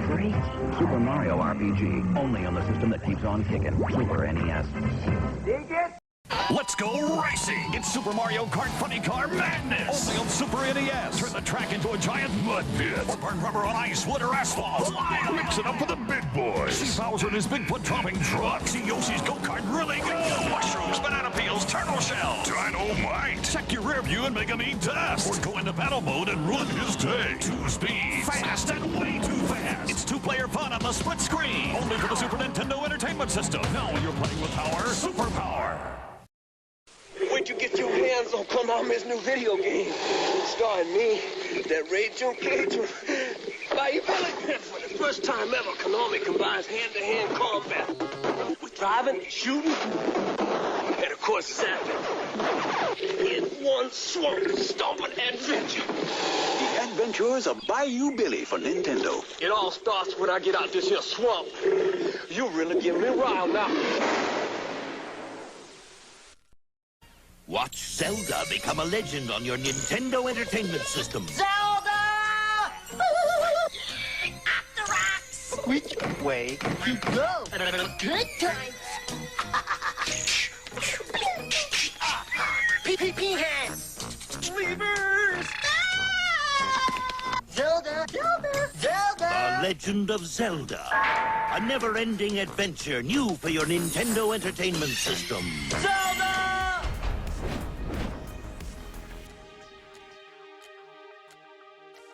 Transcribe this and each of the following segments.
freaky. Super Mario RPG, only on the system that keeps on kicking. Super NES. Dig it? Let's go racing! It's Super Mario Kart Funny Car Madness! Only on Super NES! Turn the track into a giant mud pit! Or burn rubber on ice, wood, or asphalt! Fly! Mix it up with the big boys! See Bowser in his Bigfoot-dropping truck! See Yoshi's go-kart really go! Mushrooms, banana peels, turtle shells! Dynamite! Check your rear view and make him eat dust! Or go into battle mode and ruin his day! 2 speeds! Fast and way too fast! It's 2-player fun on the split screen! Only for the Super Nintendo Entertainment System! Now when you're playing with power, superpower! Where'd you get your hands on Konami's new video game? Starring me, that Ray June Cajun. By for the first time ever, Konami combines hand-to-hand combat with driving, shooting, and of course zapping. In one swamp, stomping adventure. The Adventures of Bayou Billy for Nintendo. It all starts when I get out this here swamp. You really give me a rile now. Watch Zelda become a legend on your Nintendo Entertainment System. Zelda! Up the rocks! Which way to go? Good times! Pee hands! Levers! Zelda! Zelda! Zelda! The Legend of Zelda. A never-ending adventure new for your Nintendo Entertainment System. Zelda!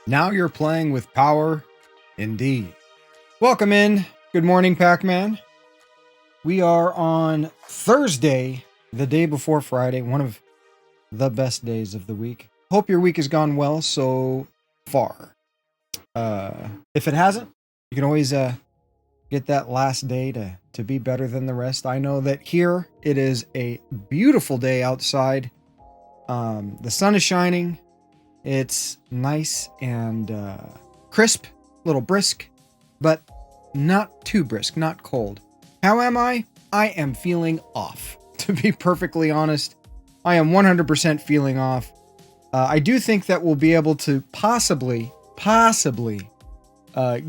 Now you're playing with power, indeed. Welcome in. Good morning, Pac-Man. We are on Thursday, the day before Friday, one of the best days of the week. Hope your week has gone well so far. If it hasn't, you can always get that last day to be better than the rest. I know that here it is a beautiful day outside. The sun is shining. It's nice and crisp, a little brisk, but not too brisk, not cold. How am I? I am feeling off. To be perfectly honest, I am 100% feeling off. I do think that we'll be able to possibly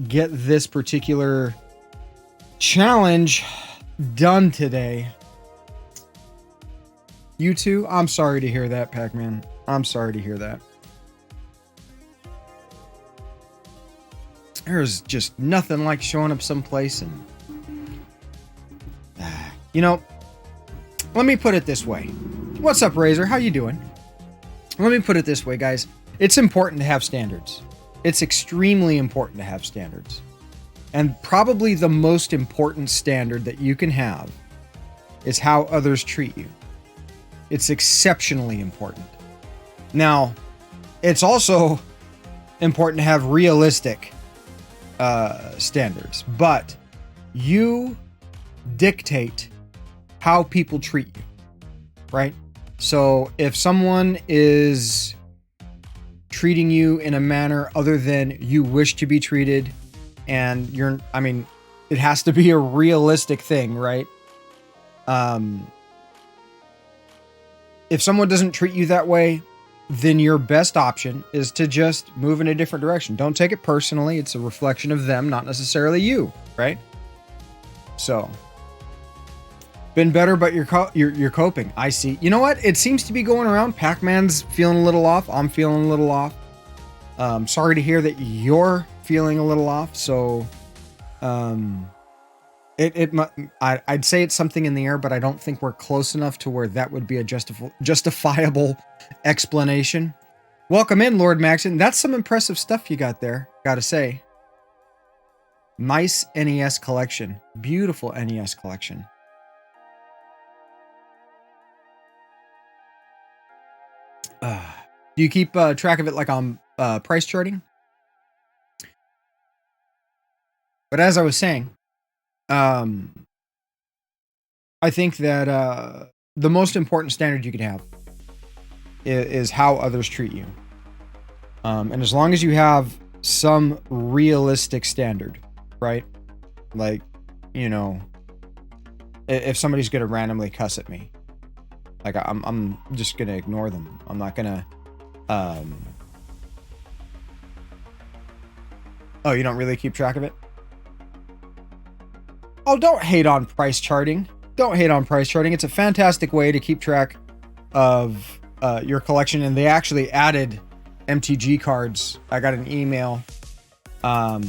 get this particular challenge done today. You too? I'm sorry to hear that, Pac-Man. I'm sorry to hear that. There's just nothing like showing up someplace and... You know, let me put it this way. What's up, Razor? How you doing? Let me put it this way, guys. It's important to have standards. It's extremely important to have standards. And probably the most important standard that you can have is how others treat you. It's exceptionally important. Now, it's also important to have realistic standards, but you dictate how people treat you, right? So if someone is treating you in a manner other than you wish to be treated, and it has to be a realistic thing, right? If someone doesn't treat you that way, then your best option is to just move in a different direction. Don't take it personally. It's a reflection of them, not necessarily you, right? So, been better, but you're coping. I see. You know what? It seems to be going around. Pac-Man's feeling a little off. I'm feeling a little off. Sorry to hear that you're feeling a little off. So, I'd say it's something in the air, but I don't think we're close enough to where that would be a justifiable explanation. Welcome in, Lord Maxon. That's some impressive stuff you got there, gotta say. Nice NES collection. Beautiful NES collection. Do you keep track of it like on price charting? But as I was saying, I think that the most important standard you can have is how others treat you. And as long as you have some realistic standard, right? Like, you know, if somebody's going to randomly cuss at me, like I'm just going to ignore them. I'm not going to Oh, you don't really keep track of it? Oh, don't hate on price charting. Don't hate on price charting. It's a fantastic way to keep track of your collection. And they actually added MTG cards. I got an email, I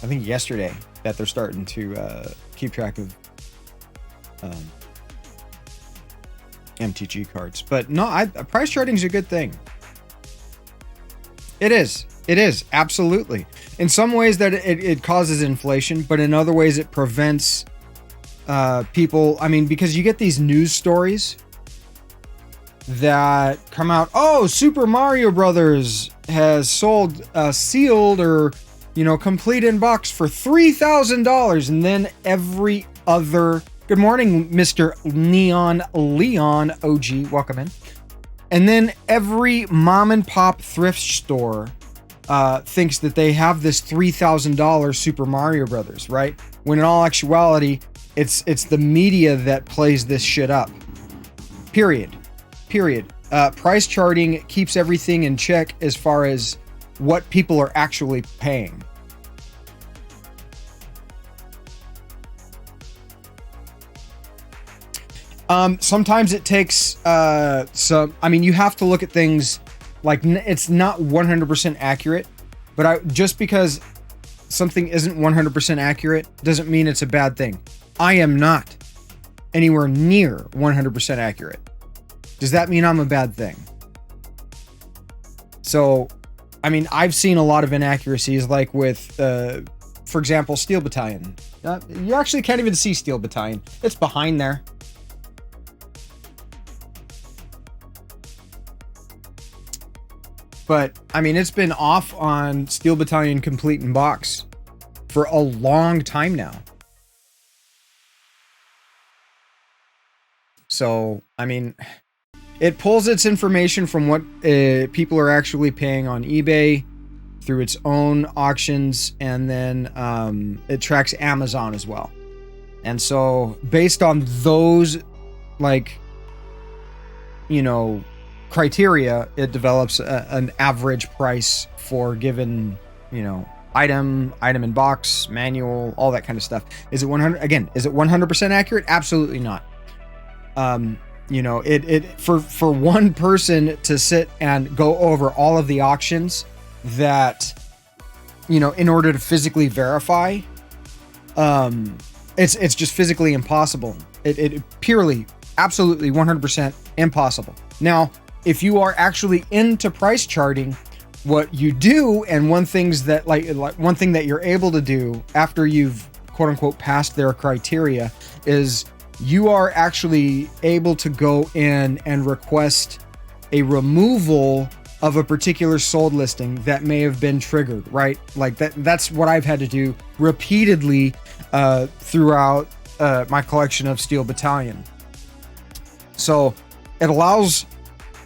think yesterday, that they're starting to keep track of MTG cards. But no, price charting is a good thing. It is. It is, absolutely. In some ways that it causes inflation, but in other ways it prevents people, I mean, because you get these news stories that come out, oh, Super Mario Brothers has sold sealed or, you know, complete in box for $3,000, and then every other, good morning, Mr. Neon Leon OG, welcome in. And then every mom and pop thrift store thinks that they have this $3,000 Super Mario Brothers, right? When in all actuality, it's the media that plays this shit up. Period. Price charting keeps everything in check as far as what people are actually paying. Sometimes it takes some, I mean, you have to look at things like it's not 100% accurate, but just because something isn't 100% accurate doesn't mean it's a bad thing. I am not anywhere near 100% accurate. Does that mean I'm a bad thing? So, I mean, I've seen a lot of inaccuracies, like with, for example, Steel Battalion. You actually can't even see Steel Battalion. It's behind there. But, I mean, it's been off on Steel Battalion Complete in Box for a long time now. So, I mean, it pulls its information from what people are actually paying on eBay through its own auctions, and then it tracks Amazon as well. And so, based on those, like, you know, criteria, it develops an average price for given, you know, item in box, manual, all that kind of stuff. Is it 100? Again, is it 100% accurate? Absolutely not. You know, for one person to sit and go over all of the auctions that, you know, in order to physically verify, it's just physically impossible. It purely, absolutely 100% impossible. Now, if you are actually into price charting, what you do, and one thing that you're able to do after you've quote unquote passed their criteria, is you are actually able to go in and request a removal of a particular sold listing that may have been triggered, right? Like that's what I've had to do repeatedly throughout my collection of Steel Battalion. So it allows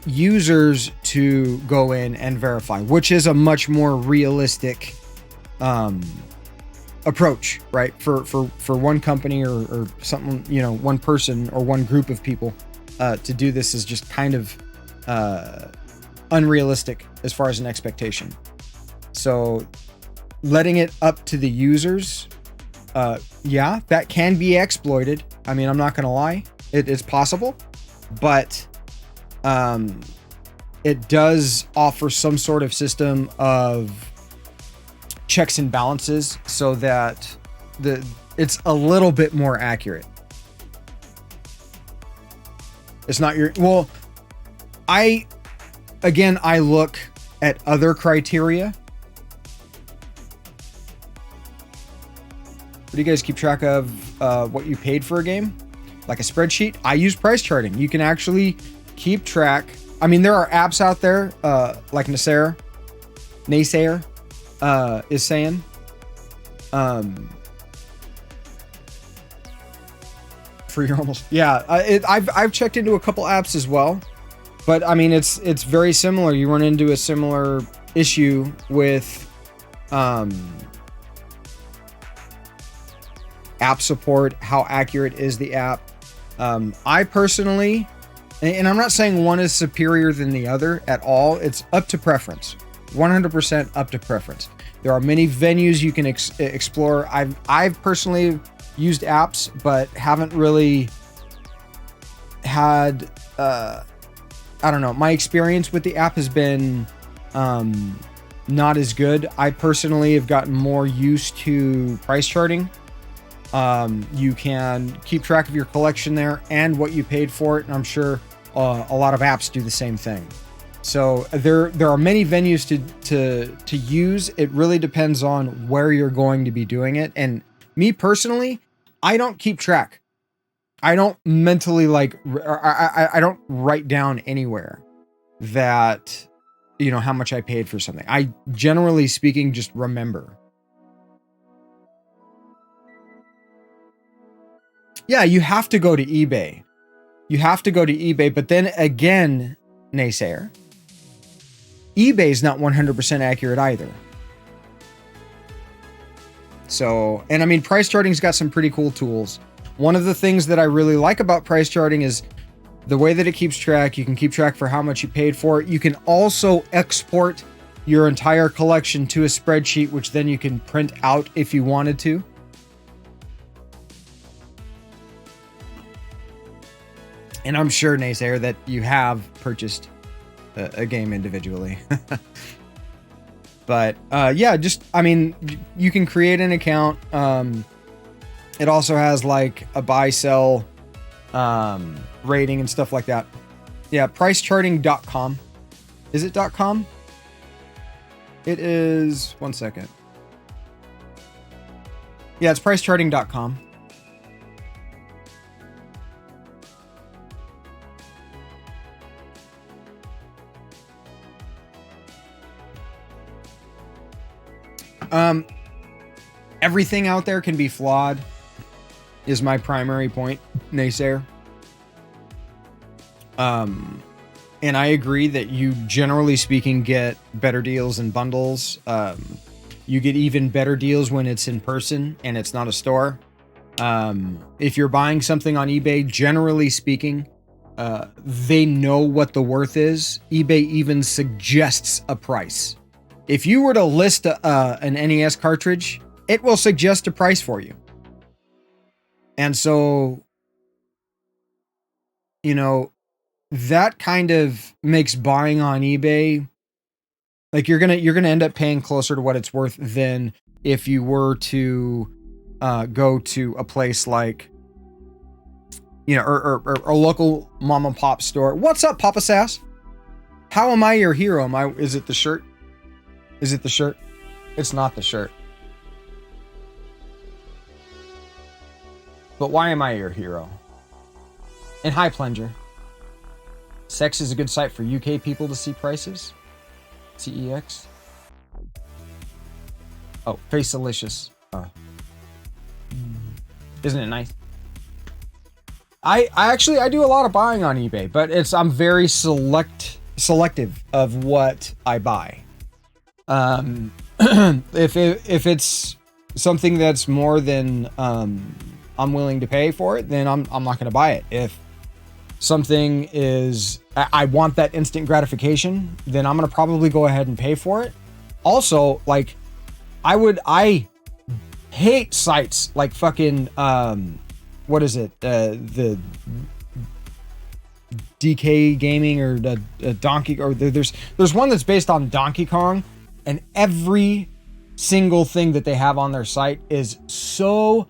users to go in and verify, which is a much more realistic approach, right? For one company or something, you know, one person or one group of people to do this is just kind of unrealistic as far as an expectation. So letting it up to the users, yeah, that can be exploited. I mean, I'm not gonna lie, it's possible, but it does offer some sort of system of checks and balances so that it's a little bit more accurate. It's not your, well, I look at other criteria. What do you guys keep track of what you paid for a game? Like a spreadsheet? I use price charting. You can actually keep track. I mean, there are apps out there like Naysayer is saying. For your almost, yeah. I've checked into a couple apps as well, but I mean, it's very similar. You run into a similar issue with app support. How accurate is the app? I personally, and I'm not saying one is superior than the other at all. It's up to preference. 100% up to preference. There are many venues you can explore. I've personally used apps, but haven't really had, I don't know, my experience with the app has been not as good. I personally have gotten more used to price charting. You can keep track of your collection there and what you paid for it, and I'm sure a lot of apps do the same thing. So there are many venues to use. It really depends on where you're going to be doing it. And me personally, I don't keep track. I don't mentally I don't write down anywhere that, you know, how much I paid for something. I generally speaking just remember. Yeah, you have to go to eBay. You have to go to eBay, but then again, naysayer, eBay is not 100% accurate either. So, and I mean, price charting's got some pretty cool tools. One of the things that I really like about price charting is the way that it keeps track. You can keep track for how much you paid for it. You can also export your entire collection to a spreadsheet, which then you can print out if you wanted to. And I'm sure, naysayer, that you have purchased a game individually. But yeah, just, I mean, you can create an account. It also has like a buy sell rating and stuff like that. Yeah, pricecharting.com. Is it .com? It is, one second. Yeah, it's pricecharting.com. Everything out there can be flawed, is my primary point, naysayer. And I agree that you, generally speaking, get better deals in bundles. You get even better deals when it's in person and it's not a store. If you're buying something on eBay, generally speaking, they know what the worth is. eBay even suggests a price. If you were to list an NES cartridge, it will suggest a price for you. And so, you know, that kind of makes buying on eBay, like you're gonna end up paying closer to what it's worth than if you were to go to a place like, you know, or a local mom and pop store. What's up, Papa Sass? How am I your hero? Is it the shirt? Is it the shirt? It's not the shirt. But why am I your hero? And hi, Plunger. Sex is a good site for UK people to see prices. CEX. Oh, Facelicious. Isn't it nice? I do a lot of buying on eBay, but I'm very selective of what I buy. If it's something that's more than I'm willing to pay for it, then I'm not going to buy it. If something is, I want that instant gratification, then I'm going to probably go ahead and pay for it. Also, like, I hate sites like fucking, what is it? The DK Gaming or the Donkey, or there's one that's based on Donkey Kong, and every single thing that they have on their site is so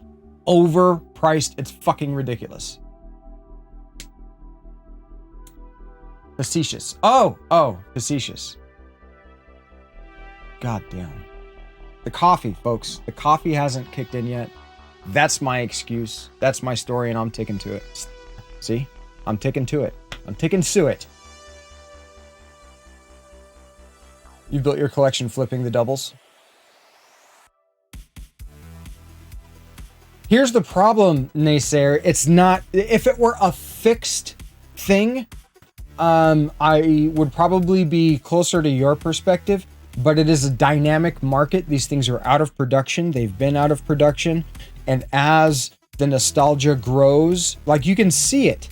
overpriced, it's fucking ridiculous. Facetious. Oh, facetious. God damn. The coffee, folks. The coffee hasn't kicked in yet. That's my excuse. That's my story, and I'm ticking to it. See? I'm ticking to it. I'm ticking to it. You built your collection flipping the doubles? Here's the problem, naysayer. It's not... If it were a fixed thing, I would probably be closer to your perspective, but it is a dynamic market. These things are out of production. They've been out of production. And as the nostalgia grows, like, you can see it.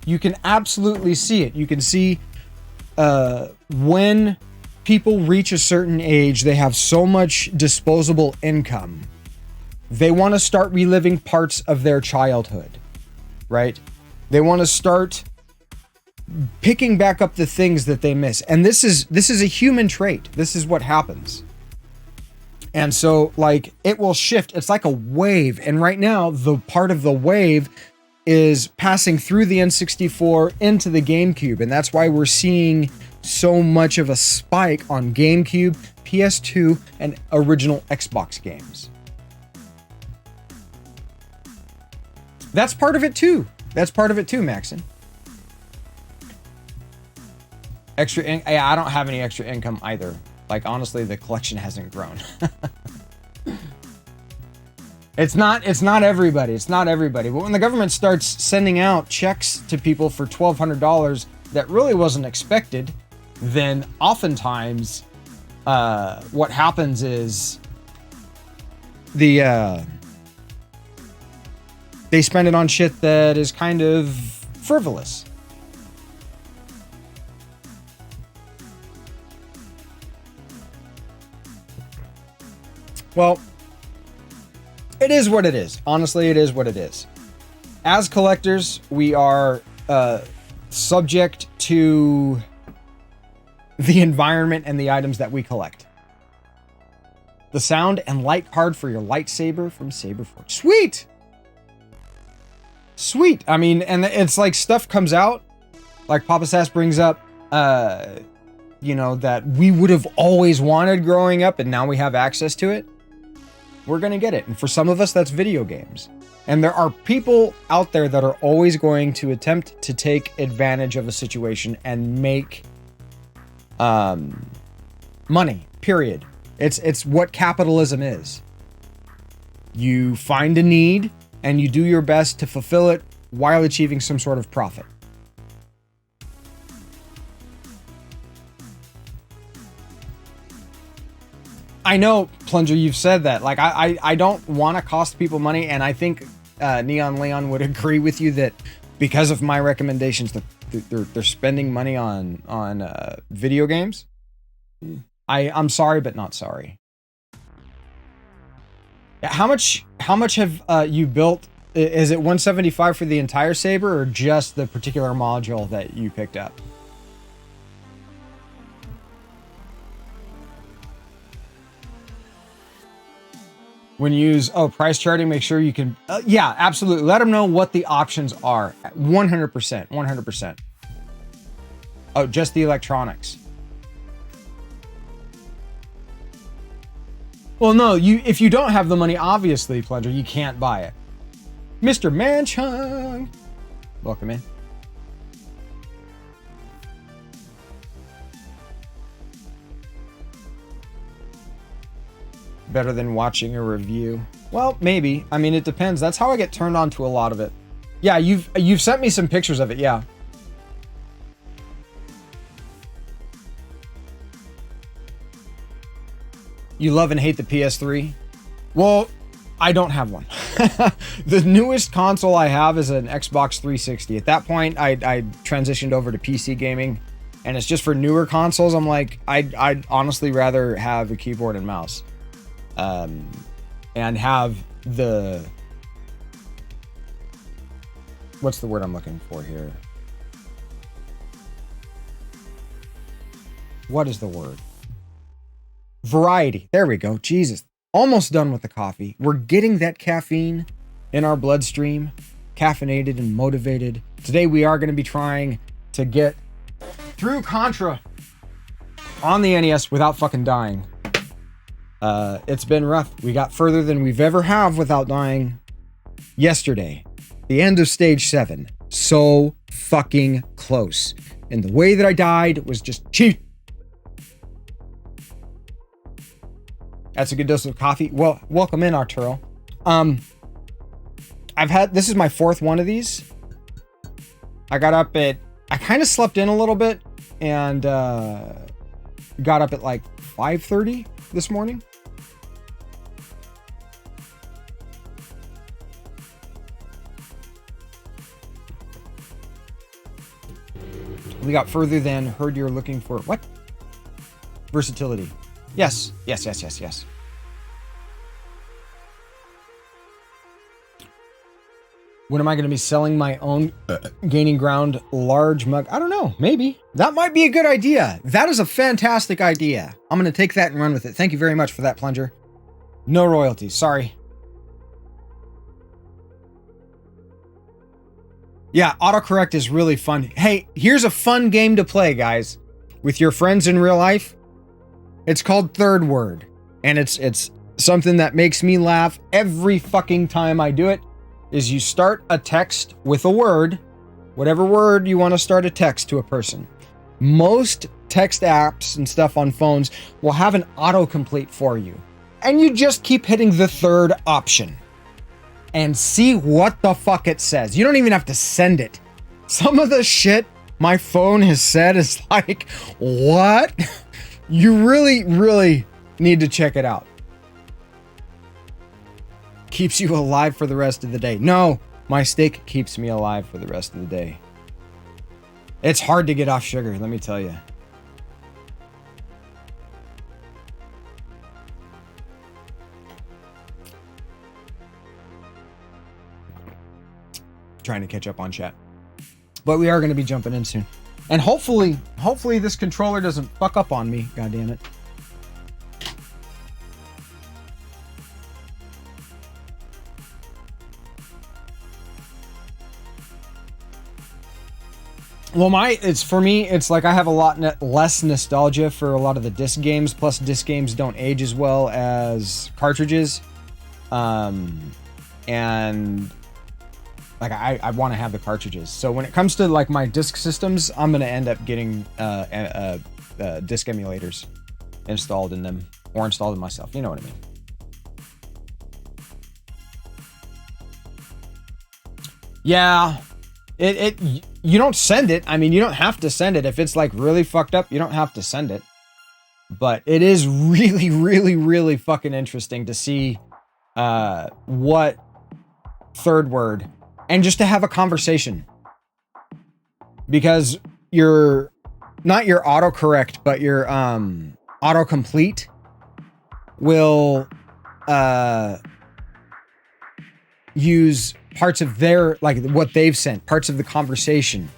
You can absolutely see it. You can see when people reach a certain age, they have so much disposable income. They want to start reliving parts of their childhood, right? They want to start picking back up the things that they miss. And this is a human trait. This is what happens. And so, like, it will shift. It's like a wave. And right now, the part of the wave is passing through the N64 into the GameCube. And that's why we're seeing so much of a spike on GameCube, PS2, and original Xbox games. That's part of it too. That's part of it too, Maxon. I don't have any extra income either. Like, honestly, the collection hasn't grown. It's not everybody. It's not everybody. But when the government starts sending out checks to people for $1,200 that really wasn't expected, then oftentimes what happens is they spend it on shit that is kind of frivolous. Well, it is what it is. Honestly, it is what it is. As collectors, we are subject to the environment and the items that we collect. The sound and light card for your lightsaber from Saberforge. Sweet! Sweet. I mean, and it's like stuff comes out, like Papa Sass brings up, you know, that we would have always wanted growing up and now we have access to it. We're going to get it. And for some of us, that's video games. And there are people out there that are always going to attempt to take advantage of a situation and make money, period. It's what capitalism is. You find a need and you do your best to fulfill it while achieving some sort of profit. I know, Plunger, you've said that. Like, I don't want to cost people money, and I think Neon Leon would agree with you that because of my recommendations, that they're spending money on video games. I'm sorry, but not sorry. How much have you built? Is it 175 for the entire saber, or just the particular module that you picked up? When you use, price charting, make sure you can, yeah, absolutely. Let them know what the options are. 100%, 100%. Oh, just the electronics. Well, no, if you don't have the money, obviously, Plunger, you can't buy it. Mr. Manchung, welcome in. Better than watching a review? Well, maybe. I mean, it depends. That's how I get turned on to a lot of it. Yeah, you've sent me some pictures of it, yeah. You love and hate the PS3? Well, I don't have one. The newest console I have is an Xbox 360. At that point, I transitioned over to PC gaming, and it's just for newer consoles. I'm like, I'd honestly rather have a keyboard and mouse. And have the, what's the word I'm looking for here? What is the word? Variety. There we go. Jesus. Almost done with the coffee. We're getting that caffeine in our bloodstream, caffeinated and motivated. Today we are going to be trying to get through Contra on the NES without fucking dying. It's been rough. We got further than we've ever have without dying yesterday. The end of stage 7. So fucking close. And the way that I died was just cheap. That's a good dose of coffee. Well, welcome in, Arturo. This is my 4th one of these. I kind of slept in a little bit and got up at like 5:30 this morning. We got further than heard you're looking for. What? versatility. Yes, yes, yes, yes, yes. When am I going to be selling my own Gaining Ground large mug? I don't know. Maybe. That might be a good idea. That is a fantastic idea. I'm going to take that and run with it. Thank you very much for that, Plunger. No royalties. Sorry. Yeah, autocorrect is really fun. Hey, here's a fun game to play, guys. With your friends in real life. It's called Third Word. And it's something that makes me laugh every fucking time I do it. Is you start a text with a word, whatever word you want to start a text to a person. Most text apps and stuff on phones will have an autocomplete for you. And you just keep hitting the third option and see what the fuck it says. You don't even have to send it. Some of the shit my phone has said is like, what? You really, really need to check it out. Keeps you alive for the rest of the day. No, my steak keeps me alive for the rest of the day. It's hard to get off sugar, let me tell you. Trying to catch up on chat. But we are going to be jumping in soon. And hopefully this controller doesn't fuck up on me, god damn it. Well, for me, it's like I have a lot less nostalgia for a lot of the disc games. Plus, disc games don't age as well as cartridges. And like I want to have the cartridges. So when it comes to like my disc systems, I'm gonna end up getting disc emulators installed in them or installed in myself. You know what I mean? Yeah. You don't send it. I mean, you don't have to send it. If it's like really fucked up, you don't have to send it. But it is really, really, really fucking interesting to see what Third Word, and just to have a conversation. Because your, not your autocorrect, but your autocomplete will use parts of their, like what they've sent, parts of the conversation.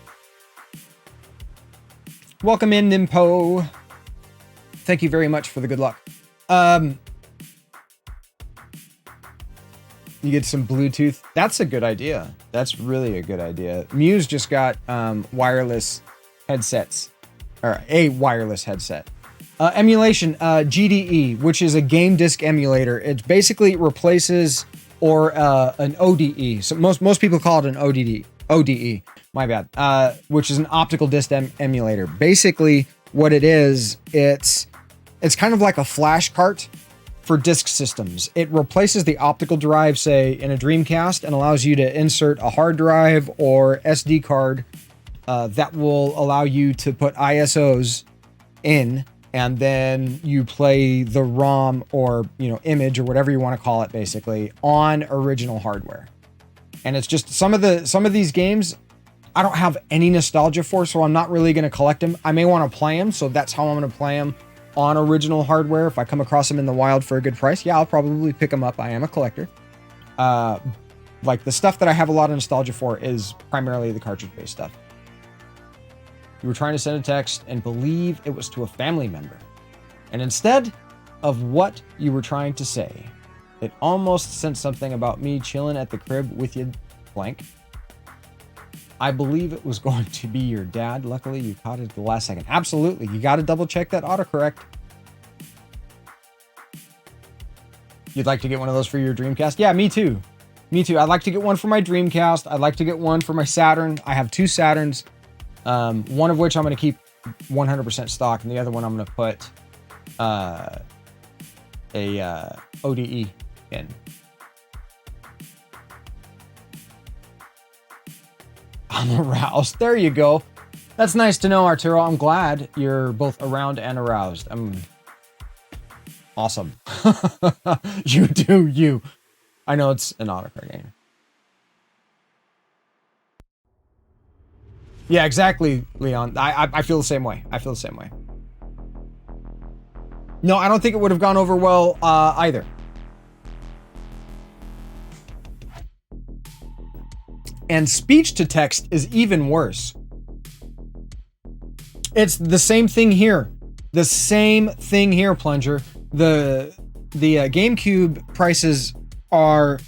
Welcome in, Nimpo. Thank you very much for the good luck. You get some Bluetooth. That's a good idea. That's really a good idea. Muse just got wireless headsets, or a wireless headset. Emulation, GDE, which is a game disc emulator. It basically replaces or an ODE. So most people call it an ODE. My bad. Which is an optical disc emulator. Basically, what it is, it's kind of like a flash cart for disk systems. It replaces the optical drive, say, in a Dreamcast, and allows you to insert a hard drive or SD card that will allow you to put ISOs in, and then you play the ROM or, image or whatever you want to call it, basically, on original hardware. And it's just some of these games I don't have any nostalgia for, so I'm not really going to collect them. I may want to play them, so that's how I'm going to play them on original hardware. If I come across them in the wild for a good price, yeah, I'll probably pick them up. I am a collector. Like the stuff that I have a lot of nostalgia for is primarily the cartridge-based stuff. You were trying to send a text and believe it was to a family member. And instead of what you were trying to say, it almost sent something about me chilling at the crib with you, blank. I believe it was going to be your dad. Luckily, you caught it at the last second. Absolutely. You got to double check that autocorrect. You'd like to get one of those for your Dreamcast? Yeah, me too. Me too. I'd like to get one for my Dreamcast. I'd like to get one for my Saturn. I have two Saturns. One of which I'm going to keep 100% stock, and the other one I'm going to put a ODE in. I'm aroused. There you go. That's nice to know, Arturo. I'm glad you're both around and aroused. Awesome. You do you. I know it's an autocard game. Yeah, exactly, Leon. I feel the same way. I feel the same way. No, I don't think it would have gone over well either. And speech to text is even worse. It's the same thing here. The same thing here, Plunger. The GameCube prices are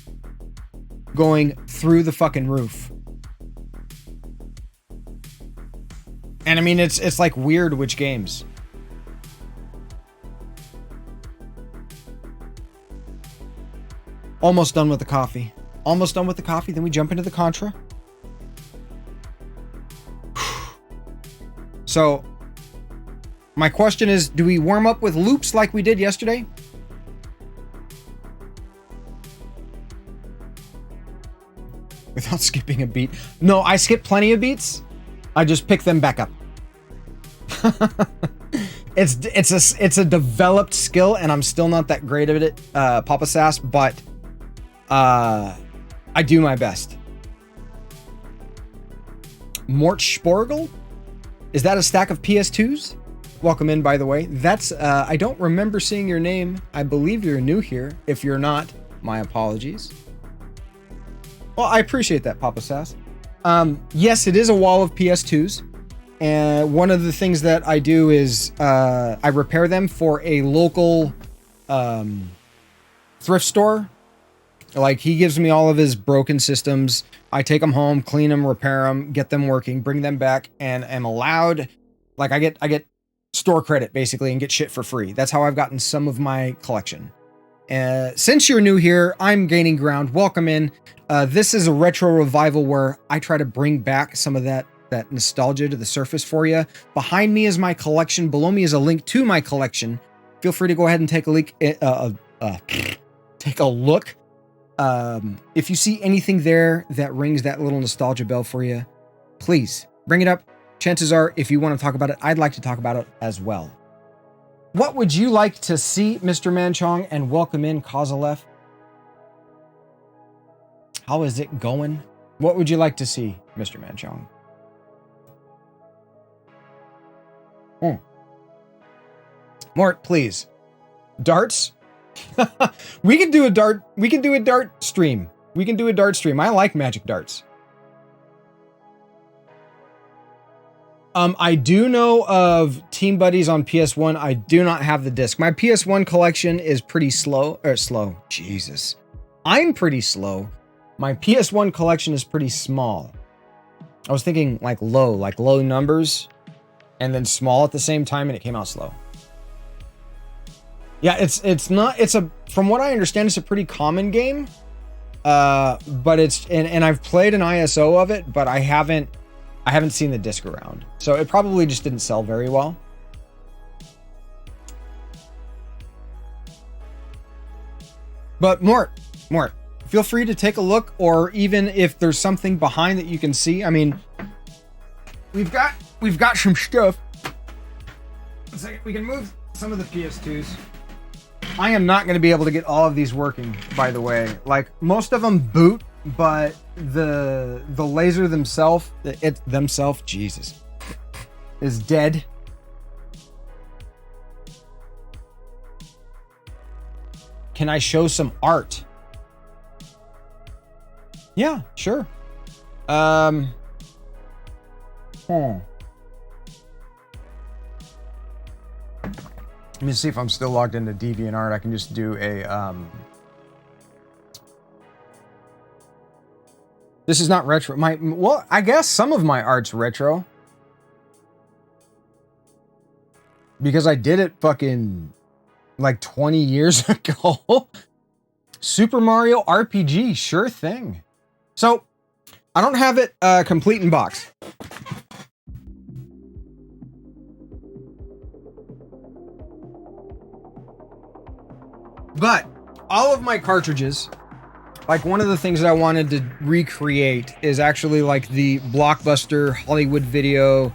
going through the fucking roof. And I mean, it's like weird which games. Almost done with the coffee. Almost done with the coffee, then we jump into the Contra. So, my question is, do we warm up with loops like we did yesterday? Without skipping a beat. No, I skip plenty of beats. I just pick them back up. It's a developed skill, and I'm still not that great at it, Papa Sass, but I do my best. Mort Sporgel? Is that a stack of PS2s? Welcome in, by the way. That's, I don't remember seeing your name. I believe you're new here. If you're not, my apologies. Well, I appreciate that, Papa Sass. Yes, it is a wall of PS2s. And one of the things that I do is I repair them for a local thrift store. Like, he gives me all of his broken systems. I take them home, clean them, repair them, get them working, bring them back, and am allowed, like, I get store credit basically and get shit for free. That's how I've gotten some of my collection. Since you're new here, I'm gaining ground. Welcome in. This is a retro revival where I try to bring back some of that nostalgia to the surface for you. Behind me is my collection. Below me is a link to my collection. Feel free to go ahead and take a look. If you see anything there that rings that little nostalgia bell for you, please bring it up. Chances are, if you want to talk about it, I'd like to talk about it as well. What would you like to see, Mr. Manchong? And welcome in, Kozalev. How is it going? What would you like to see, Mr. Manchong? Mort, please. Darts? We can do a dart stream. We can do a dart stream. I like magic darts. I do know of Team Buddies on PS1. I do not have the disc. My PS1 collection is pretty slow. Jesus. I'm pretty slow. My PS1 collection is pretty small. I was thinking like low numbers and then small at the same time, and it came out slow. Yeah, from what I understand, it's a pretty common game. But and I've played an ISO of it, but I haven't seen the disc around. So it probably just didn't sell very well. But Mort, feel free to take a look, or even if there's something behind that you can see. I mean, we've got some stuff. Let's see, we can move some of the PS2s. I am not going to be able to get all of these working, by the way. Like, most of them boot, but the laser themselves, Jesus, is dead. Can I show some art? Yeah, sure. Let me see if I'm still logged into DeviantArt. I can just do a This is not retro. Well, I guess some of my art's retro. Because I did it fucking like 20 years ago. Super Mario RPG, sure thing. So, I don't have it complete in box. But all of my cartridges, like, one of the things that I wanted to recreate is actually like the Blockbuster Hollywood Video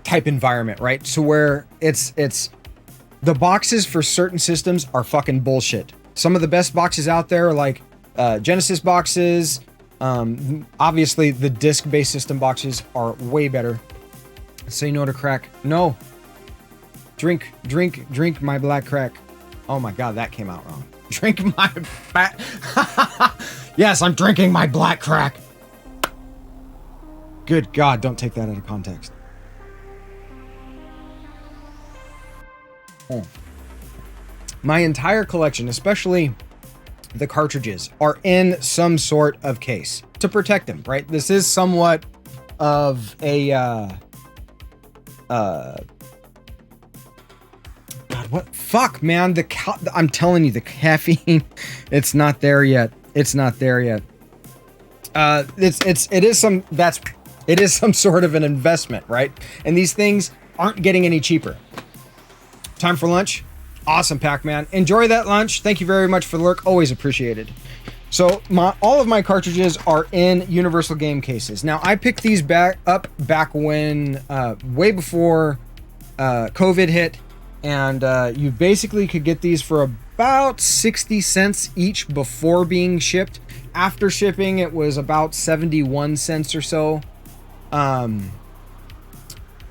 type environment, right? So where it's the boxes for certain systems are fucking bullshit. Some of the best boxes out there are like Genesis boxes. Obviously the disc-based system boxes are way better. Say no to crack. No. Drink my black crack. Oh my God, that came out wrong. Drink my black. Yes, I'm drinking my black crack. Good God, don't take that out of context. Oh. My entire collection, especially the cartridges, are in some sort of case to protect them, right? This is somewhat of a God, what? Fuck, man. I'm telling you, the caffeine, it's not there yet. It's not there yet. It is some sort of an investment, right? And these things aren't getting any cheaper. Time for lunch. Awesome, Pac-Man. Enjoy that lunch. Thank you very much for the lurk. Always appreciated. So all of my cartridges are in universal game cases. Now, I picked these back when way before COVID hit, and you basically could get these for about 60 cents each before being shipped. After shipping, it was about 71 cents or so.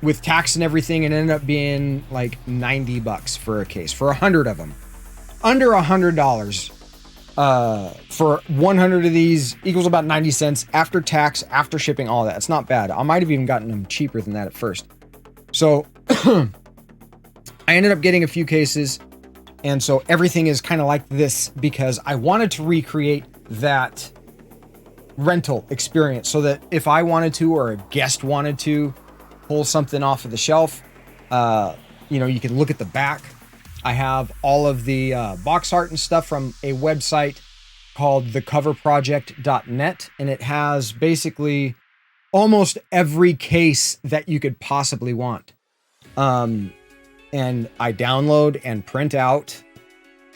With tax and everything, it ended up being like $90 for a case for 100 of them. Under $100 for 100 of these equals about 90 cents after tax, after shipping, all that. It's not bad. I might have even gotten them cheaper than that at first. So I ended up getting a few cases, and so everything is kind of like this because I wanted to recreate that rental experience so that if I wanted to or a guest wanted to pull something off of the shelf, you can look at the back. I have all of the box art and stuff from a website called thecoverproject.net, and it has basically almost every case that you could possibly want. And I download and print out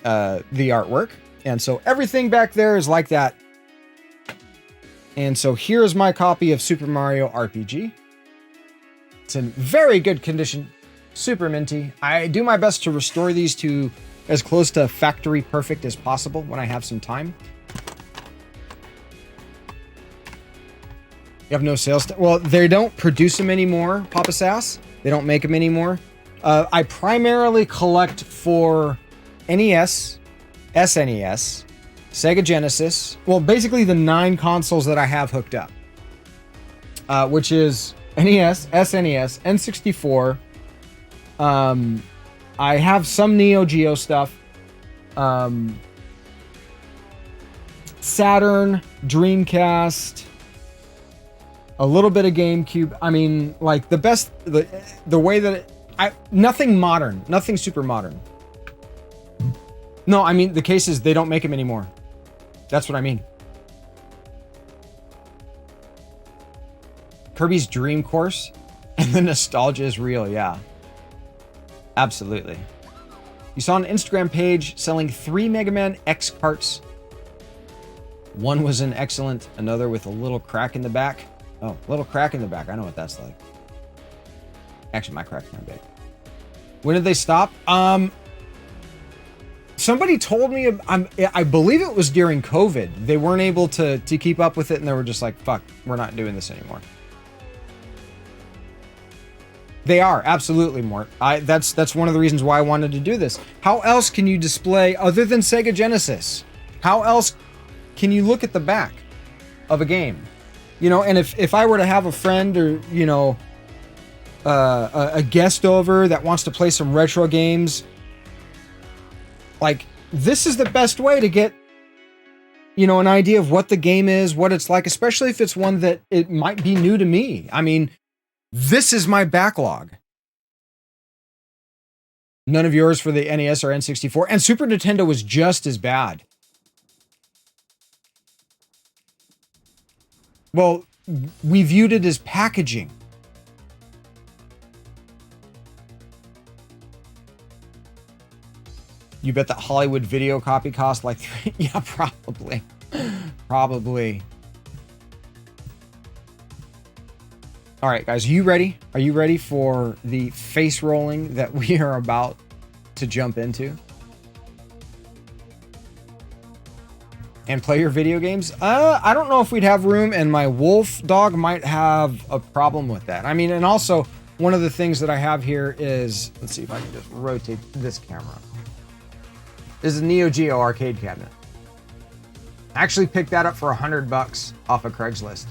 the artwork, and so everything back there is like that. And so here's my copy of Super Mario RPG. It's in very good condition, super minty. I do my best to restore these to as close to factory perfect as possible when I have some time. You have no sales. Well, they don't produce them anymore, Papa Sass. They don't make them anymore. I primarily collect for NES, SNES, Sega Genesis. Well, basically the 9 consoles that I have hooked up, which is NES, SNES, N64. I have some Neo Geo stuff. Saturn, Dreamcast, a little bit of GameCube. I mean, like the way that nothing modern, nothing super modern. No, I mean the cases, they don't make them anymore. That's what I mean. Kirby's Dream Course, and the nostalgia is real, yeah. Absolutely. You saw an Instagram page selling 3 Mega Man X carts. One was an excellent, another with a little crack in the back. Oh, little crack in the back. I know what that's like. Actually, my crack's not big. When did they stop? Somebody told me, I believe it was during COVID. They weren't able to keep up with it, and they were just like, fuck, we're not doing this anymore. They are, absolutely, Mort. That's one of the reasons why I wanted to do this. How else can you display, other than Sega Genesis, how else can you look at the back of a game? And if I were to have a friend or, a guest over that wants to play some retro games, like, this is the best way to get, an idea of what the game is, what it's like, especially if it's one that it might be new to me. I mean, this is my backlog. None of yours for the NES or N64. And Super Nintendo was just as bad. Well, we viewed it as packaging. You bet that Hollywood video copy cost like $3? Yeah, probably. Probably. All right, guys, are you ready? Are you ready for the face rolling that we are about to jump into? And play your video games? I don't know if we'd have room, and my wolf dog might have a problem with that. I mean, and also, one of the things that I have here is, let's see if I can just rotate this camera. This is a Neo Geo arcade cabinet. I actually picked that up for $100 off of Craigslist.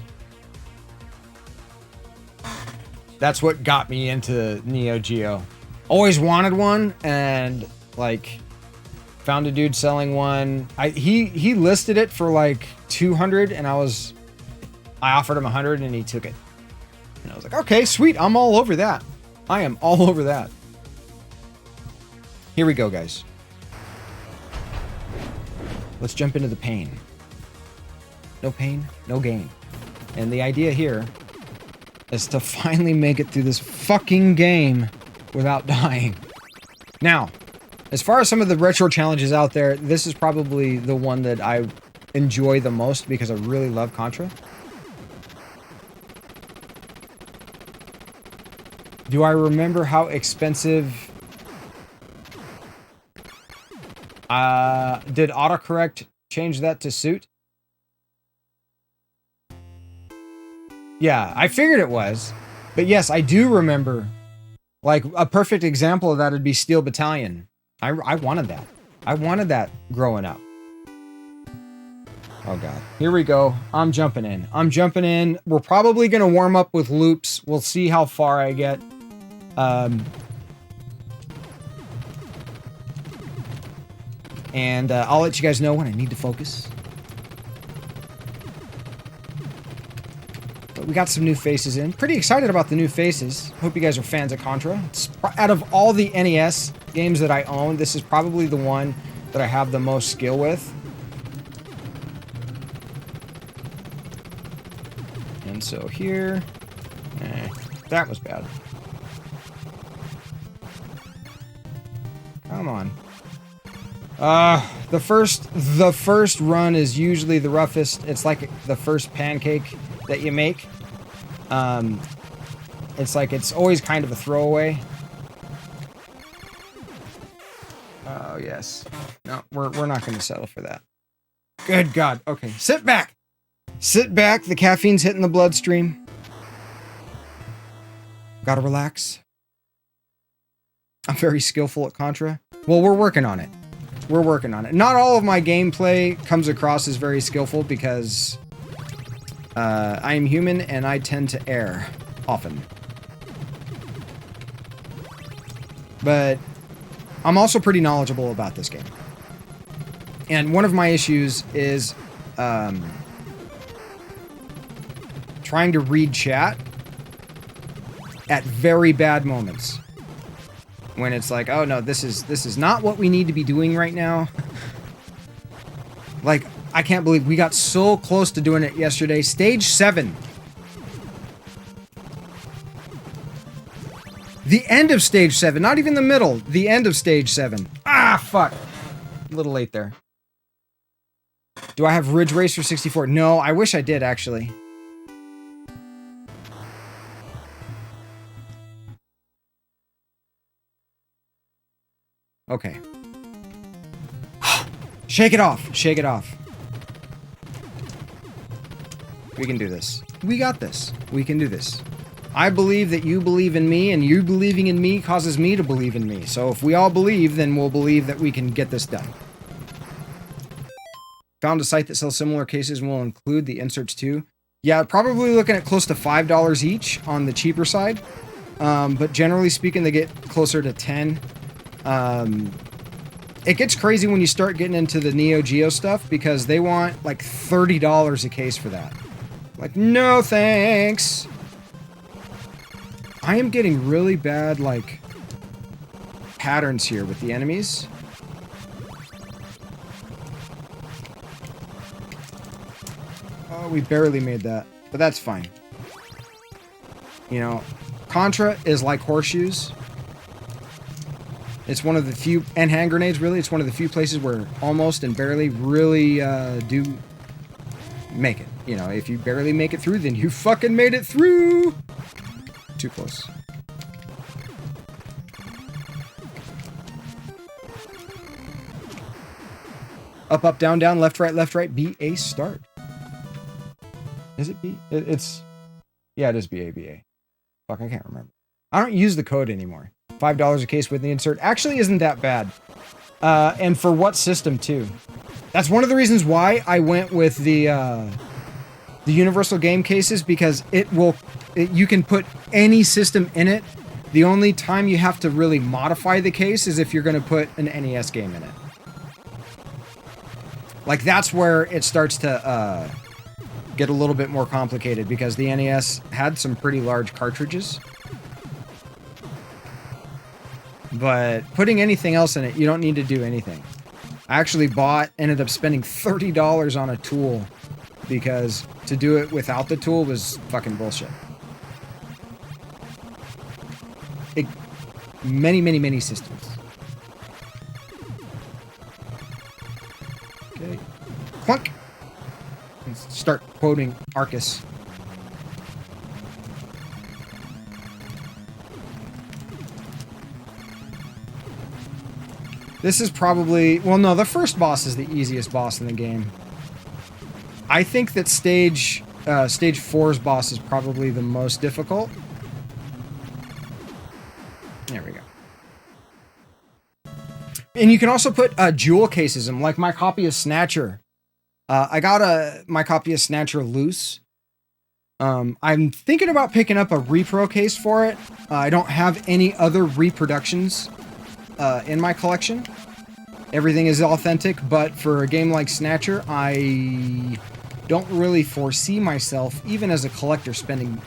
That's what got me into Neo Geo. Always wanted one, and like found a dude selling one. He listed it for like 200, and I offered him 100, and he took it. And I was like, okay, sweet, I'm all over that. I am all over that. Here we go, guys. Let's jump into the pain. No pain, no gain. And the idea here is to finally make it through this fucking game without dying. Now, as far as some of the retro challenges out there, this is probably the one that I enjoy the most because I really love Contra. Do I remember how expensive... did autocorrect change that to suit? Yeah, I figured it was. But yes, I do remember. Like, a perfect example of that would be Steel Battalion. I wanted that. I wanted that growing up. Oh god. Here we go. I'm jumping in. I'm jumping in. We're probably going to warm up with loops. We'll see how far I get. And I'll let you guys know when I need to focus. But we got some new faces in. Pretty excited about the new faces. Hope you guys are fans of Contra. Out of all the NES games that I own, this is probably the one that I have the most skill with. And so here... that was bad. Come on. The first run is usually the roughest. It's like the first pancake that you make. It's like it's always kind of a throwaway. Oh yes. No, we're not going to settle for that. Good God. Okay, sit back. Sit back. The caffeine's hitting the bloodstream. Gotta relax. I'm very skillful at Contra. Well, we're working on it. We're working on it. Not all of my gameplay comes across as very skillful because I am human and I tend to err often. But I'm also pretty knowledgeable about this game. And one of my issues is trying to read chat at very bad moments. When it's like, oh no, this is not what we need to be doing right now. Like, I can't believe we got so close to doing it yesterday. Stage 7. The end of stage 7, not even the middle. The end of stage 7. Ah, fuck. A little late there. Do I have Ridge Racer 64? No, I wish I did, actually. Okay. Shake it off. Shake it off. We can do this. We got this. We can do this. I believe that you believe in me, and you believing in me causes me to believe in me. So if we all believe, then we'll believe that we can get this done. Found a site that sells similar cases and will include the inserts too. Yeah, probably looking at close to $5 each on the cheaper side. But generally speaking, they get closer to 10. It gets crazy when you start getting into the Neo Geo stuff because they want like $30 a case for that. Like, no thanks. I am getting really bad, like, patterns here with the enemies. Oh, we barely made that, but that's fine. You know, Contra is like horseshoes. It's one of the few, and hand grenades really, it's one of the few places where almost and barely really do make it. You know, if you barely make it through, then you fucking made it through! Too close. Up, up, down, down, left, right, B, A, start. Is it B? It's, yeah, it is B, A, B, A. Fuck, I can't remember. I don't use the code anymore. $5 a case with the insert actually isn't that bad. And for what system too? That's one of the reasons why I went with the universal game cases, because you can put any system in it. The only time you have to really modify the case is if you're going to put an NES game in it. Like, that's where it starts to get a little bit more complicated, because the NES had some pretty large cartridges. But putting anything else in it, you don't need to do anything. I actually ended up spending $30 on a tool, because to do it without the tool was fucking bullshit. Many systems. Okay. Clunk! Let's start quoting Arcus. This is probably... Well, no, the first boss is the easiest boss in the game. I think that stage 4's boss is probably the most difficult. There we go. And you can also put jewel cases in, like my copy of Snatcher. I got my copy of Snatcher loose. I'm thinking about picking up a repro case for it. I don't have any other reproductions in my collection. Everything is authentic, but for a game like Snatcher, I don't really foresee myself, even as a collector, spending,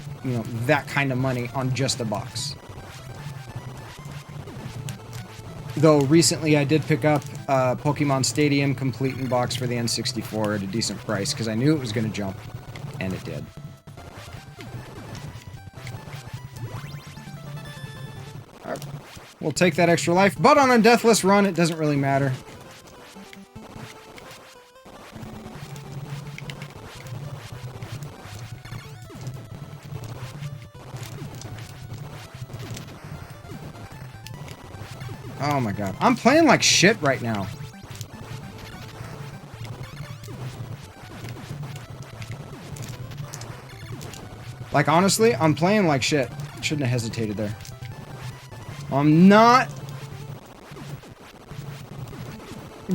that kind of money on just a box. Though recently I did pick up Pokemon Stadium complete in box for the N64 at a decent price, because I knew it was going to jump, and it did. Alright. We'll take that extra life, but on a deathless run, it doesn't really matter. Oh my god. I'm playing like shit right now. Like, honestly, I'm playing like shit. Shouldn't have hesitated there. I'm not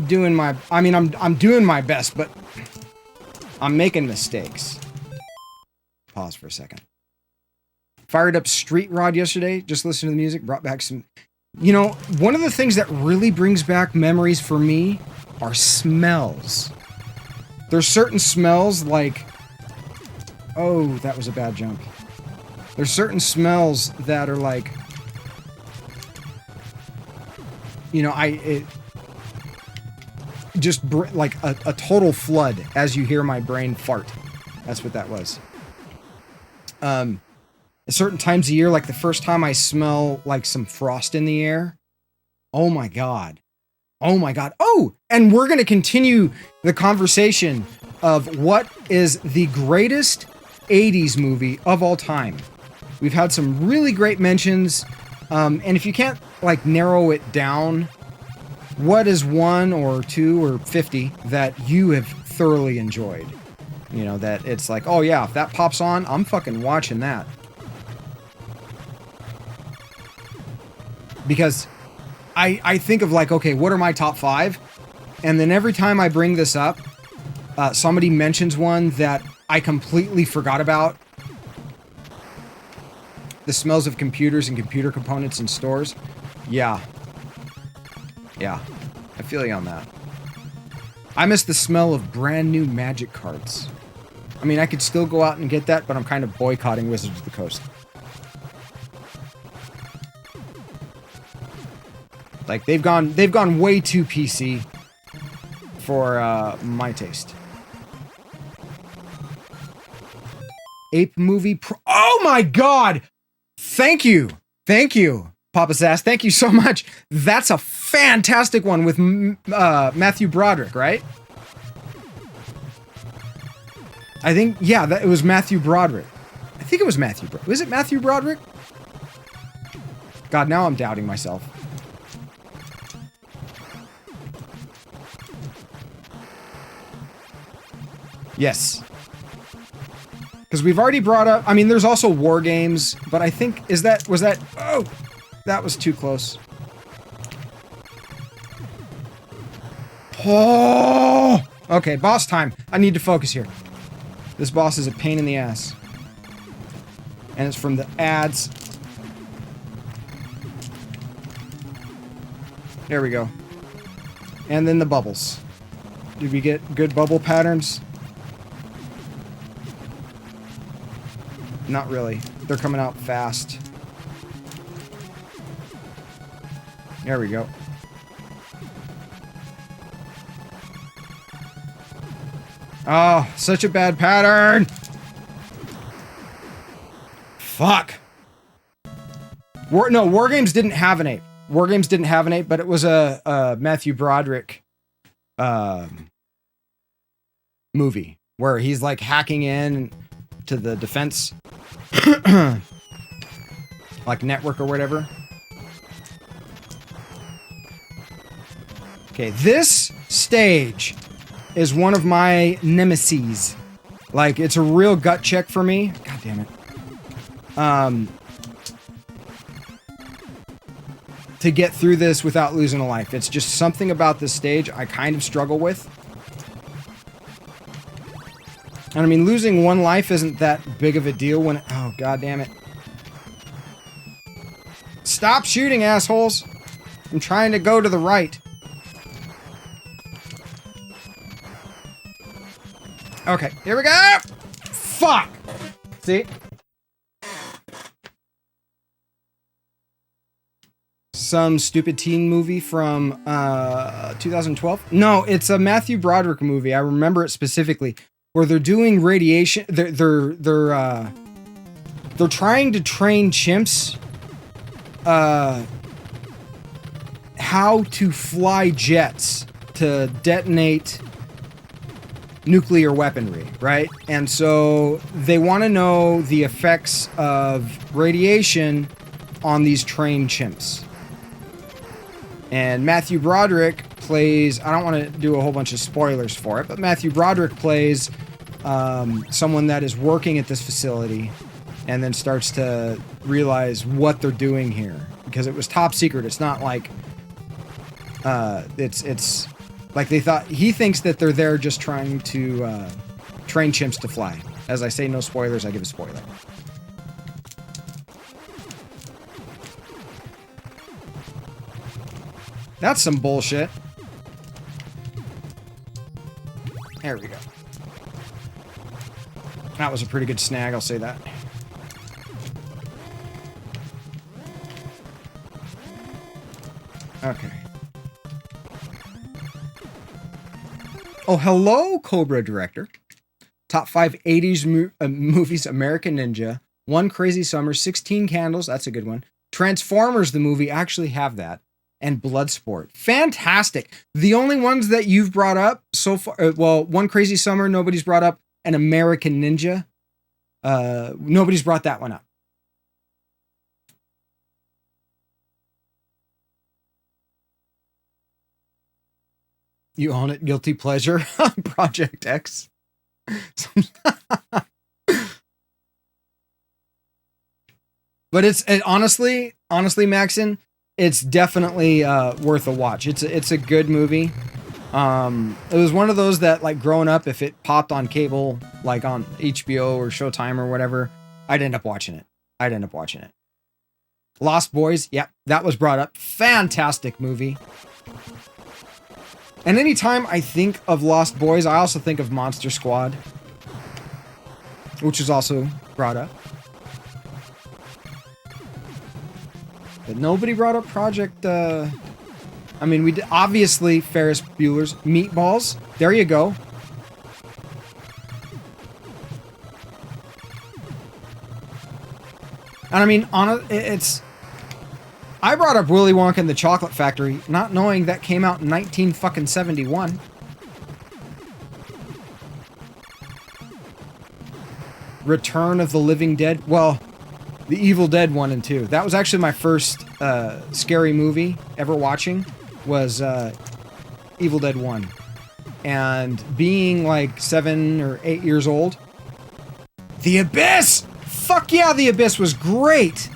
doing my... I mean, I'm doing my best, but I'm making mistakes. Pause for a second. Fired up Street Rod yesterday. Just listened to the music. Brought back some... one of the things that really brings back memories for me are smells. There's certain smells like... Oh, that was a bad jump. There's certain smells that are like... like a total flood as you hear my brain fart. That's what that was. At certain times of year, like the first time I smell like some frost in the air. Oh my god. Oh my god. Oh, and we're going to continue the conversation of what is the greatest 80s movie of all time. We've had some really great mentions. And if you can't like narrow it down, what is 1 or 2 or 50 that you have thoroughly enjoyed? That it's like, oh yeah, if that pops on, I'm fucking watching that. Because I think of like, okay, what are my top 5? And then every time I bring this up, somebody mentions one that I completely forgot about. The smells of computers and computer components in stores. Yeah. I feel you on that. I miss the smell of brand new Magic cards. I mean, I could still go out and get that, but I'm kind of boycotting Wizards of the Coast. Like, they've gone way too PC for my taste. Ape Movie Pro... Oh my god! Thank you, Papa Sass. Thank you so much. That's a fantastic one with Matthew Broderick, right? I think, yeah, it was Matthew Broderick. I think it was Matthew Broderick. Was it Matthew Broderick? God, now I'm doubting myself. Yes. Because we've already brought up, I mean, there's also war games, but I think, oh, that was too close. Oh, okay, boss time. I need to focus here. This boss is a pain in the ass. And it's from the ads. There we go. And then the bubbles. Did we get good bubble patterns? Not really. They're coming out fast. There we go. Oh, such a bad pattern! Fuck! War Games didn't have an ape. War Games didn't have an ape, but it was a Matthew Broderick movie where he's like hacking in to the defense like network or whatever. Okay, this stage is one of my nemeses. Like, it's a real gut check for me. God damn it. To get through this without losing a life. It's just something about this stage I kind of struggle with. And I mean, losing one life isn't that big of a deal when... Oh, god damn it. Stop shooting, assholes! I'm trying to go to the right. Okay, here we go! Fuck! See? Some stupid teen movie from 2012? No, it's a Matthew Broderick movie. I remember it specifically. Where they're doing radiation... They're trying to train chimps how to fly jets to detonate nuclear weaponry, right? And so they want to know the effects of radiation on these trained chimps. And Matthew Broderick plays, I don't want to do a whole bunch of spoilers for it, but Matthew Broderick plays someone that is working at this facility and then starts to realize what they're doing here. Because it was top secret. It's not like, it's like they thought, he thinks that they're there just trying to train chimps to fly. As I say, no spoilers, I give a spoiler. That's some bullshit. There we go. That was a pretty good snag, I'll say that. Okay. Oh, hello, Cobra Director. Top 5 80s movies, American Ninja, One Crazy Summer, 16 Candles, that's a good one. Transformers, the movie, actually have that. And Bloodsport. Fantastic. The only ones that you've brought up so far, well, One Crazy Summer, nobody's brought up, and American Ninja. Nobody's brought that one up. You own it, guilty pleasure. Project X. But it's honestly, Maxon, it's definitely worth a watch. It's a good movie. It was one of those that, like, growing up, if it popped on cable, like on HBO or Showtime or whatever, I'd end up watching it. Lost Boys, yep, that was brought up. Fantastic movie. And anytime I think of Lost Boys, I also think of Monster Squad, which is also brought up. But nobody brought up Project, I mean, we did, obviously, Ferris Bueller's Meatballs. There you go. And I mean, I brought up Willy Wonka and the Chocolate Factory, not knowing that came out in 1971. Return of the Living Dead. Well, the Evil Dead 1 and 2. That was actually my first scary movie ever watching, was Evil Dead 1. And being like 7 or 8 years old, The Abyss! Fuck yeah, The Abyss was great!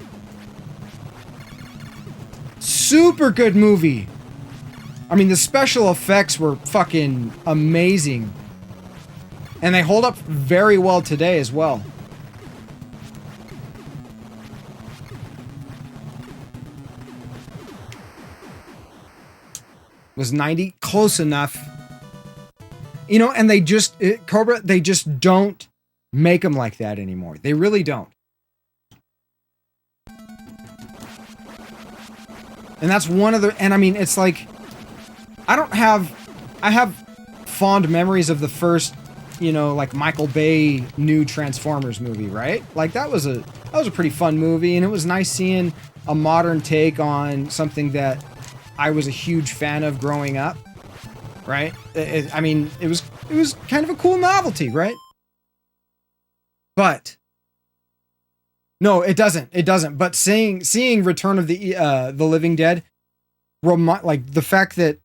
Super good movie. I mean, the special effects were fucking amazing. And they hold up very well today as well. Was 90 close enough? You know, and they just, Cobra, they just don't make them like that anymore. They really don't. And that's one of the, and I mean, it's like, I have fond memories of the first, you know, like Michael Bay new Transformers movie, right? Like that was a pretty fun movie, and it was nice seeing a modern take on something that I was a huge fan of growing up, right? I mean, it was kind of a cool novelty, right? But no, it doesn't. It doesn't. But seeing Return of the Living Dead, like the fact that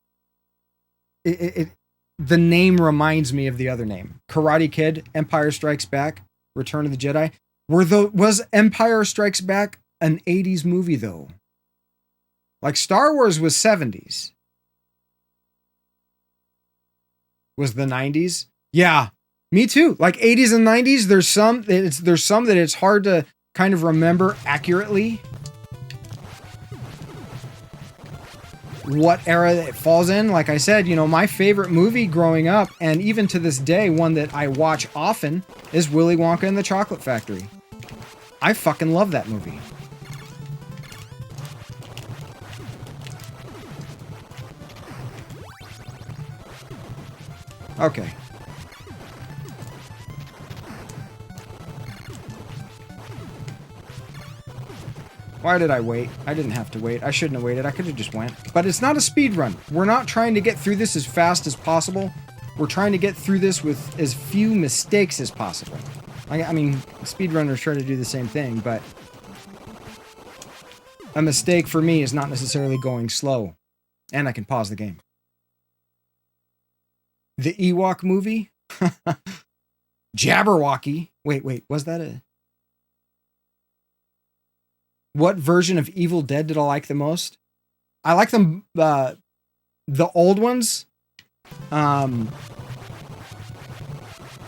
the name reminds me of the other name, Karate Kid, Empire Strikes Back, Return of the Jedi. Was Empire Strikes Back an 80s movie though? Like Star Wars was 70s. Was the 90s? Yeah, me too. Like 80s and 90s, there's some that it's hard to kind of remember accurately what era it falls in. Like I said, you know, my favorite movie growing up, and even to this day, one that I watch often, is Willy Wonka and the Chocolate Factory. I fucking love that movie. Okay. Why did I wait? I didn't have to wait. I shouldn't have waited. I could have just went. But it's not a speed run. We're not trying to get through this as fast as possible. We're trying to get through this with as few mistakes as possible. I mean, speedrunners try to do the same thing, but a mistake for me is not necessarily going slow. And I can pause the game. The Ewok movie? Jabberwocky. Wait, was that a... What version of Evil Dead did I like the most? I like them, the old ones. I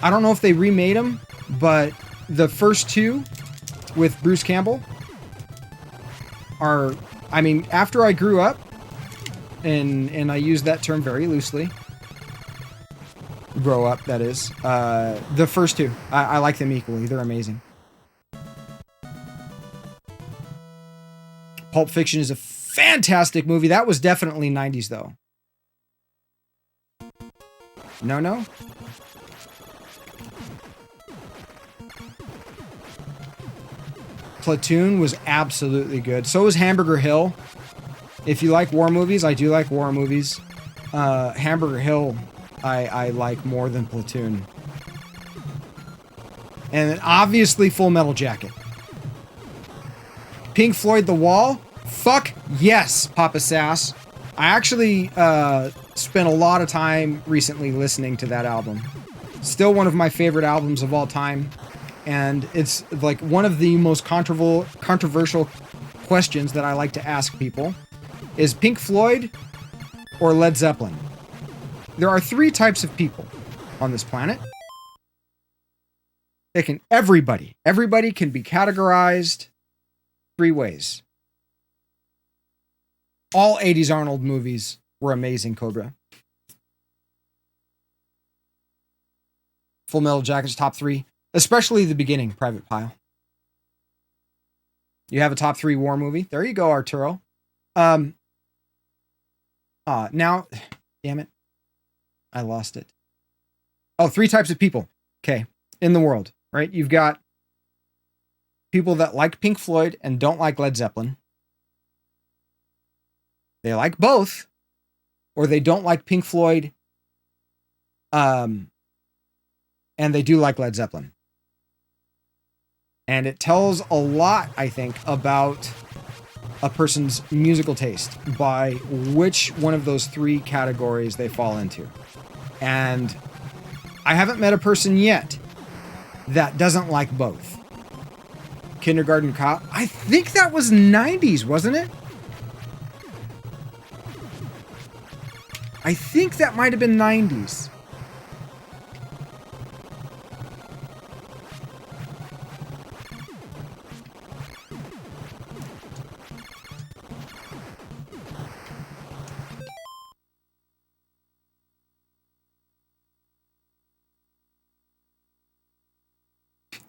don't know if they remade them, but the first two with Bruce Campbell are, I mean, after I grew up, and I use that term very loosely, grow up, that is, the first two, I like them equally. They're amazing. Pulp Fiction is a fantastic movie. That was definitely 90s, though. No? Platoon was absolutely good. So was Hamburger Hill. If you like war movies, I do like war movies. Hamburger Hill, I like more than Platoon. And then obviously Full Metal Jacket. Pink Floyd The Wall? Fuck yes, Papa Sass. I actually spent a lot of time recently listening to that album. Still one of my favorite albums of all time. And it's like one of the most controversial questions that I like to ask people. Is Pink Floyd or Led Zeppelin? There are three types of people on this planet. Everybody can be categorized three ways. All 80s Arnold movies were amazing, Cobra. Full Metal Jacket's top three, especially the beginning, Private Pile. You have a top three war movie. There you go, Arturo. Now, damn it. I lost it. Oh, three types of people. Okay. In the world, right? You've got people that like Pink Floyd and don't like Led Zeppelin. They like both, or they don't like Pink Floyd, and they do like Led Zeppelin. And it tells a lot, I think, about a person's musical taste by which one of those three categories they fall into. And I haven't met a person yet that doesn't like both. Kindergarten Cop. I think that was 90s, wasn't it? I think that might have been 90s.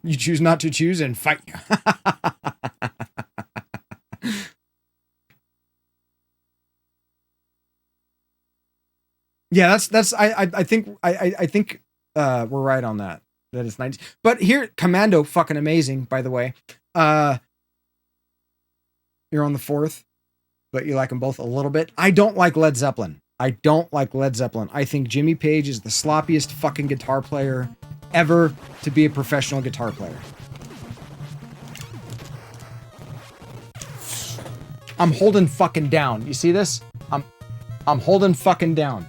You choose not to choose and fight. Yeah, I think we're right on that. That is 90s. But here, Commando, fucking amazing, by the way. You're on the fourth, but you like them both a little bit. I don't like Led Zeppelin. I think Jimmy Page is the sloppiest fucking guitar player ever to be a professional guitar player. I'm holding fucking down. You see this? I'm holding fucking down.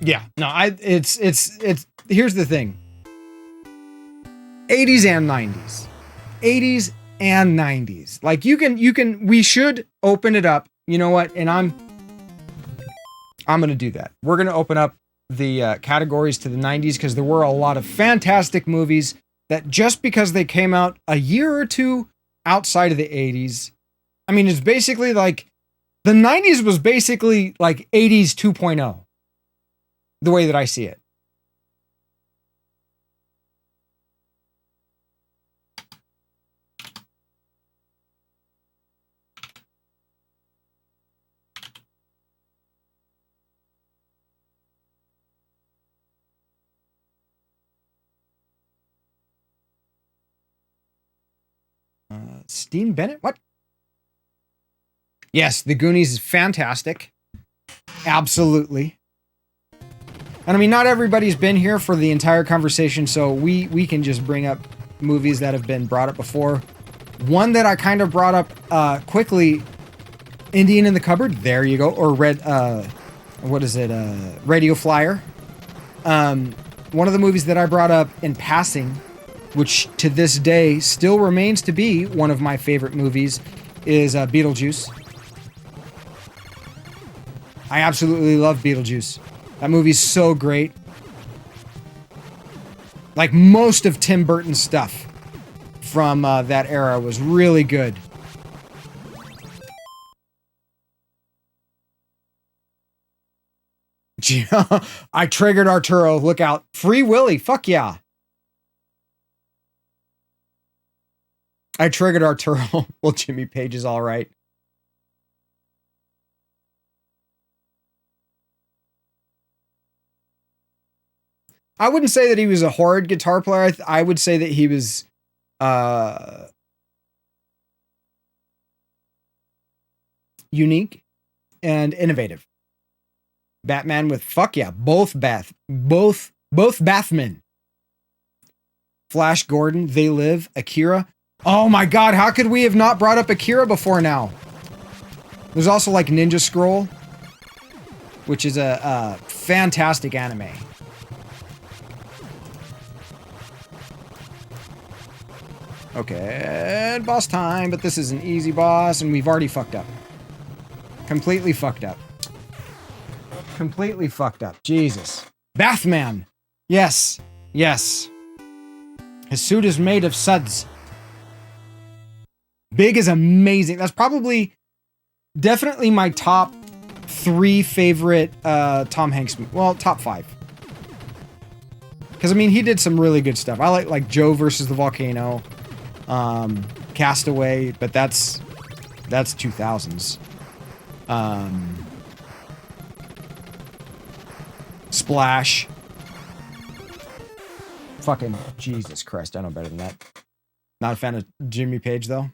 Yeah, no, it's here's the thing. 80s and 90s. 80s and 90s. Like we should open it up. You know what? And I'm going to do that. We're going to open up the categories to the 90s because there were a lot of fantastic movies that just because they came out a year or two outside of the 80s. I mean, it's basically like the 90s was basically like 80s 2.0. The way that I see it. Steve Bennett? What? Yes, The Goonies is fantastic. Absolutely. And I mean, not everybody's been here for the entire conversation, so we can just bring up movies that have been brought up before. One that I kind of brought up quickly, Indian in the Cupboard. There you go. Or Radio Flyer. One of the movies that I brought up in passing, which to this day still remains to be one of my favorite movies, is Beetlejuice. I absolutely love Beetlejuice. That movie's so great. Like most of Tim Burton's stuff from that era was really good. I triggered Arturo. Look out. Free Willy. Fuck yeah. I triggered Arturo. Well, Jimmy Page is all right. I wouldn't say that he was a horrid guitar player. I would say that he was unique and innovative. Batman with fuck yeah, both Bathmen. Flash Gordon, They Live, Akira. Oh my god, how could we have not brought up Akira before now? There's also like Ninja Scroll, which is a fantastic anime. Okay, boss time, but this is an easy boss, and we've already fucked up. Completely fucked up. Completely fucked up. Jesus. Bathman! Yes. Yes. His suit is made of suds. Big is amazing. That's probably, definitely my top 3 favorite Tom Hanks movies. Well, top 5. Because, I mean, he did some really good stuff. I like Joe versus the Volcano. Castaway, but that's 2000s. Splash. Fucking Jesus Christ, I know better than that. Not a fan of Jimmy Page, though.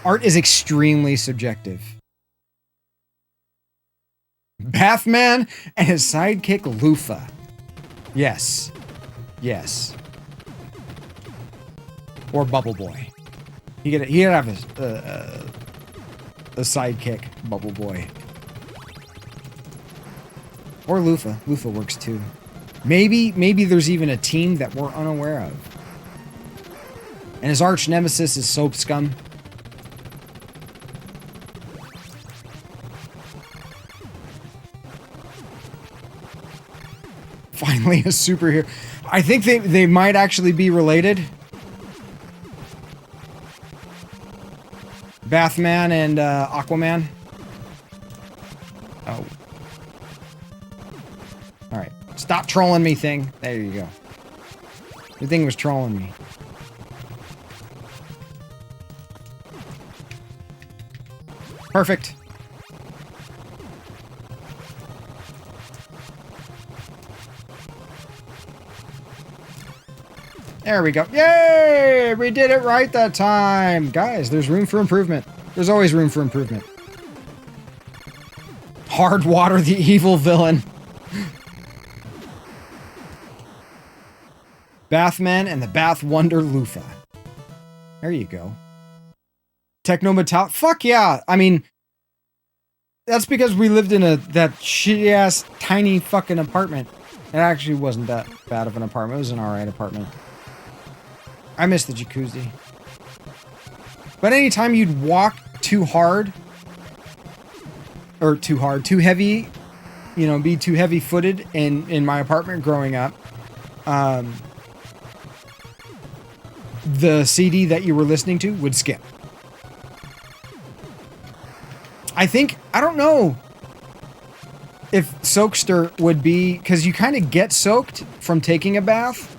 Art is extremely subjective. Bathman and his sidekick Lufa. Yes. Yes. Or Bubble Boy. He could have a sidekick, Bubble Boy. Or Lufa. Lufa works too. Maybe there's even a team that we're unaware of. And his arch nemesis is Soap Scum. Finally, a superhero. I think they might actually be related. Bathman and Aquaman. Oh. Alright. Stop trolling me, thing. There you go. The thing was trolling me. Perfect. There we go. Yay! We did it right that time. Guys, there's room for improvement. There's always room for improvement. Hardwater the evil villain. Bathman and the Bath Wonder Lufa. There you go. Technometal. Fuck yeah. I mean, that's because we lived in that shitty ass tiny fucking apartment. It actually wasn't that bad of an apartment. It was an alright apartment. I miss the jacuzzi. But anytime you'd walk too hard, or too heavy, you know, be too heavy-footed in my apartment growing up, the CD that you were listening to would skip. I don't know if Soakster would be, because you kind of get soaked from taking a bath.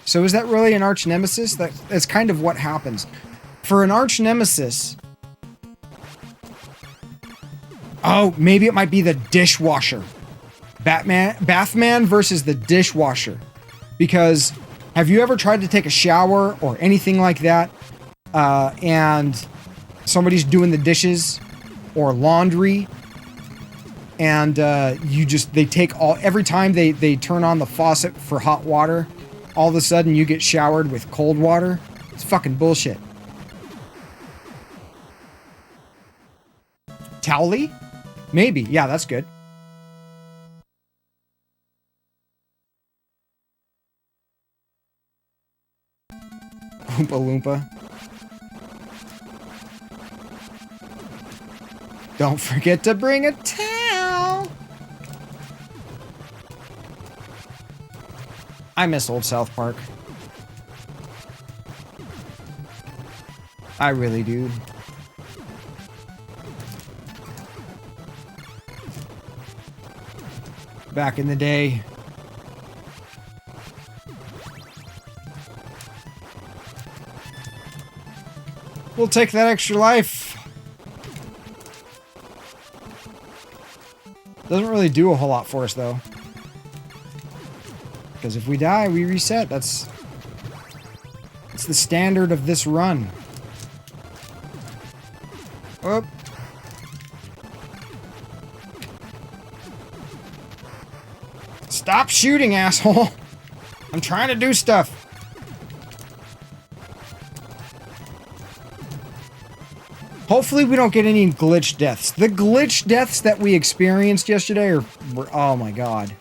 So is that really an arch nemesis? That's kind of what happens. For an arch nemesis... Oh, maybe it might be the dishwasher. Bathman versus the dishwasher. Because have you ever tried to take a shower or anything like that, and somebody's doing the dishes or laundry, and they take every time they turn on the faucet for hot water, all of a sudden you get showered with cold water? It's fucking bullshit. Towley? Maybe. Yeah, that's good. Oompa Loompa. Don't forget to bring a towel. I miss old South Park. I really do. Back in the day. We'll take that extra life. Doesn't really do a whole lot for us, though. Because if we die, we reset. It's the standard of this run. Oh. Stop shooting, asshole. I'm trying to do stuff. Hopefully we don't get any glitch deaths. The glitch deaths that we experienced yesterday were oh my god.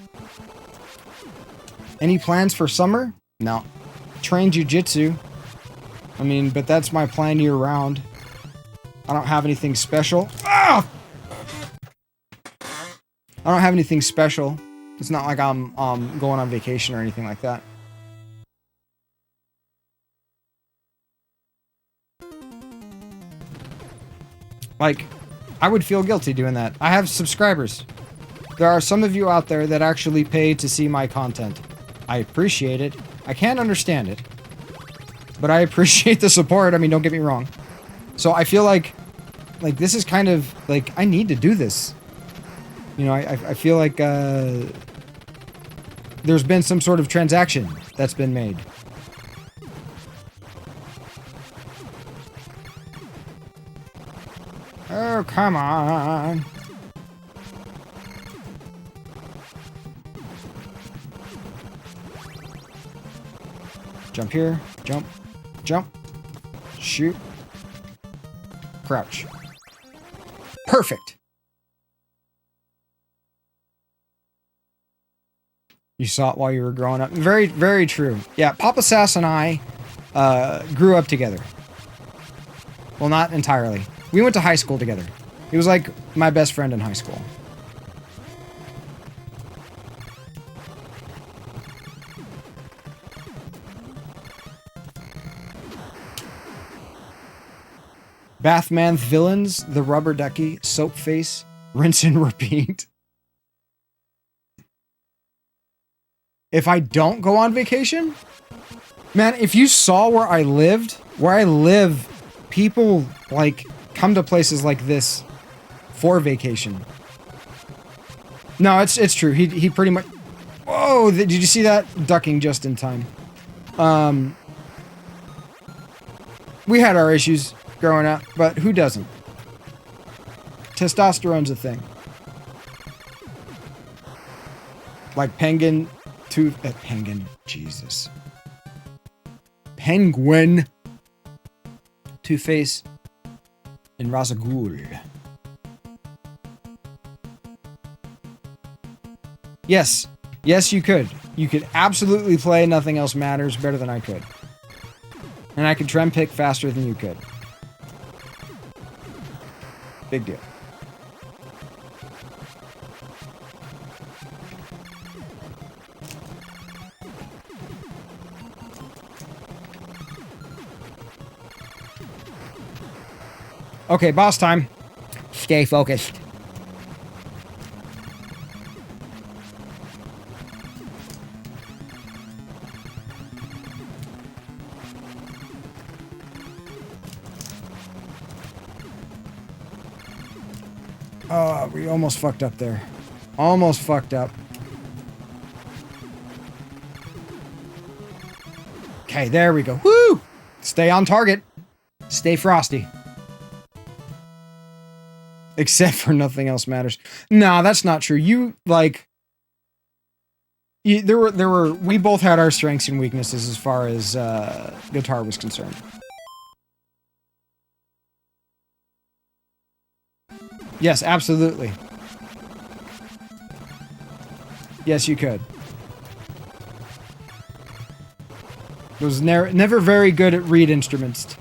Any plans for summer? No. Train jujitsu. I mean, but that's my plan year round. I don't have anything special. Ah! I don't have anything special. It's not like I'm going on vacation or anything like that. Like, I would feel guilty doing that. I have subscribers. There are some of you out there that actually pay to see my content. I appreciate it. I can't understand it. But I appreciate the support. I mean, don't get me wrong. So I feel like this is kind of, like, I need to do this. You know, I feel like, there's been some sort of transaction that's been made. Oh, come on. Jump here. Jump. Jump. Shoot. Crouch. Perfect. You saw it while you were growing up. Very, very true. Yeah, Papa Sass and I grew up together. Well, not entirely. We went to high school together. He was like my best friend in high school. Bathman villains, the rubber ducky, soap face, rinse and repeat. If I don't go on vacation? Man, if you saw where I live, people, like, come to places like this for vacation. No, it's true. He pretty much... Whoa! Did you see that? Ducking just in time. We had our issues growing up, but who doesn't? Testosterone's a thing. Like Penguin... Penguin. Jesus. Penguin. Two-Face. And Ra's al Ghul. Yes. Yes, you could. You could absolutely play Nothing Else Matters better than I could. And I could trem pick faster than you could. Big deal. Okay, boss time. Stay focused. We almost fucked up there. Almost fucked up. Okay, there we go. Woo! Stay on target. Stay frosty. Except for Nothing Else Matters. No, that's not true. You, like... we both had our strengths and weaknesses as far as guitar was concerned. Yes, absolutely. Yes, you could. I was never very good at reed instruments.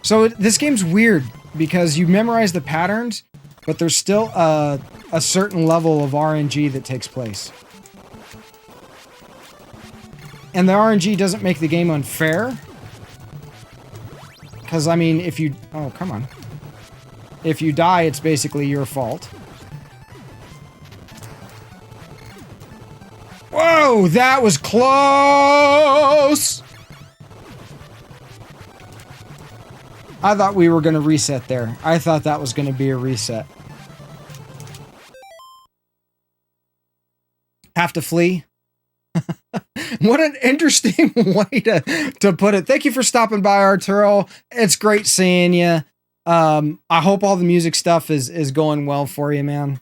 So this game's weird because you memorize the patterns, but there's still a certain level of RNG that takes place. And the RNG doesn't make the game unfair. Because, I mean, if you... Oh, come on. If you die, it's basically your fault. Whoa! That was close! I thought we were going to reset there. I thought that was going to be a reset. Have to flee? What an interesting way to put it. Thank you for stopping by, Arturo. It's great seeing you. I hope all the music stuff is going well for you, man.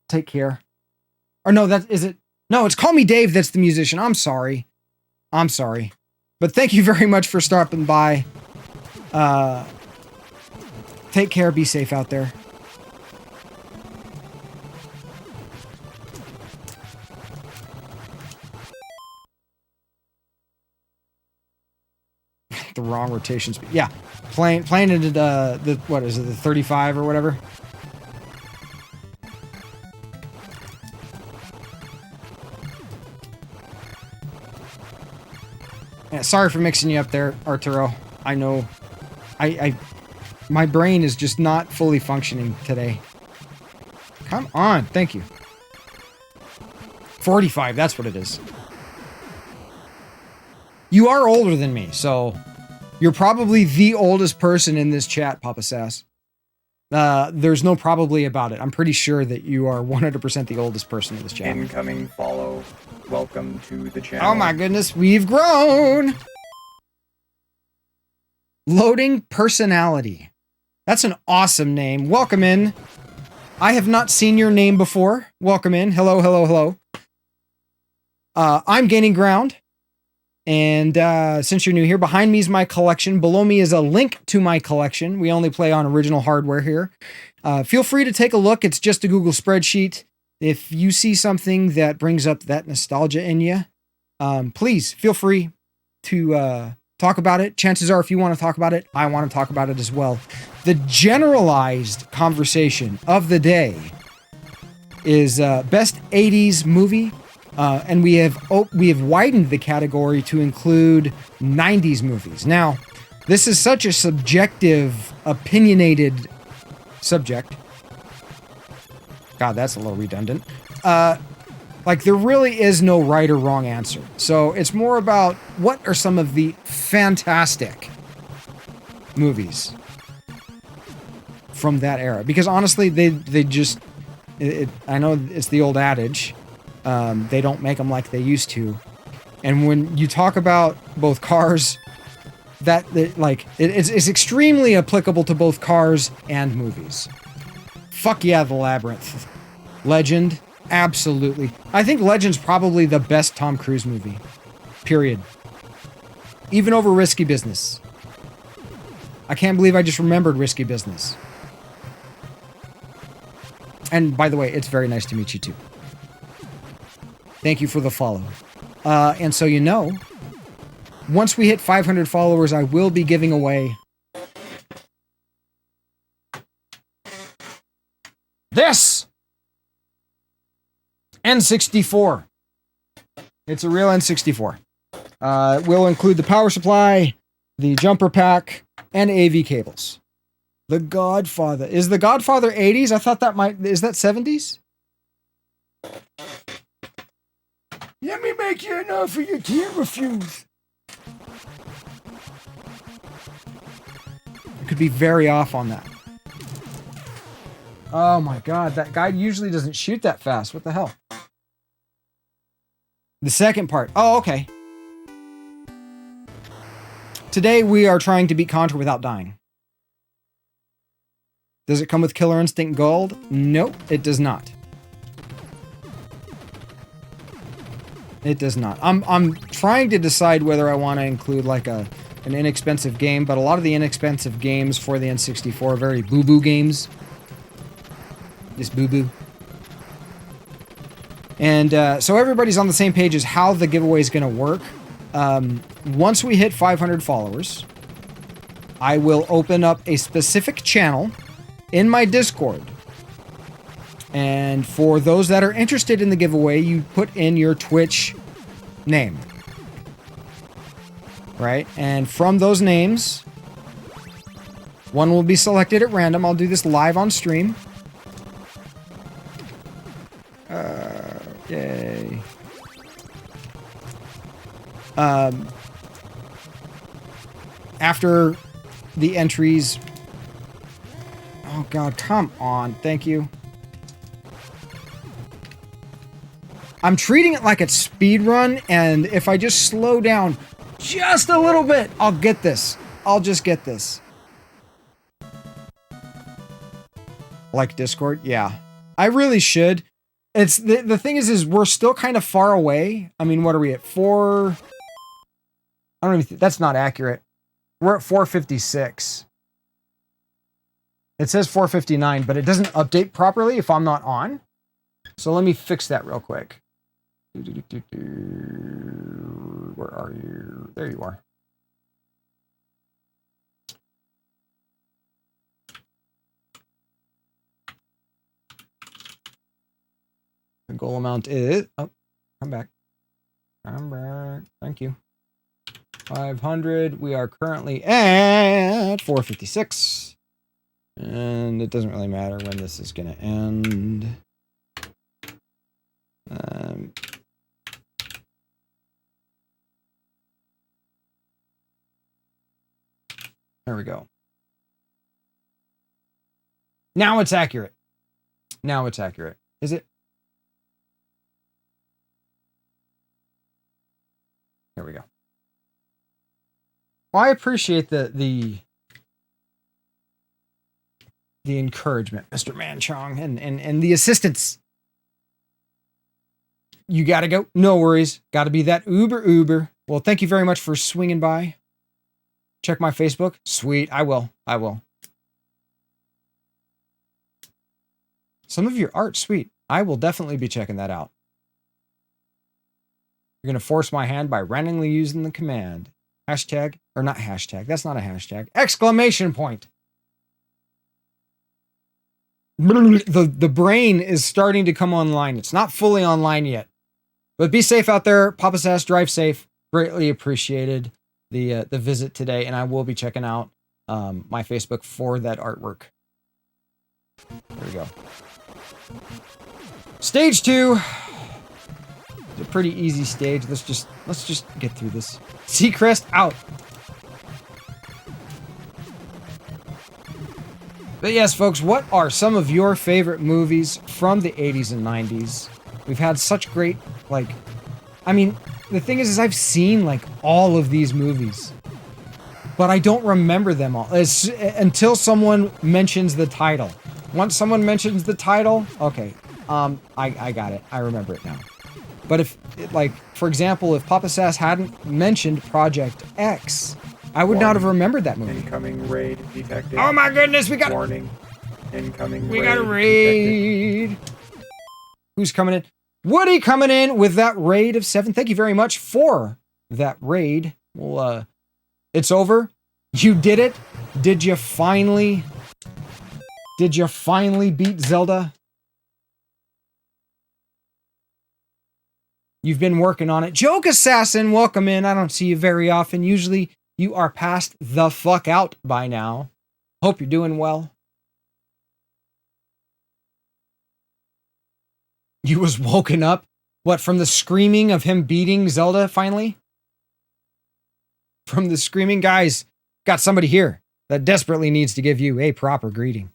Take care. Or no, that is it. No, it's Call Me Dave that's the musician. I'm sorry. I'm sorry. But thank you very much for stopping by. Take care. Be safe out there. The wrong rotation speed. Yeah, playing into the what is it, the 35 or whatever. Yeah, sorry for mixing you up there, Arturo. I know, my brain is just not fully functioning today. Come on, thank you. 45, that's what it is. You are older than me, so you're probably the oldest person in this chat, Papa Sass. There's no probably about it. I'm pretty sure that you are 100% the oldest person in this chat. Incoming follow. Welcome to the channel. Oh my goodness, we've grown! Loading personality. That's an awesome name. Welcome in. I have not seen your name before. Welcome in. Hello, hello, hello. I'm gaining ground. And since you're new here, behind me is my collection. Below me is a link to my collection. We only play on original hardware here. Feel free to take a look. It's just a Google spreadsheet. If you see something that brings up that nostalgia in you, please feel free to talk about it. Chances are, if you want to talk about it, I want to talk about it as well. The generalized conversation of the day is best 80s movie. And we have widened the category to include 90s movies. Now, this is such a subjective, opinionated subject. God, that's a little redundant. Like, there really is no right or wrong answer. So it's more about what are some of the fantastic movies from that era. Because honestly, they just... I know it's the old adage... they don't make them like they used to. And when you talk about both cars, it's extremely applicable to both cars and movies. Fuck yeah, The Labyrinth. Legend, absolutely. I think Legend's probably the best Tom Cruise movie. Period. Even over Risky Business. I can't believe I just remembered Risky Business. And by the way, it's very nice to meet you too. Thank you for the follow. And so you know, once we hit 500 followers, I will be giving away this N64. It's a real N64. We'll include the power supply, the jumper pack, and AV cables. The Godfather. Is The Godfather 80s? I thought that is that 70s? Let me make you an offer you can't refuse. I could be very off on that. Oh my god, that guy usually doesn't shoot that fast. What the hell? The second part. Oh, okay. Today we are trying to beat Contra without dying. Does it come with Killer Instinct Gold? Nope, it does not. It does not. I'm trying to decide whether I want to include like an inexpensive game, but a lot of the inexpensive games for the N64 are very boo-boo games. Just boo-boo. And so everybody's on the same page as how the giveaway is going to work. Once we hit 500 followers, I will open up a specific channel in my Discord. And for those that are interested in the giveaway, you put in your Twitch name. Right? And from those names, one will be selected at random. I'll do this live on stream. Yay. After the entries... Oh god, come on. Thank you. I'm treating it like a speed run, and if I just slow down just a little bit, I'll get this. I'll just get this. Like Discord? Yeah. I really should. It's the thing is we're still kind of far away. I mean, what are we at? 4... I don't even think... That's not accurate. We're at 456. It says 459, but it doesn't update properly if I'm not on. So let me fix that real quick. Where are you? There you are. The goal amount is... Oh, come back. Come back. Thank you. 500. We are currently at 456. And it doesn't really matter when this is going to end. There we go. Now it's accurate. Now it's accurate. Is it? There we go. Well, I appreciate the the encouragement, Mr. Manchong, and the assistance. You gotta go. No worries. Gotta be that Uber. Well, thank you very much for swinging by. Check my Facebook. Sweet. I will. Some of your art, sweet. I will definitely be checking that out. You're going to force my hand by randomly using the command. Hashtag, or not hashtag. That's not a hashtag. Exclamation point. The brain is starting to come online. It's not fully online yet. But be safe out there. Papa Sass, drive safe. Greatly appreciated the visit today. And I will be checking out my Facebook for that artwork. There we go. Stage 2. It's a pretty easy stage. Let's just get through this. Seacrest out. But yes, folks, what are some of your favorite movies from the 80s and 90s? We've had such great, like, I mean, the thing is I've seen, like, all of these movies, but I don't remember them all. Until someone mentions the title. Once someone mentions the title, okay, I got it. I remember it now. But if, like, for example, if Papa Sass hadn't mentioned Project X, I would not have remembered that movie. Incoming raid detected. Oh my goodness, we got warning. Incoming we raid got a raid. detected. Who's coming in? Woody coming in with that raid of 7. Thank you very much for that raid. Well, it's over. You did it. Did you finally beat Zelda? You've been working on it. Joke Assassin, welcome in. I don't see you very often. Usually you are passed the fuck out by now. Hope you're doing well. You was woken up? What, from the screaming of him beating Zelda finally? From the screaming? Guys, got somebody here that desperately needs to give you a proper greeting.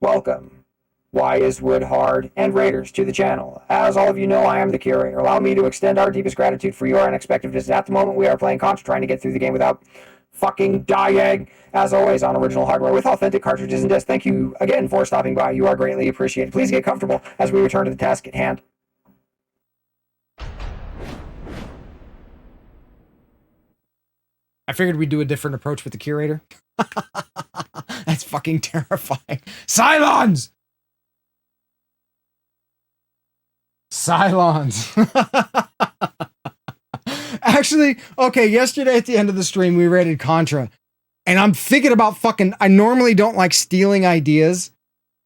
Welcome, Why is Wood Hard and Raiders to the channel. As all of you know, I am the curator. Allow me to extend our deepest gratitude for your unexpected visit. At the moment, we are playing Contra, trying to get through the game without fucking dying. As always, on original hardware with authentic cartridges and discs. Thank you again for stopping by. You are greatly appreciated. Please get comfortable as we return to the task at hand. I figured we'd do a different approach with the curator. That's fucking terrifying. Cylons! Actually, okay, yesterday at the end of the stream, we rated Contra. And I'm thinking about I normally don't like stealing ideas,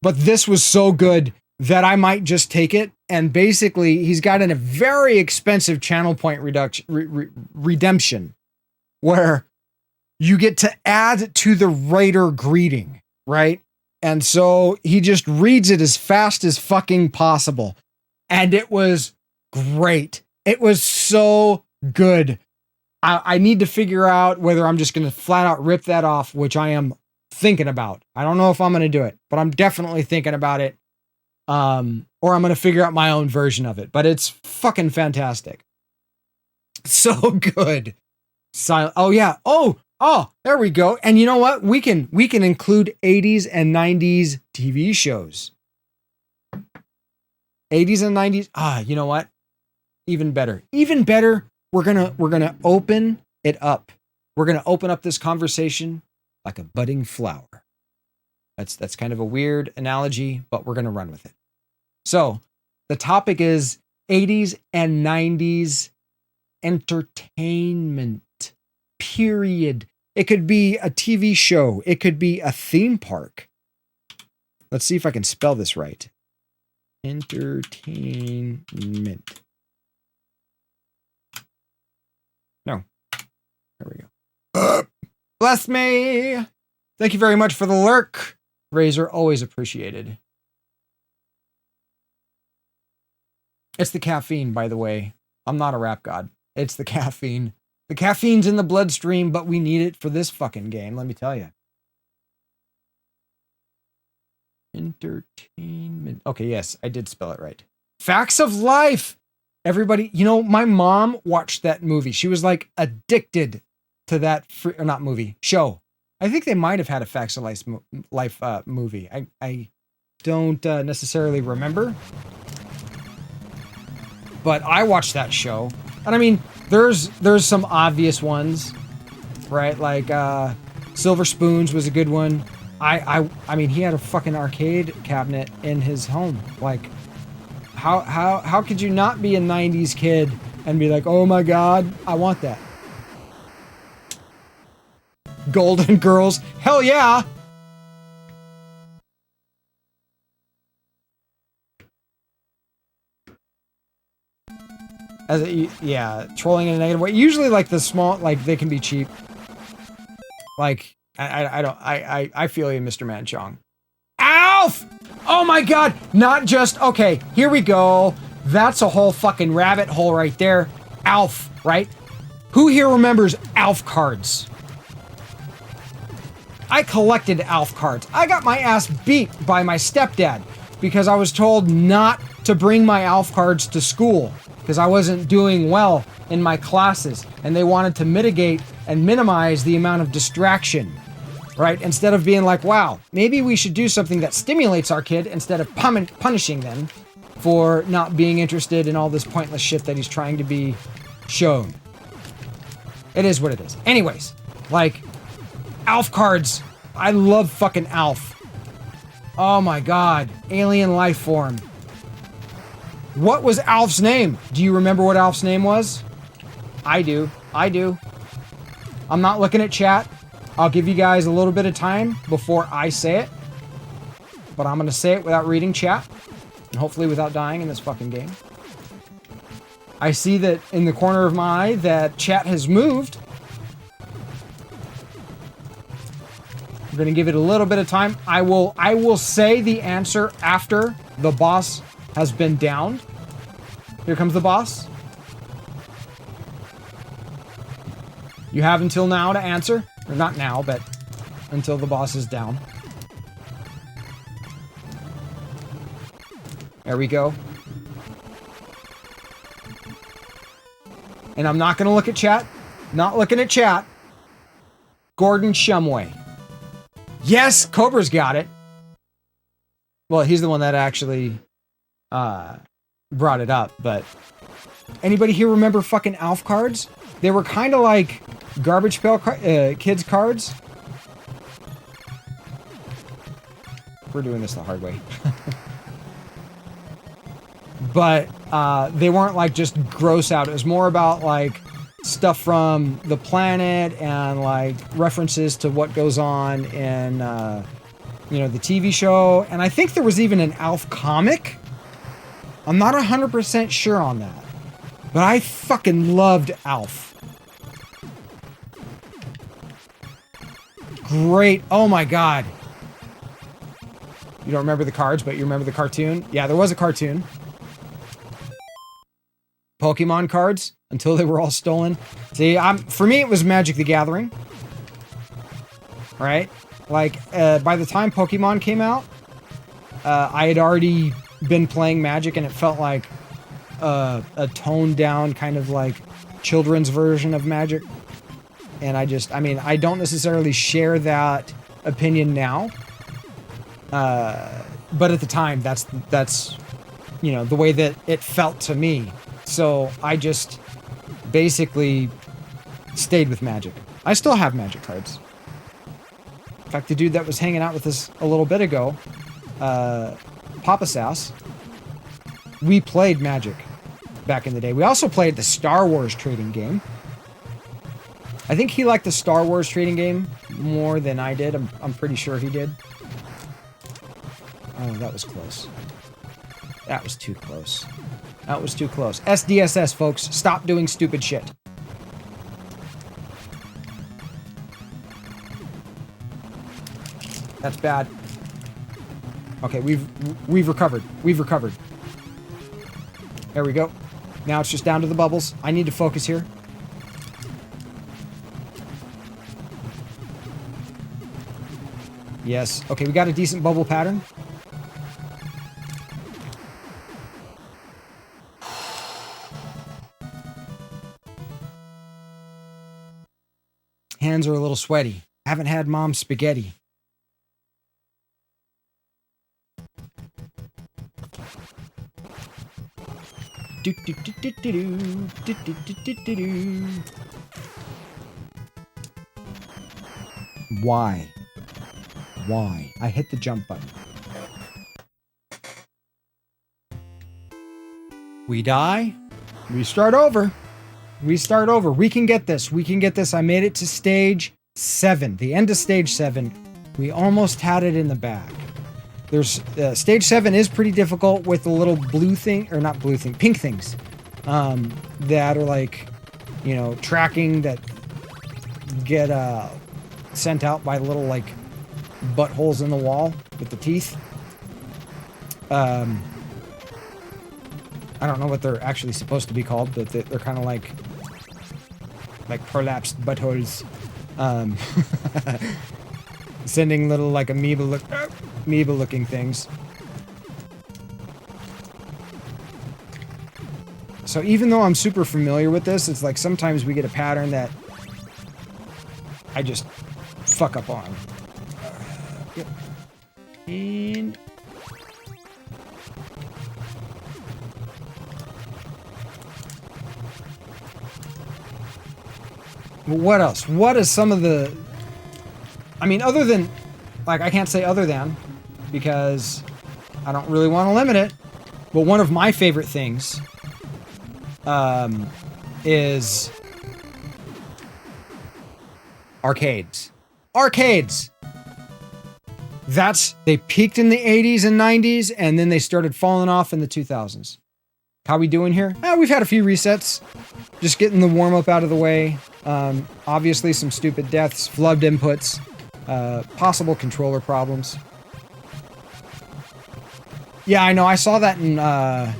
but this was so good that I might just take it. And basically, he's got a very expensive channel point redemption where you get to add to the writer greeting, right? And so he just reads it as fast as fucking possible. And it was great. It was so good. I need to figure out whether I'm just going to flat out rip that off, which I am thinking about. I don't know if I'm going to do it, but I'm definitely thinking about it. Or I'm going to figure out my own version of it, but it's fucking fantastic. So good. Oh yeah. Oh, there we go. And you know what? We can include 80s and 90s TV shows. 80s and 90s. You know what? Even better. We're gonna open it up. We're gonna open up this conversation like a budding flower. That's kind of a weird analogy, but we're gonna run with it. So the topic is 80s and 90s entertainment. Period. It could be a TV show. It could be a theme park. Let's see if I can spell this right. Entertainment. No. There we go. Bless me. Thank you very much for the lurk. Razor, always appreciated. It's the caffeine, by the way. I'm not a rap god. It's the caffeine. The caffeine's in the bloodstream, but we need it for this fucking game, let me tell you. Entertainment. Okay, yes, I did spell it right. Facts of life. Everybody, you know, my mom watched that movie. She was like addicted to that or not movie, show. I think they might have had a Facts of Life movie. I don't necessarily remember. But I watched that show. And I mean, there's some obvious ones, right? Like Silver Spoons was a good one. I mean, he had a fucking arcade cabinet in his home. Like, how could you not be a 90s kid and be like, oh my God, I want that? Golden Girls, hell yeah! Yeah, trolling in a negative way. Usually, like the small, like they can be cheap. Like I feel you, Mr. Manchong. Alf! Oh my God! Not just okay. Here we go. That's a whole fucking rabbit hole right there. Alf, right? Who here remembers Alf cards? I collected Alf cards. I got my ass beat by my stepdad because I was told not to bring my Alf cards to school because I wasn't doing well in my classes, and they wanted to mitigate and minimize the amount of distraction, right? Instead of being like, wow, maybe we should do something that stimulates our kid instead of punishing them for not being interested in all this pointless shit that he's trying to be shown. It is what it is. Anyways, like, Alf cards. I love fucking Alf. Oh my God. Alien life form. What was Alf's name? Do you remember what Alf's name was? I do. I'm not looking at chat. I'll give you guys a little bit of time before I say it. But I'm going to say it without reading chat. And hopefully without dying in this fucking game. I see that in the corner of my eye that chat has moved. I'm going to give it a little bit of time. I will say the answer after the boss has been downed. Here comes the boss. You have until now to answer. Or not now, but until the boss is down. There we go. And I'm not going to look at chat. Not looking at chat. Gordon Shumway. Yes, Cobra's got it. Well, he's the one that actually brought it up, but anybody here remember fucking Alf cards? They were kind of like Garbage Pail Kids cards. We're doing this the hard way. But they weren't like just gross out. It was more about like stuff from the planet and like references to what goes on in you know, the TV show. And I think there was even an Alf comic. I'm not 100% sure on that, but I fucking loved Alf. Great. Oh my God. You don't remember the cards, but you remember the cartoon? Yeah, there was a cartoon. Pokemon cards until they were all stolen. See, for me, it was Magic the Gathering. Right? Like, by the time Pokemon came out, I had already been playing Magic, and it felt like a toned down kind of like children's version of Magic. And I mean, I don't necessarily share that opinion now. But at the time, that's, you know, the way that it felt to me. So I just basically stayed with Magic. I still have Magic cards. In fact, the dude that was hanging out with us a little bit ago, Papa Sass, we played Magic back in the day. We also played the Star Wars trading game. I think he liked the Star Wars trading game more than I did. I'm pretty sure he did. Oh, that was close. That was too close. That was too close. SDSS, folks. Stop doing stupid shit. That's bad. Okay, we've recovered. We've recovered. There we go. Now it's just down to the bubbles. I need to focus here. Yes. Okay, we got a decent bubble pattern. hands are a little sweaty. I haven't had mom's spaghetti. Why? Why? I hit the jump button. We die. We start over. We start over. We can get this. We can get this. I made it to stage 7. The end of stage 7. We almost had it in the bag. There's stage 7 is pretty difficult with the little blue thing, or not blue thing, pink things that are like, you know, tracking that get sent out by little like buttholes in the wall with the teeth. I don't know what they're actually supposed to be called, but they're kind of like prolapsed buttholes. Sending little like amoeba looking things. So even though I'm super familiar with this, it's like sometimes we get a pattern that I just fuck up on. Yep. And what else? What is some of the... I mean, other than... Like, I can't say other than, because I don't really want to limit it. But one of my favorite things is arcades. Arcades! They peaked in the 80s and 90s, and then they started falling off in the 2000s. How we doing here? We've had a few resets. Just getting the warm-up out of the way. Obviously some stupid deaths, flubbed inputs, possible controller problems. Yeah, I know. I saw that in, I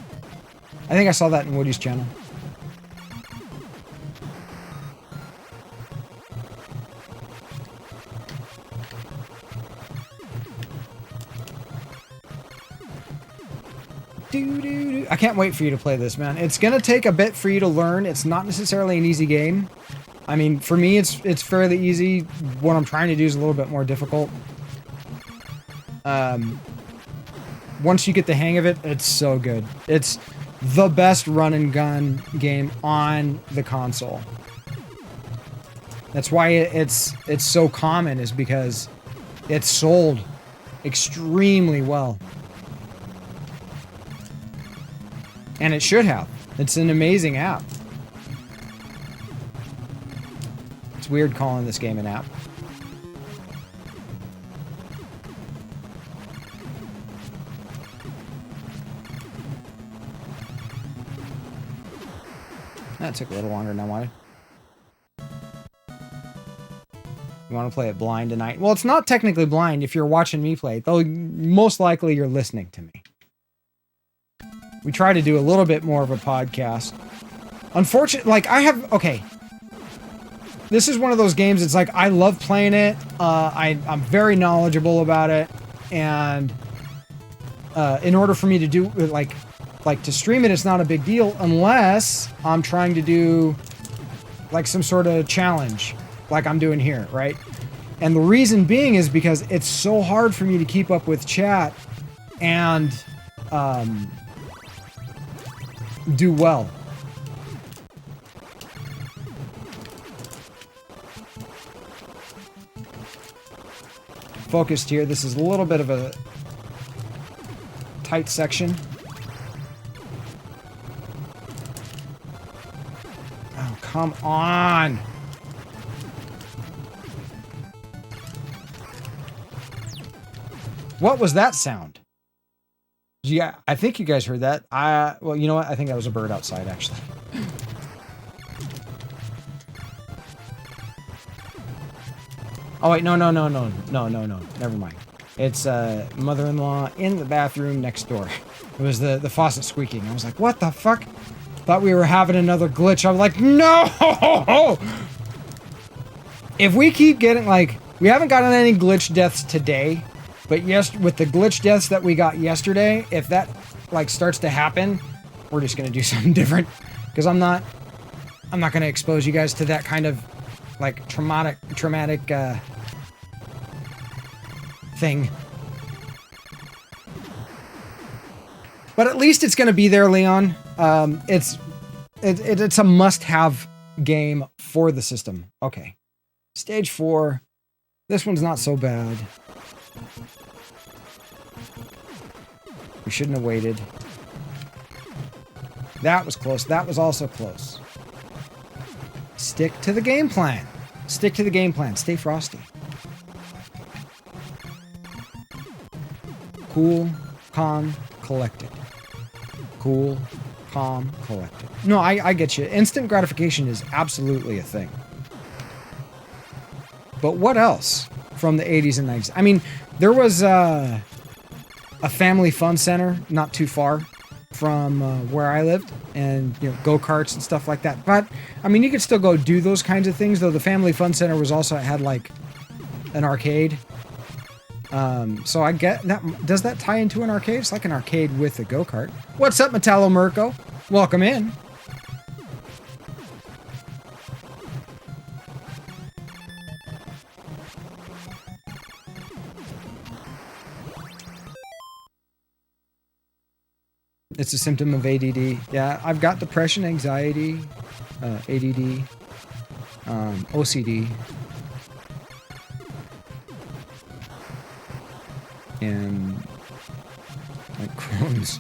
think I saw that in Woody's channel. I can't wait for you to play this, man. It's gonna take a bit for you to learn. It's not necessarily an easy game. I mean, for me, it's fairly easy. What I'm trying to do is a little bit more difficult. Once you get the hang of it, it's so good. It's the best run and gun game on the console. That's why it's so common, is because it's sold extremely well. And it should have. It's an amazing app. It's weird calling this game an app. That took a little longer than I wanted. You want to play it blind tonight? Well, it's not technically blind if you're watching me play it, though most likely you're listening to me. We try to do a little bit more of a podcast. Unfortunately, like okay. This is one of those games, it's like, I love playing it. I'm very knowledgeable about it. And in order for me to do, like to stream it, it's not a big deal unless I'm trying to do like some sort of challenge like I'm doing here, right? And the reason being is because it's so hard for me to keep up with chat and do well. Focused here. This is a little bit of a tight section. Oh, come on. What was that sound? Yeah, I think you guys heard that. Well, you know what? I think that was a bird outside, actually. Oh, wait, no. Never mind. It's mother-in-law in the bathroom next door. It was the faucet squeaking. I was like, what the fuck? Thought we were having another glitch. I'm like, no! If we keep getting, like, we haven't gotten any glitch deaths today, but yes, with the glitch deaths that we got yesterday, if that, like, starts to happen, we're just gonna do something different. Because I'm not gonna expose you guys to that kind of like traumatic thing. But at least it's going to be there, Leon. It's a must-have game for the system. Okay. Stage 4. This one's not so bad. We shouldn't have waited. That was close. That was also close. Stick to the game plan. Stick to the game plan. Stay frosty. Cool, calm, collected. Cool, calm, collected. No, I get you. Instant gratification is absolutely a thing. But what else from the 80s and 90s? I mean, there was a family fun center not too far from where I lived, and go-karts and stuff like that. But I mean, you could still go do those kinds of things, though. The family fun center was also had like an arcade. So I get that. Does that tie into an arcade? It's like an arcade with a go-kart. What's up, Metallo Mirko? Welcome in. It's a symptom of ADD. Yeah, I've got depression, anxiety, ADD, OCD, and like Crohn's.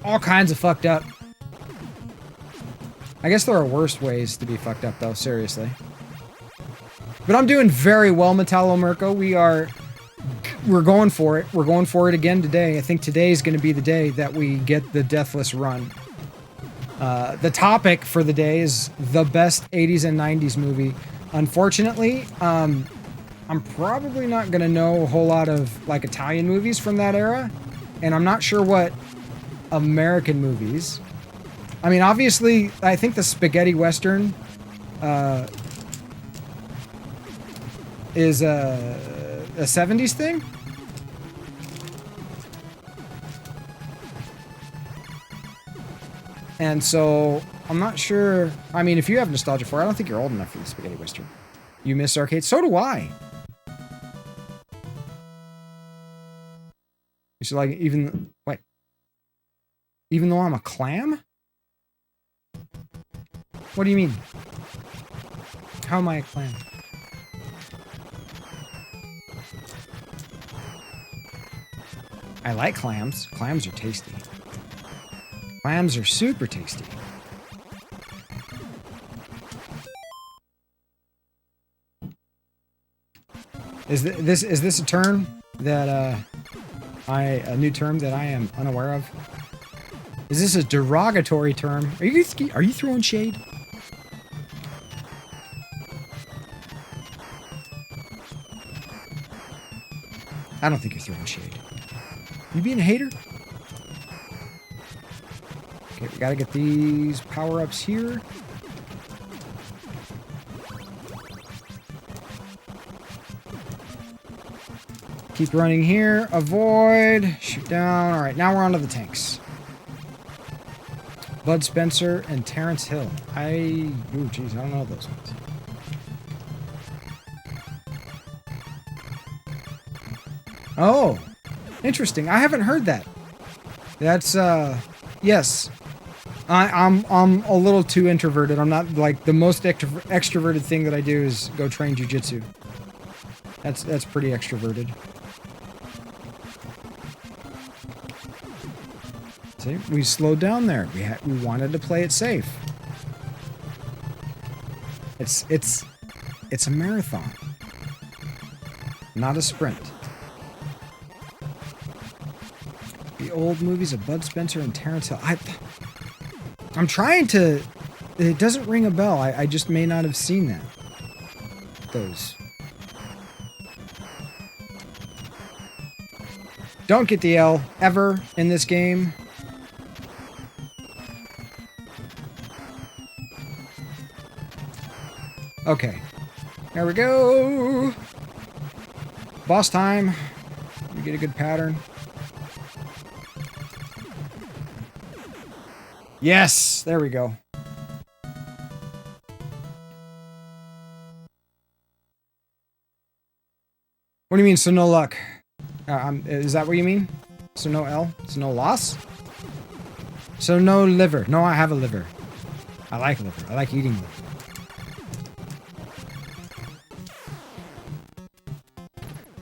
All kinds of fucked up. I guess there are worse ways to be fucked up, though, seriously. But I'm doing very well, Metallo Mirko. We're going for it. We're going for it again today. I think today is going to be the day that we get the Deathless run. The topic for the day is the best 80s and 90s movie. Unfortunately, I'm probably not going to know a whole lot of like Italian movies from that era. And I'm not sure what American movies. I mean, obviously, I think the spaghetti western is a 70s thing. And so I'm not sure. I mean, if you have nostalgia for it, I don't think you're old enough for the spaghetti western. You miss arcades? So do I. You should like even though I'm a clam? What do you mean? How am I a clam? I like clams. Clams are tasty. Clams are super tasty. Is this a term that a new term that I am unaware of? Is this a derogatory term? Are you throwing shade? I don't think you're throwing shade. You being a hater? Okay, we gotta get these power-ups here. Keep running here. Avoid. Shoot down. All right, now we're onto the tanks. Bud Spencer and Terrence Hill. Oh, jeez, I don't know those ones. Oh, interesting. I haven't heard that. That's, yes. I'm a little too introverted. I'm not, like, the most extroverted thing that I do is go train jiu-jitsu. That's pretty extroverted. See, we slowed down there. We wanted to play it safe. It's a marathon, not a sprint. The old movies of Bud Spencer and Terrence Hill. I'm trying to. It doesn't ring a bell. I just may not have seen that. Those. Don't get the L ever in this game. Okay. There we go. Boss time. We get a good pattern. Yes, there we go. What do you mean, so no luck? Is that what you mean? So no L? So no loss? So no liver. No, I have a liver. I like liver. I like eating liver.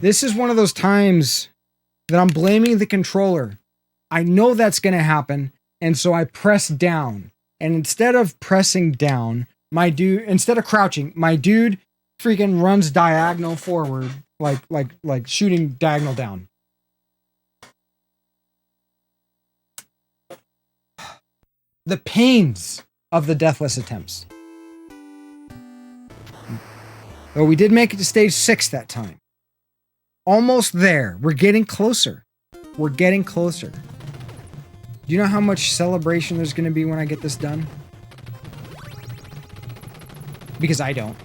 This is one of those times that I'm blaming the controller. I know that's going to happen, and so I press down. And instead of pressing down, instead of crouching, my dude freaking runs diagonal forward, like shooting diagonal down. The pains of the deathless attempts. Though we did make it to stage 6 that time. Almost there. We're getting closer. We're getting closer. Do you know how much celebration there's going to be when I get this done? Because I don't.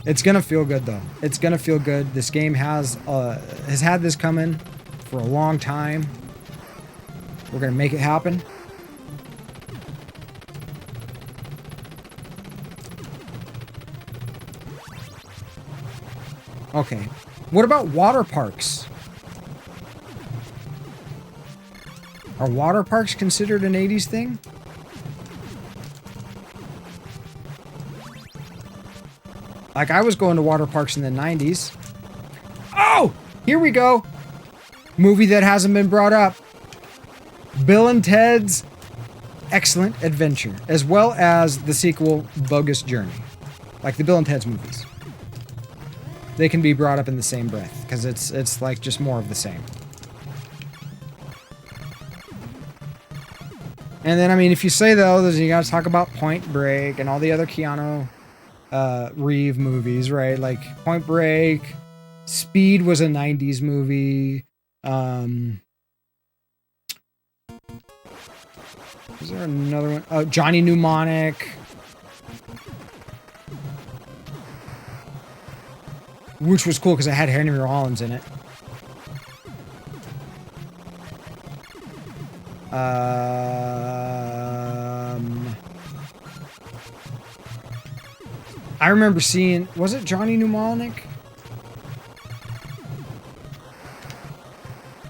It's going to feel good, though. It's going to feel good. This game has had this coming for a long time. We're going to make it happen. Okay. What about water parks? Are water parks considered an 80s thing? Like, I was going to water parks in the 90s. Oh! Here we go! Movie that hasn't been brought up. Bill and Ted's Excellent Adventure, as well as the sequel, Bogus Journey. Like the Bill and Ted's movies. They can be brought up in the same breath, because it's like just more of the same. And then, I mean, if you say those, you gotta talk about Point Break and all the other Keanu Reeves movies, right? Like Point Break, Speed was a 90s movie. Is there another one? Oh, Johnny Mnemonic. Which was cool because it had Henry Rollins in it. I remember seeing... Was it Johnny Mnemonic?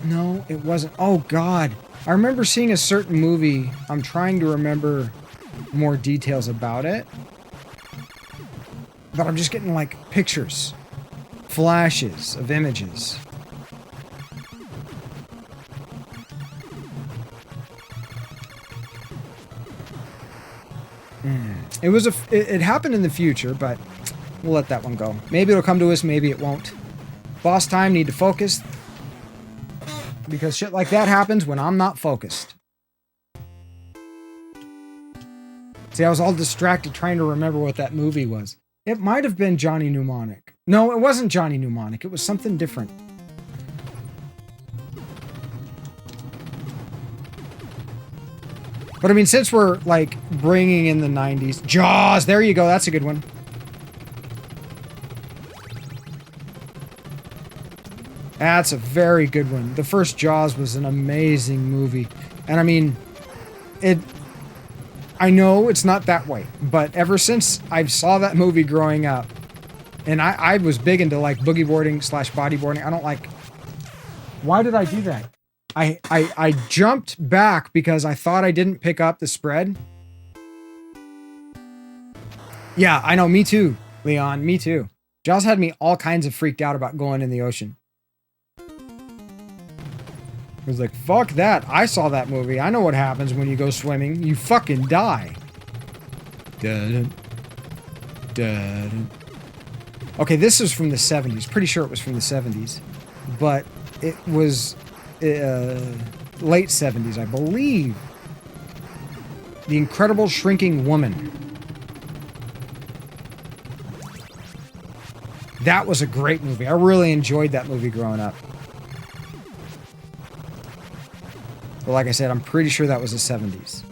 No, it wasn't. Oh, God. I remember seeing a certain movie. I'm trying to remember more details about it. But I'm just getting, like, pictures. Flashes of images. It happened in the future, but we'll let that one go. Maybe it'll come to us, maybe it won't. Boss time, need to focus. Because shit like that happens when I'm not focused. See, I was all distracted trying to remember what that movie was. It might have been Johnny Mnemonic. No, it wasn't Johnny Mnemonic. It was something different. But I mean, since we're like bringing in the 90s, Jaws, there you go. That's a good one. That's a very good one. The first Jaws was an amazing movie. And I mean, I know it's not that way, but ever since I saw that movie growing up, and I was big into like boogie boarding / bodyboarding. I don't like... Why did I do that? I jumped back because I thought I didn't pick up the spread. Yeah, I know. Me too, Leon. Me too. Jaws had me all kinds of freaked out about going in the ocean. I was like, fuck that. I saw that movie. I know what happens when you go swimming. You fucking die. Dun, dun, dun. Okay, this is from the 70s. Pretty sure it was from the 70s. But it was late 70s, I believe. The Incredible Shrinking Woman. That was a great movie. I really enjoyed that movie growing up. But like I said, I'm pretty sure that was the 70s.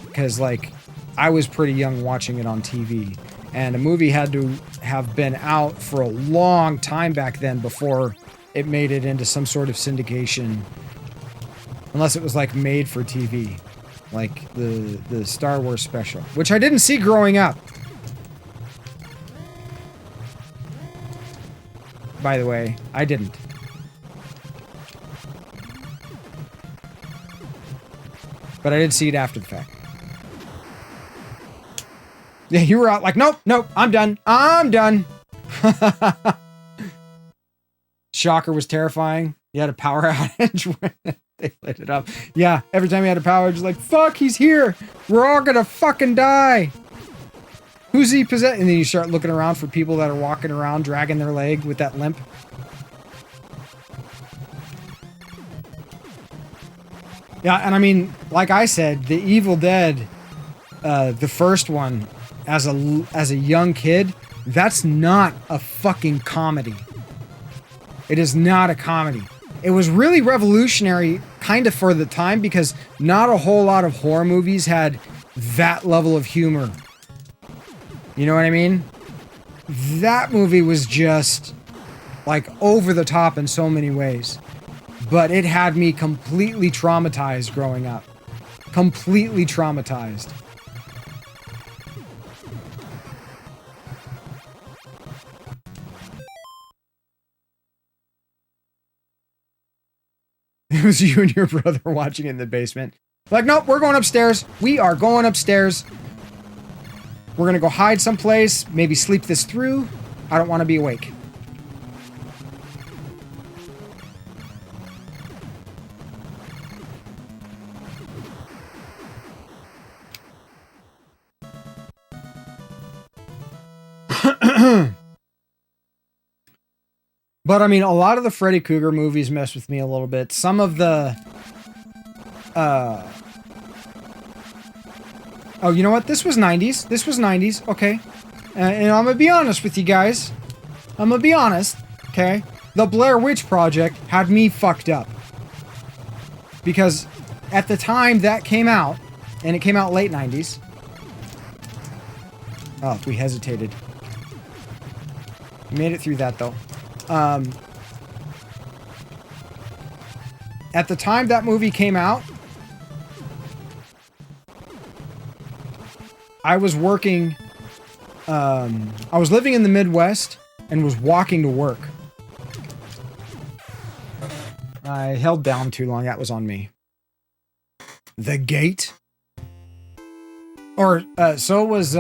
Because, like, I was pretty young watching it on TV. And a movie had to have been out for a long time back then before it made it into some sort of syndication. Unless it was like made for TV. Like the Star Wars special. Which I didn't see growing up. By the way, I didn't. But I did see it after the fact. Yeah, you were out like, nope, I'm done. I'm done. Shocker was terrifying. You had a power outage when they lit it up. Yeah, every time you had a power outage, just like, fuck, he's here. We're all gonna fucking die. Who's he possessed? And then you start looking around for people that are walking around, dragging their leg with that limp. Yeah, and I mean, like I said, The Evil Dead, the first one, as a young kid, that's not a fucking comedy. It is not a comedy. It was really revolutionary, kind of for the time, because not a whole lot of horror movies had that level of humor. You know what I mean? That movie was just, like, over the top in so many ways. But it had me completely traumatized growing up. Completely traumatized. It was you and your brother watching it in the basement. Like, nope, we're going upstairs. We are going upstairs. We're gonna go hide someplace. Maybe sleep this through. I don't want to be awake. But I mean, a lot of the Freddy Krueger movies mess with me a little bit. Some of the, oh, you know what? This was 90s. This was 90s. Okay. And I'm gonna be honest with you guys. I'm gonna be honest. Okay. The Blair Witch Project had me fucked up. Because at the time that came out, and it came out late 90s. Oh, we hesitated. We made it through that though. At the time that movie came out, I was working, I was living in the Midwest and was walking to work. I held down too long. That was on me. The Gate? Or, so was,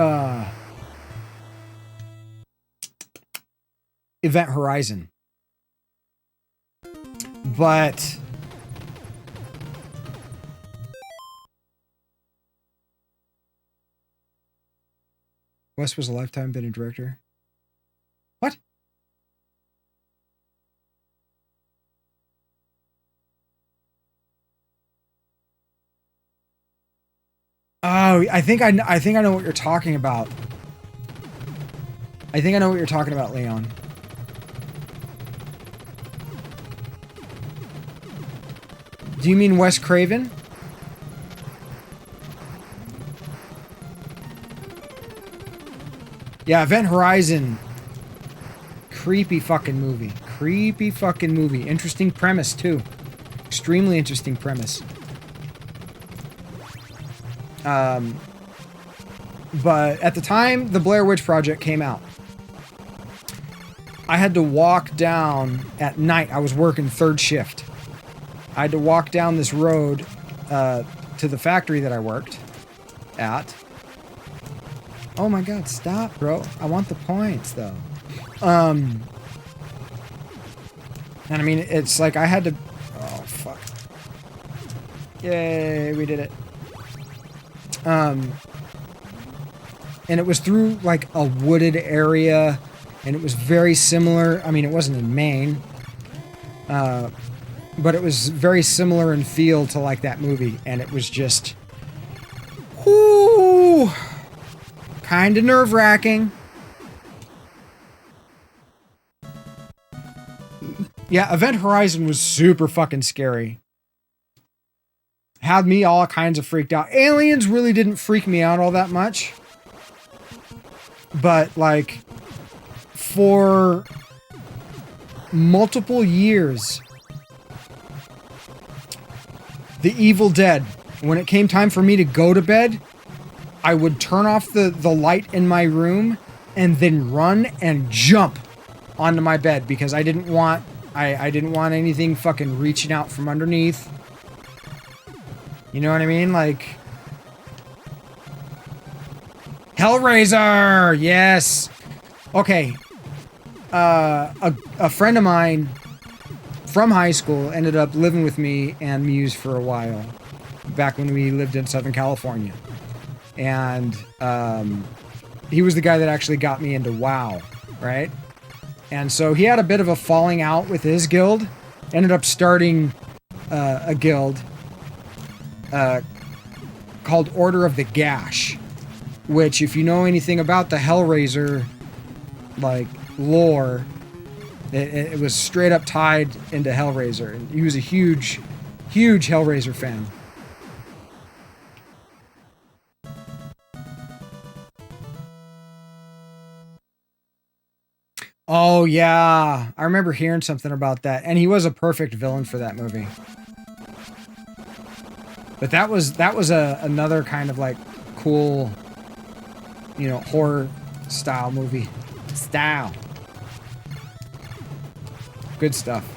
Event Horizon. But Wes was a lifetime been a director. What? Oh, I think I know what you're talking about. I think I know what you're talking about, Leon. Do you mean Wes Craven? Yeah, Event Horizon. Creepy fucking movie. Creepy fucking movie. Interesting premise, too. Extremely interesting premise. But at the time the Blair Witch Project came out, I had to walk down at night. I was working third shift. I had to walk down this road to the factory that I worked at. Oh my god, stop, bro. I want the points, though. And I mean, it's like I had to... Oh, fuck. Yay, we did it. And it was through, like, a wooded area, and it was very similar. I mean, it wasn't in Maine. But it was very similar in feel to, like, that movie. And it was just... Whoo! Kind of nerve-wracking. Yeah, Event Horizon was super fucking scary. Had me all kinds of freaked out. Aliens really didn't freak me out all that much. But, like, for multiple years, The Evil Dead, when it came time for me to go to bed, I would turn off the light in my room and then run and jump onto my bed because I didn't want anything fucking reaching out from underneath. You know what I mean? Like Hellraiser, yes. Okay. A friend of mine from high school ended up living with me and Muse for a while, back when we lived in Southern California. And he was the guy that actually got me into WoW, right? And so he had a bit of a falling out with his guild, ended up starting a guild called Order of the Gash, which, if you know anything about the Hellraiser, like, lore, it was straight up tied into Hellraiser. And he was a huge, huge Hellraiser fan. Oh yeah, I remember hearing something about that, and he was a perfect villain for that movie. But that was another kind of like cool, you know, horror style movie. Style. Good stuff.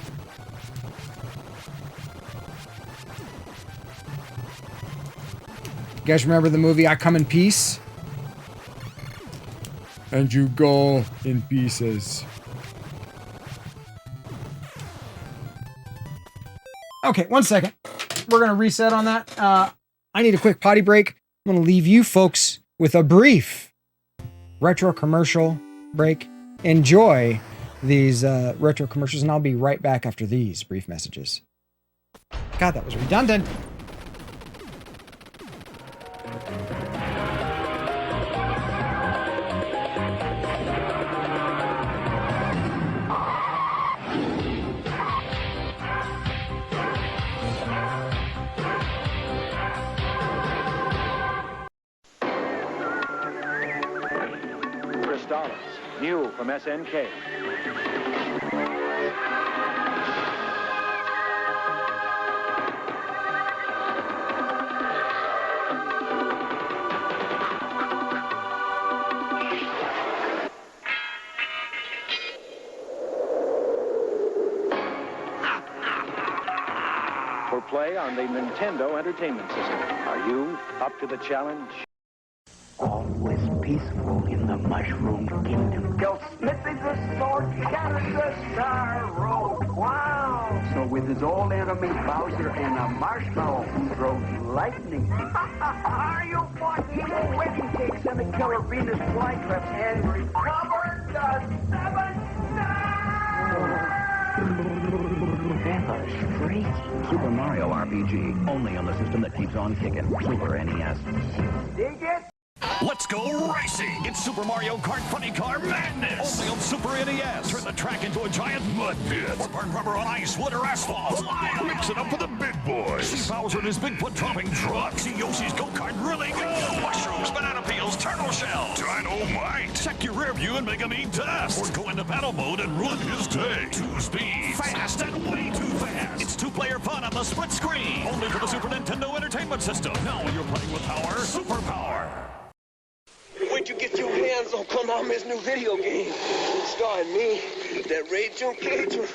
You guys remember the movie I Come in Peace? And you go in pieces. Okay, 1 second. We're going to reset on that. I need a quick potty break. I'm going to leave you folks with a brief retro commercial break. Enjoy these retro commercials, and I'll be right back after these brief messages. God, that was redundant. New from SNK. For play on the Nintendo Entertainment System. Are you up to the challenge? Always peaceful in the Mushroom Kingdom. Go snipping the sword, scattering the sorrow. Wow! So with his old enemy Bowser and a marshmallow throws lightning. Are you bought evil wedding cakes and the killer Venus flytraps and recovered the seven That was freaky. Super Mario RPG, only on the system that keeps on kicking. Super NES. Dig it? Let's go racing! It's Super Mario Kart Funny Car Madness! Only on Super NES. Turn the track into a giant mud pit. Or burn rubber on ice, wood, or asphalt. Mix it up with the big boys. See Bowser in his big foot-dropping truck. See Yoshi's go-kart really go. Mushrooms, banana peels, turtle shells. Dynamite! Check your rear view and make him eat dust. Or go into battle mode and ruin his day. 2 speeds. Fast and way too fast. It's 2-player fun on the split screen. Only for the Super Nintendo Entertainment System. Now you're playing with power, superpower. Wait till you get your hands on Konami's new video game. Starring me, that raging Contra.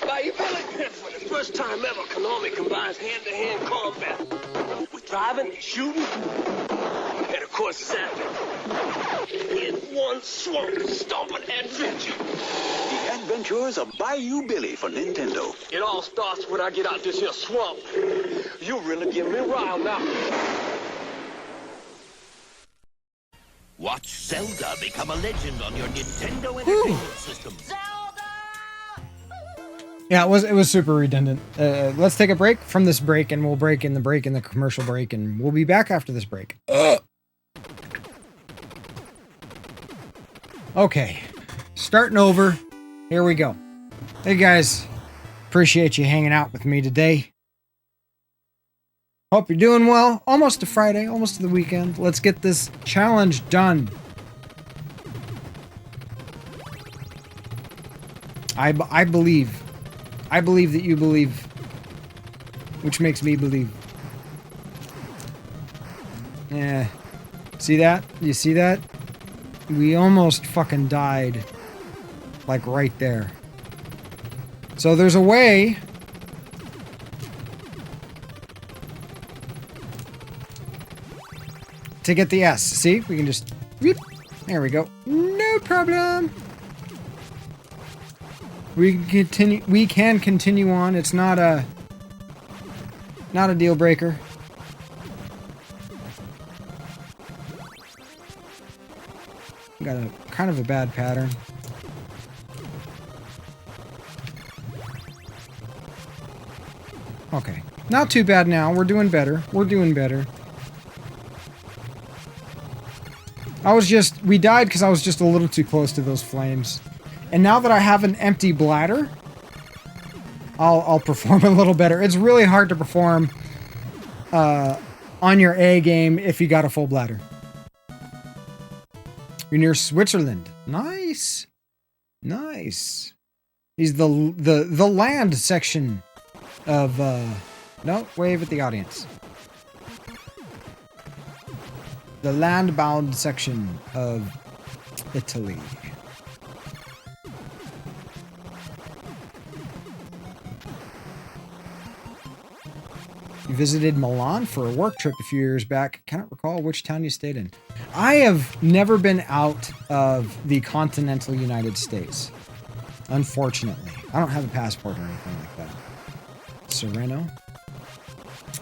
By Billy, for the first time ever, Konami combines hand-to-hand combat with driving, shooting, and of course zapping. In one swamp, stomping adventure. The Adventures of Bayou Billy for Nintendo. It all starts when I get out this here swamp. You really give me riled now. Watch Zelda become a legend on your Nintendo Entertainment System. Yeah, it was super redundant. Let's take a break from this break, and we'll break in the commercial break, and we'll be back after this break. Okay, starting over. Here we go. Hey guys, appreciate you hanging out with me today. Hope you're doing well. Almost to Friday, almost to the weekend. Let's get this challenge done. I believe. I believe that you believe. Which makes me believe. Yeah. See that? You see that? We almost fucking died. Like right there. So there's a way to get the S. See? We can just... Whoop, there we go. No problem. We can continue on. It's not a deal breaker. Got a kind of a bad pattern. Okay. Not too bad now. We're doing better. We're doing better. We died because I was just a little too close to those flames. And now that I have an empty bladder, I'll perform a little better. It's really hard to perform on your A game if you got a full bladder. You're near Switzerland. Nice. Nice. He's the land section of no, wave at the audience. The land-bound section of Italy. You visited Milan for a work trip a few years back. Cannot recall which town you stayed in. I have never been out of the continental United States. Unfortunately. I don't have a passport or anything like that. Sereno.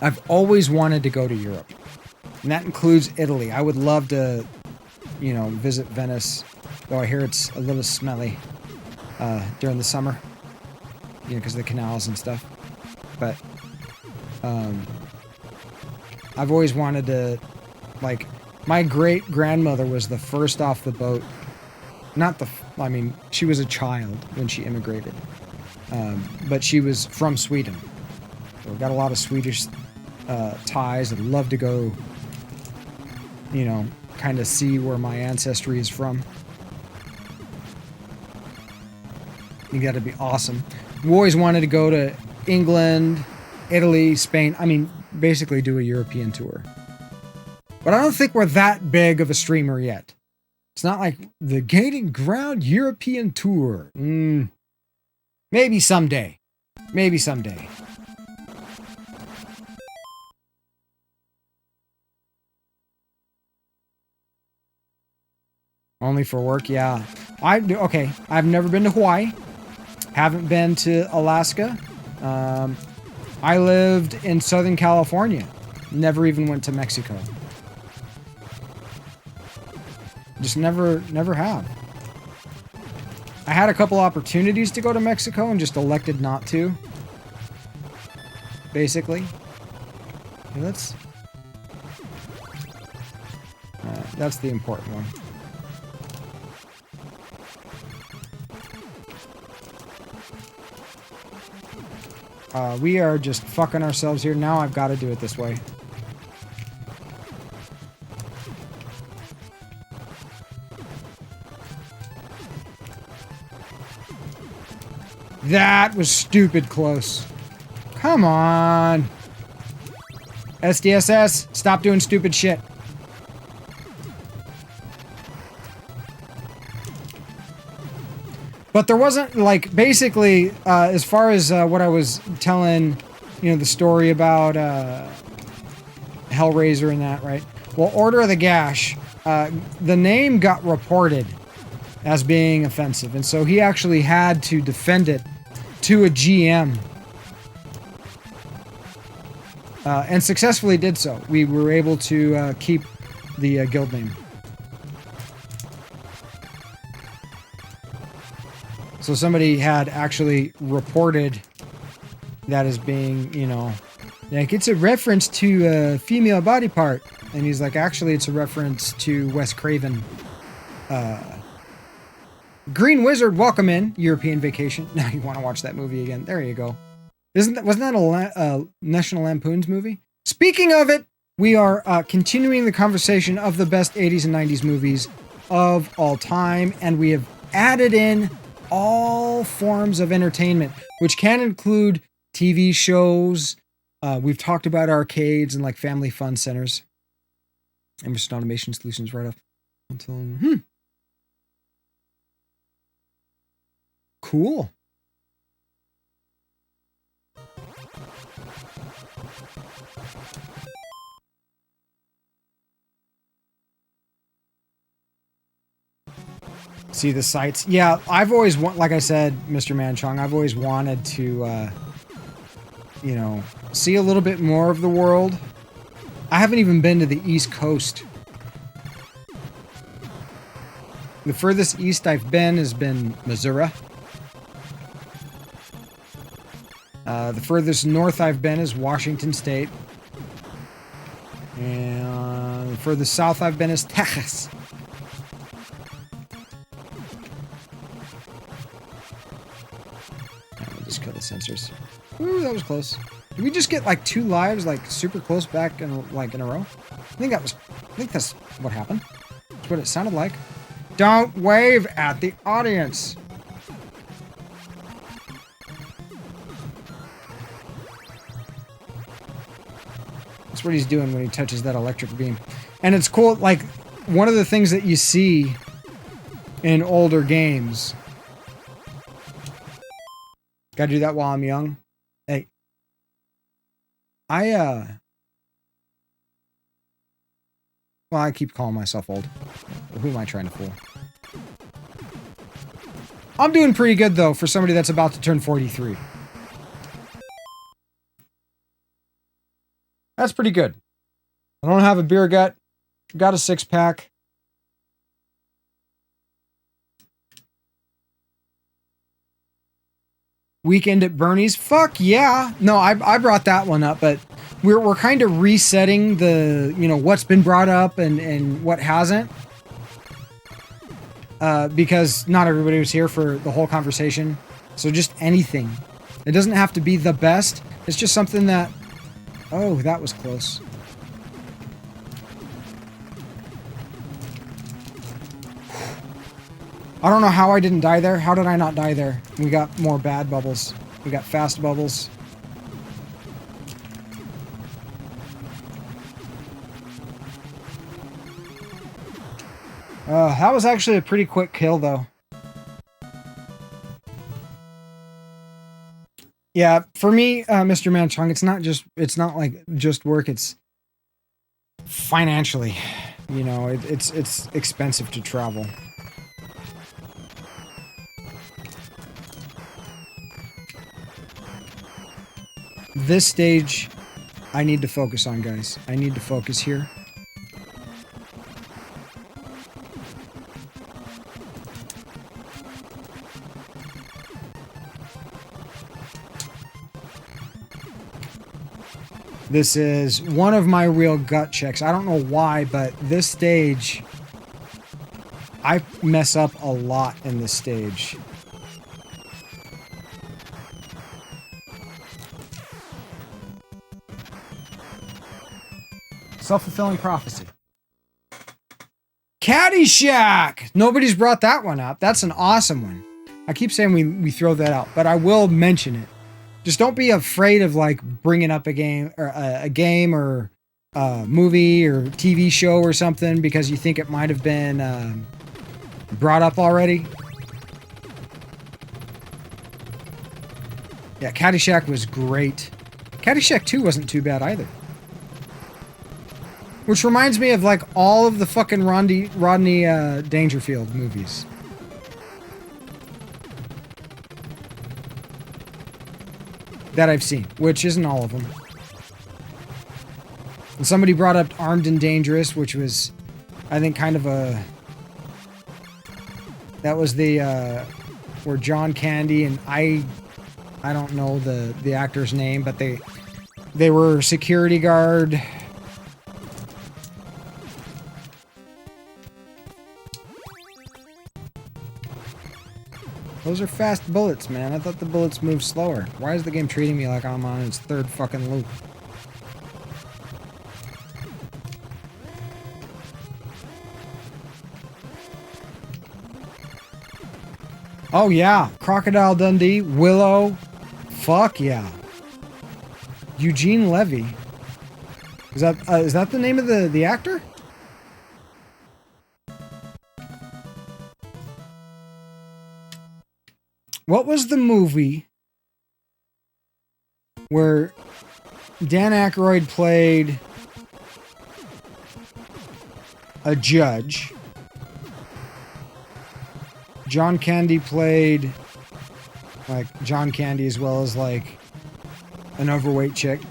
I've always wanted to go to Europe. And that includes Italy. I would love to, you know, visit Venice. Though I hear it's a little smelly during the summer. You know, because of the canals and stuff. But I've always wanted to, like, my great-grandmother was the first off the boat. I mean, she was a child when she immigrated. But she was from Sweden. So I've got a lot of Swedish ties. I'd love to go, you know, kind of see where my ancestry is from. I think that'd be awesome. We always wanted to go to England, Italy, Spain. I mean, basically do a European tour. But I don't think we're that big of a streamer yet. It's not like the Gaining Ground European tour. Maybe someday. Maybe someday. Only for work, yeah. Okay, I've never been to Hawaii. Haven't been to Alaska. I lived in Southern California. Never even went to Mexico. Just never have. I had a couple opportunities to go to Mexico and just elected not to. Basically. Okay, that's the important one. We are just fucking ourselves here. Now I've got to do it this way. That was stupid close. Come on. SDSS, stop doing stupid shit. But there wasn't, like, basically, as far as what I was telling, you know, the story about Hellraiser and that, right? Well, Order of the Gash, the name got reported as being offensive, and so he actually had to defend it to a GM. And successfully did so. We were able to keep the guild name. So somebody had actually reported that as being, you know, like, it's a reference to a female body part. And he's like, actually, it's a reference to Wes Craven. Green Wizard, welcome in. European Vacation. Now you want to watch that movie again. There you go. Wasn't that a National Lampoon's movie? Speaking of it, we are continuing the conversation of the best 80s and 90s movies of all time. And we have added in all forms of entertainment, which can include TV shows. We've talked about arcades and like family fun centers. Emerson Automation Solutions right off. Cool. See the sights. Yeah, I've always like I said, Mr. Manchong, I've always wanted to, you know, see a little bit more of the world. I haven't even been to the East Coast. The furthest east I've been has been Missouri. The furthest north I've been is Washington State. And the furthest south I've been is Texas. Just kill the sensors. Ooh, that was close. Did we just get like 2 lives, like super close back in like in a row? I think that's what happened. That's what it sounded like. Don't wave at the audience. That's what he's doing when he touches that electric beam. And it's cool, like one of the things that you see in older games. Gotta do that while I'm young. Hey. Well, I keep calling myself old. Who am I trying to fool? I'm doing pretty good, though, for somebody that's about to turn 43. That's pretty good. I don't have a beer gut. Got a 6-pack. Weekend at Bernie's? Fuck yeah. No, I brought that one up, but we're kind of resetting the, you know, what's been brought up and what hasn't. Because not everybody was here for the whole conversation. So just anything. It doesn't have to be the best. It's just something that... Oh, that was close. I don't know how I didn't die there. How did I not die there? We got more bad bubbles. We got fast bubbles. That was actually a pretty quick kill, though. Yeah, for me, Mr. Manchong, it's not like just work, it's financially, you know, it's expensive to travel. This stage, I need to focus on, guys. I need to focus here. This is one of my real gut checks. I don't know why, but this stage, I mess up a lot in this stage. Self-fulfilling prophecy. Caddyshack! Nobody's brought that one up. That's an awesome one. I keep saying we throw that out, but I will mention it. Just don't be afraid of like bringing up a game or a movie or TV show or something because you think it might have been brought up already. Yeah, Caddyshack was great. Caddyshack 2 wasn't too bad either. Which reminds me of like all of the fucking Rodney Dangerfield movies. That I've seen, which isn't all of them. And somebody brought up Armed and Dangerous, which was, I think, kind of a... That was the, where John Candy and I don't know the actor's name, but they were security guard. Those are fast bullets, man. I thought the bullets moved slower. Why is the game treating me like I'm on its third fucking loop? Oh yeah, Crocodile Dundee, Willow. Fuck yeah. Eugene Levy. Is that the name of the actor? What was the movie where Dan Aykroyd played a judge? John Candy played like John Candy as well as like an overweight chick.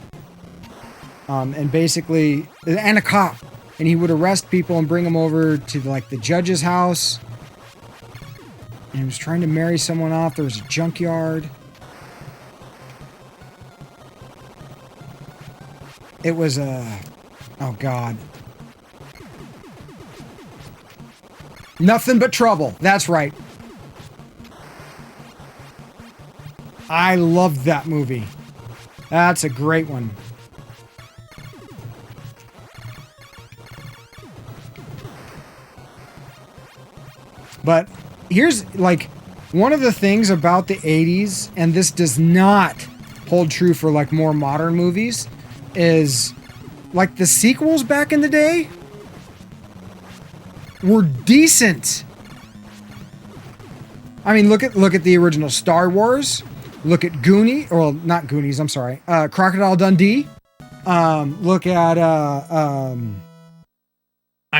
And basically, and a cop. And he would arrest people and bring them over to like the judge's house. And he was trying to marry someone off. There was a junkyard. It was oh God. Nothing But Trouble. That's right. I loved that movie. That's a great one. But here's like one of the things about the 80s, and this does not hold true for like more modern movies, is like the sequels back in the day were decent. I mean, look at the original Star Wars. Look at Goonies, or not Goonies, I'm sorry. Crocodile Dundee. Look at I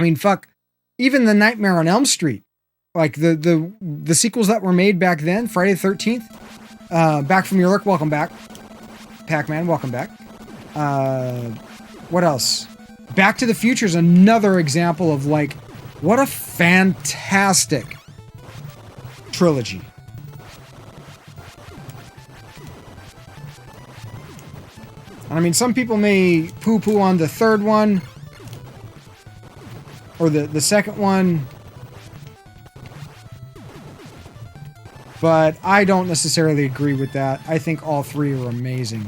mean, fuck. Even the Nightmare on Elm Street. Like the sequels that were made back then, Friday the 13th, Back from Your Lurk, welcome back. Pac-Man, welcome back. What else? Back to the Future is another example of like, what a fantastic trilogy. And I mean, some people may poo-poo on the third one, or the second one, but I don't necessarily agree with that. I think all three are amazing.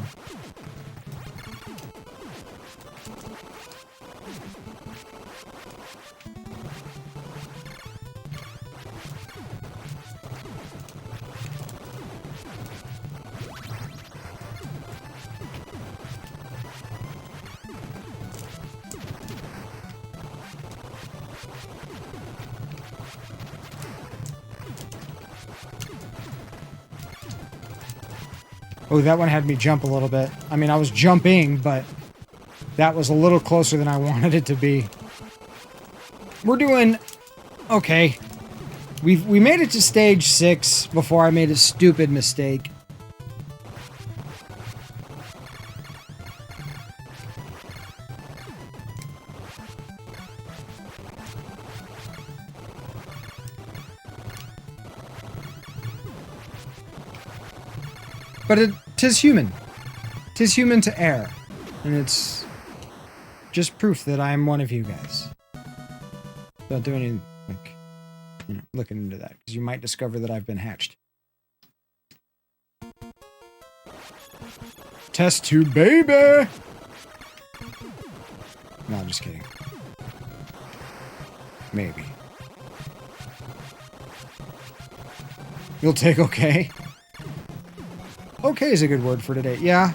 Oh, that one had me jump a little bit. I mean, I was jumping, but that was a little closer than I wanted it to be. We're doing okay. We made it to stage 6 before I made a stupid mistake. But 'tis human. 'Tis human to err. And it's just proof that I am one of you guys. Don't do any, like, you know, looking into that, because you might discover that I've been hatched. Test tube, baby! No, I'm just kidding. Maybe. You'll take okay? Okay is a good word for today. Yeah.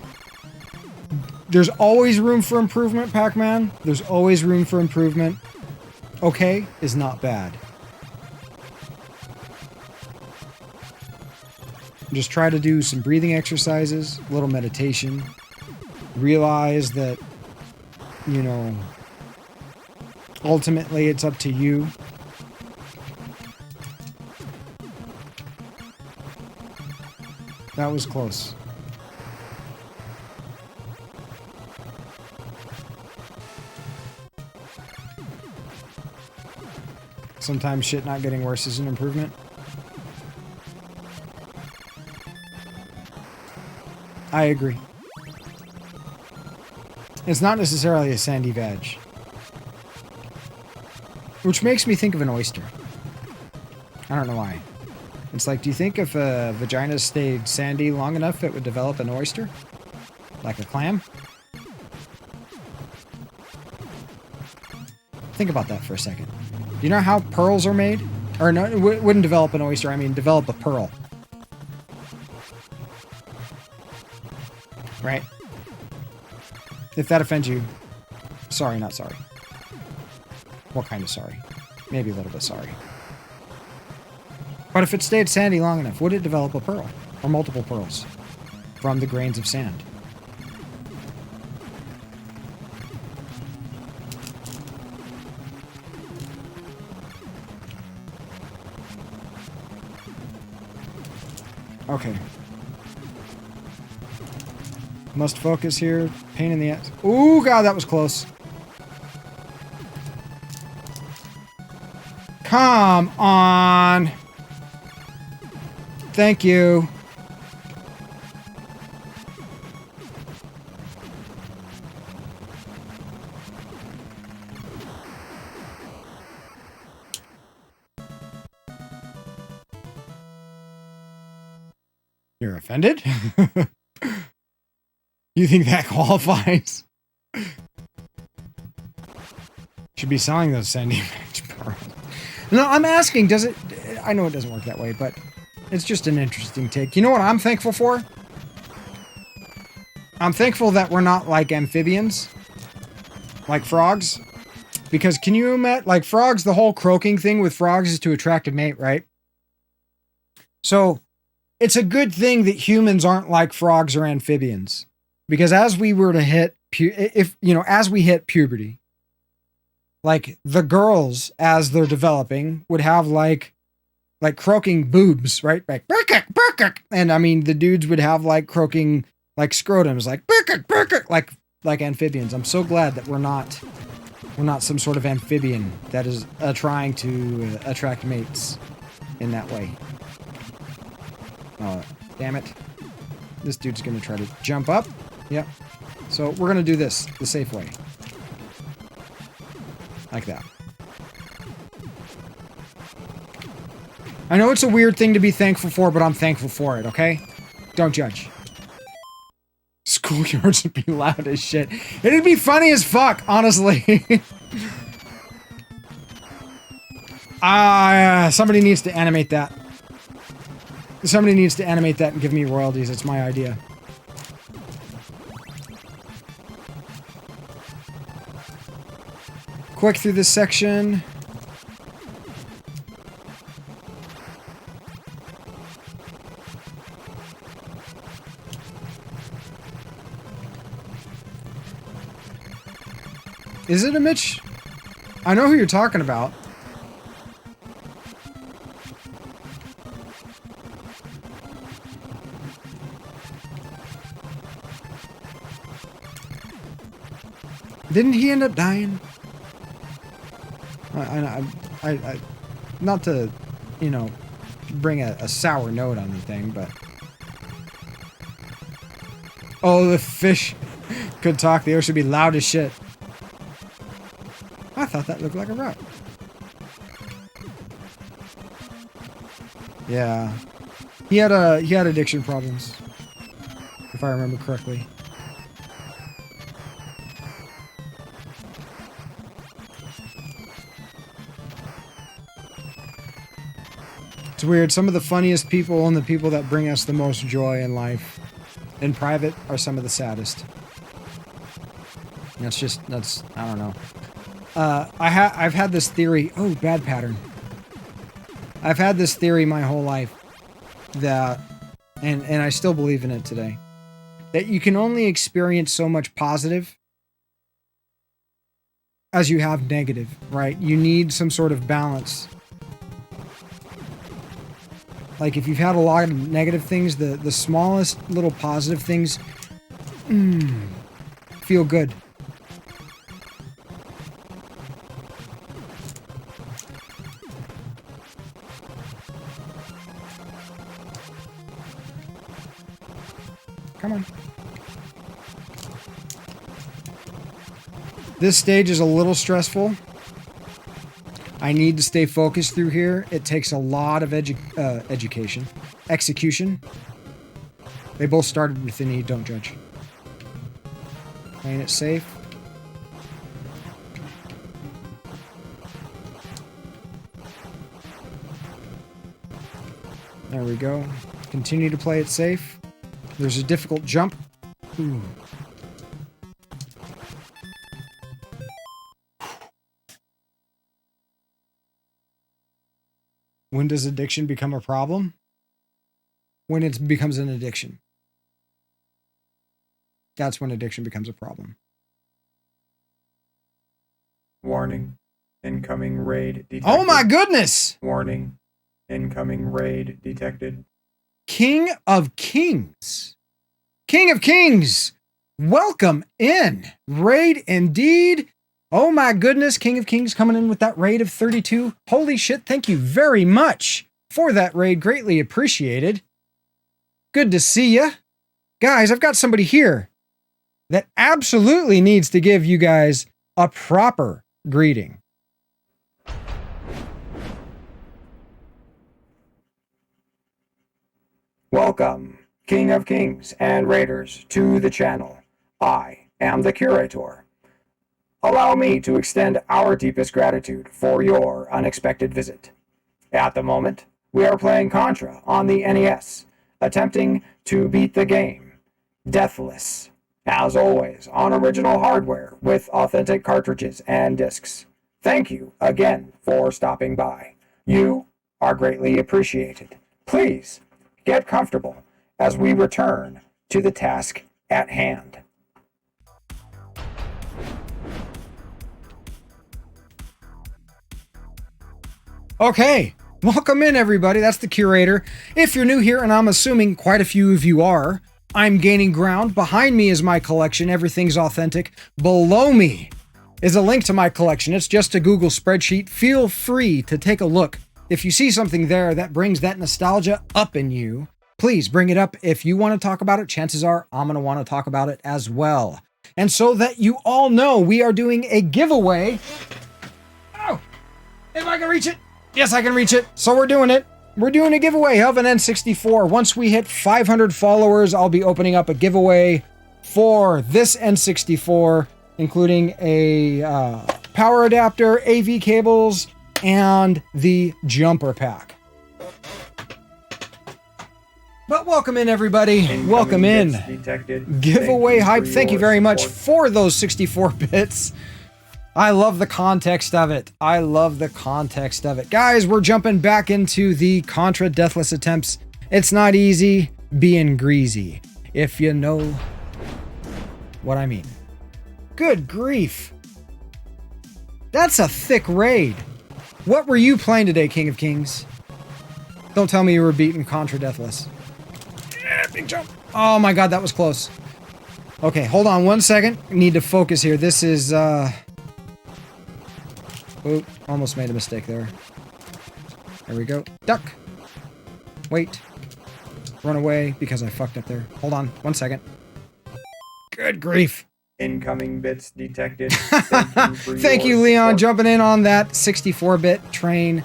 There's always room for improvement, Pac-Man. There's always room for improvement. Okay is not bad. Just try to do some breathing exercises, a little meditation. Realize that, you know, ultimately it's up to you. That was close. Sometimes shit not getting worse is an improvement. I agree. It's not necessarily a sandy veg. Which makes me think of an oyster. I don't know why. It's like, do you think if a vagina stayed sandy long enough, it would develop an oyster? Like a clam? Think about that for a second. Do you know how pearls are made? Or no, wouldn't develop an oyster, I mean develop a pearl. Right? If that offends you, sorry, not sorry. What kind of sorry? Maybe a little bit sorry. But if it stayed sandy long enough, would it develop a pearl? Or multiple pearls from the grains of sand? Okay. Must focus here. Pain in the ass. Ooh, God, that was close. Come on. Thank you. You're offended? You think that qualifies? Should be selling those sandy match pearls. No, I'm asking, does it... I know it doesn't work that way, but it's just an interesting take. You know what I'm thankful for? I'm thankful that we're not like amphibians. Like frogs. Because can you imagine... Like frogs, the whole croaking thing with frogs is to attract a mate, right? So... it's a good thing that humans aren't like frogs or amphibians. Because as we were to hit, as we hit puberty, like the girls, as they're developing, would have like croaking boobs, right? Like, burkuk, burkuk. And I mean, the dudes would have like croaking, like scrotums, like burkuk, burkuk, like amphibians. I'm so glad that we're not some sort of amphibian that is trying to attract mates in that way. Oh, damn it. This dude's gonna try to jump up. Yep. So we're gonna do this the safe way. Like that. I know it's a weird thing to be thankful for, but I'm thankful for it, okay? Don't judge. Schoolyards would be loud as shit. It'd be funny as fuck, honestly. Somebody needs to animate that. Somebody needs to animate that and give me royalties. It's my idea. Quick through this section. Is it a Mitch? I know who you're talking about. Didn't he end up dying? I not to, bring a sour note on the thing, but... Oh, the fish could talk. The ocean would be loud as shit. I thought that looked like a rock. Yeah. He had addiction problems, if I remember correctly. It's weird. Some of the funniest people and the people that bring us the most joy in life, in private, are some of the saddest. That's I don't know. I've had this theory. Oh, bad pattern. I've had this theory my whole life that, and I still believe in it today, that you can only experience so much positive as you have negative, right? You need some sort of balance. Like, if you've had a lot of negative things, the smallest little positive things feel good. Come on. This stage is a little stressful. I need to stay focused through here. It takes a lot of execution. They both started with an E, don't judge. Playing it safe. There we go. Continue to play it safe. There's a difficult jump. Ooh. When does addiction become a problem? When it becomes an addiction. That's when addiction becomes a problem. Warning. Incoming raid detected. Oh my goodness! Warning. Incoming raid detected. King of Kings. King of Kings! Welcome in. Raid indeed. Oh my goodness, King of Kings coming in with that raid of 32. Holy shit, thank you very much for that raid. Greatly appreciated. Good to see ya. Guys, I've got somebody here that absolutely needs to give you guys a proper greeting. Welcome, King of Kings and Raiders, to the channel. I am the Curator. Allow me to extend our deepest gratitude for your unexpected visit. At the moment, we are playing Contra on the NES, attempting to beat the game, Deathless, as always on original hardware with authentic cartridges and discs. Thank you again for stopping by. You are greatly appreciated. Please get comfortable as we return to the task at hand. Okay, welcome in everybody. That's the Curator. If you're new here, and I'm assuming quite a few of you are, I'm gaining ground. Behind me is my collection. Everything's authentic. Below me is a link to my collection. It's just a Google spreadsheet. Feel free to take a look. If you see something there that brings that nostalgia up in you, please bring it up. If you want to talk about it, chances are I'm going to want to talk about it as well. And so that you all know, we are doing a giveaway. Oh, if I can reach it. Yes, I can reach it. So we're doing it. We're doing a giveaway of an N64. Once we hit 500 followers, I'll be opening up a giveaway for this N64, including a power adapter, AV cables, and the jumper pack. But welcome in, everybody. Incoming welcome in. Detected. Giveaway hype. Thank you very much support. for those 64 bits. I love the context of it. I love the context of it. Guys, we're jumping back into the Contra Deathless attempts. It's not easy being greasy, if you know what I mean. Good grief. That's a thick raid. What were you playing today, King of Kings? Don't tell me you were beating Contra Deathless. Yeah, big jump. Oh my god, that was close. Okay, hold on 1 second. Need to focus here. This is, Oop, almost made a mistake there. There we go. Duck. Wait. Run away because I fucked up there. Hold on 1 second. Good grief. Incoming bits detected. Thank you, for Thank your you, Leon, support. jumping in on that 64-bit train.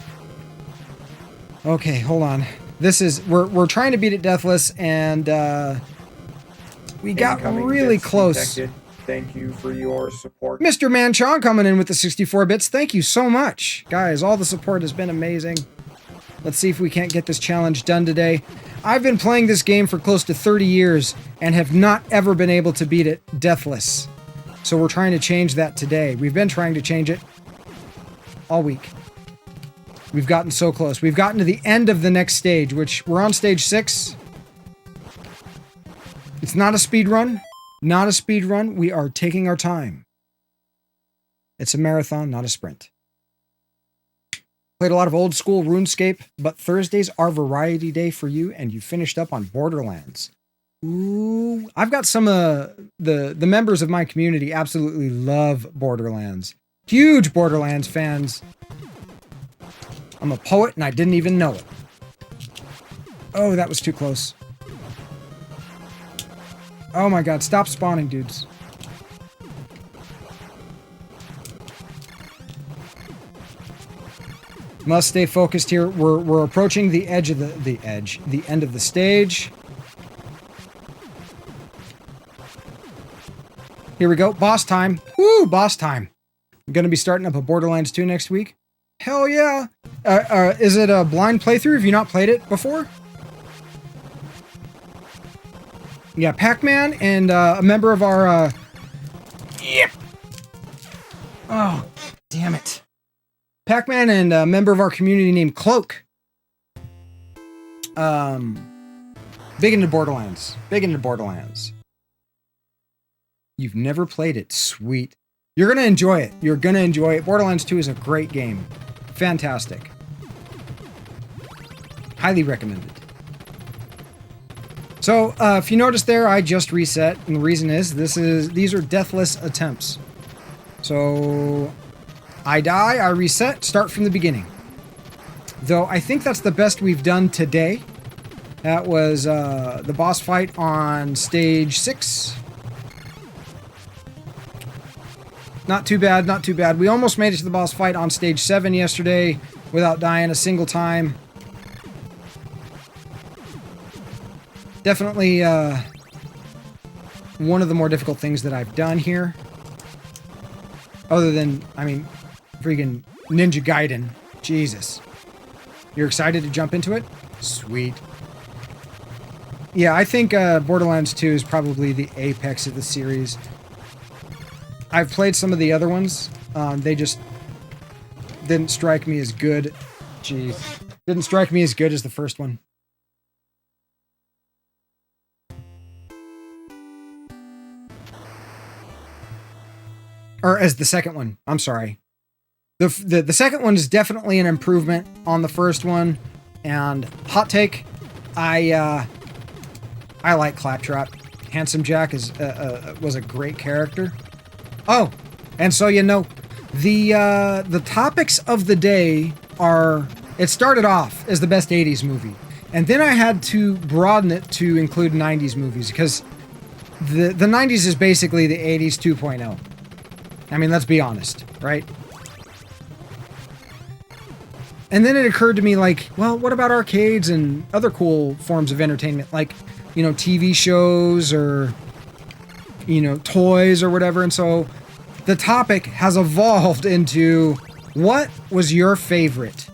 Okay, hold on. This is we're trying to beat it deathless, and we got Incoming really bits close. detected. Thank you for your support. Mr. Manchon coming in with the 64 bits. Thank you so much. Guys, all the support has been amazing. Let's see if we can't get this challenge done today. I've been playing this game for close to 30 years and have not ever been able to beat it deathless. So we're trying to change that today. We've been trying to change it all week. We've gotten so close. We've gotten to the end of the next stage, which we're on stage 6. It's not a speed run. Not a speed run. We are taking our time. It's a marathon, not a sprint. Played a lot of old school RuneScape, but Thursdays are variety day for you, and you finished up on Borderlands. Ooh, I've got some of the members of my community absolutely love Borderlands. Huge Borderlands fans. I'm a poet and I didn't even know it. Oh, that was too close. Oh my god, stop spawning, dudes. Must stay focused here. We're approaching the edge of the end of the stage. Here we go, boss time. Woo, boss time. I'm gonna be starting up a Borderlands 2 next week. Hell yeah. Is it a blind playthrough? Have you not played it before? Yeah, Pac-Man and a member of our... Yeah. Oh, damn it. Pac-Man and a member of our community named Cloak. Big into Borderlands. Big into Borderlands. You've never played it. Sweet. You're going to enjoy it. You're going to enjoy it. Borderlands 2 is a great game. Fantastic. Highly recommended. So, if you notice there, I just reset, and the reason is these are deathless attempts. So, I die, I reset, start from the beginning. Though, I think that's the best we've done today. That was the boss fight on stage 6. Not too bad, not too bad. We almost made it to the boss fight on stage 7 yesterday without dying a single time. Definitely one of the more difficult things that I've done here. Other than, I mean, freaking Ninja Gaiden. Jesus. You're excited to jump into it? Sweet. Yeah, I think Borderlands 2 is probably the apex of the series. I've played some of the other ones. They just didn't strike me as good. Jeez. Didn't strike me as good as the first one. Or as the second one. I'm sorry. The second one is definitely an improvement on the first one. And hot take, I like Claptrap. Handsome Jack was a great character. Oh, and so you know, the topics of the day are. It started off as the best 80s movie, and then I had to broaden it to include 90s movies because the 90s is basically the 80s 2.0. I mean, let's be honest, right? And then it occurred to me, like, well, what about arcades and other cool forms of entertainment, like, you know, TV shows or, you know, toys or whatever. And so the topic has evolved into what was your favorite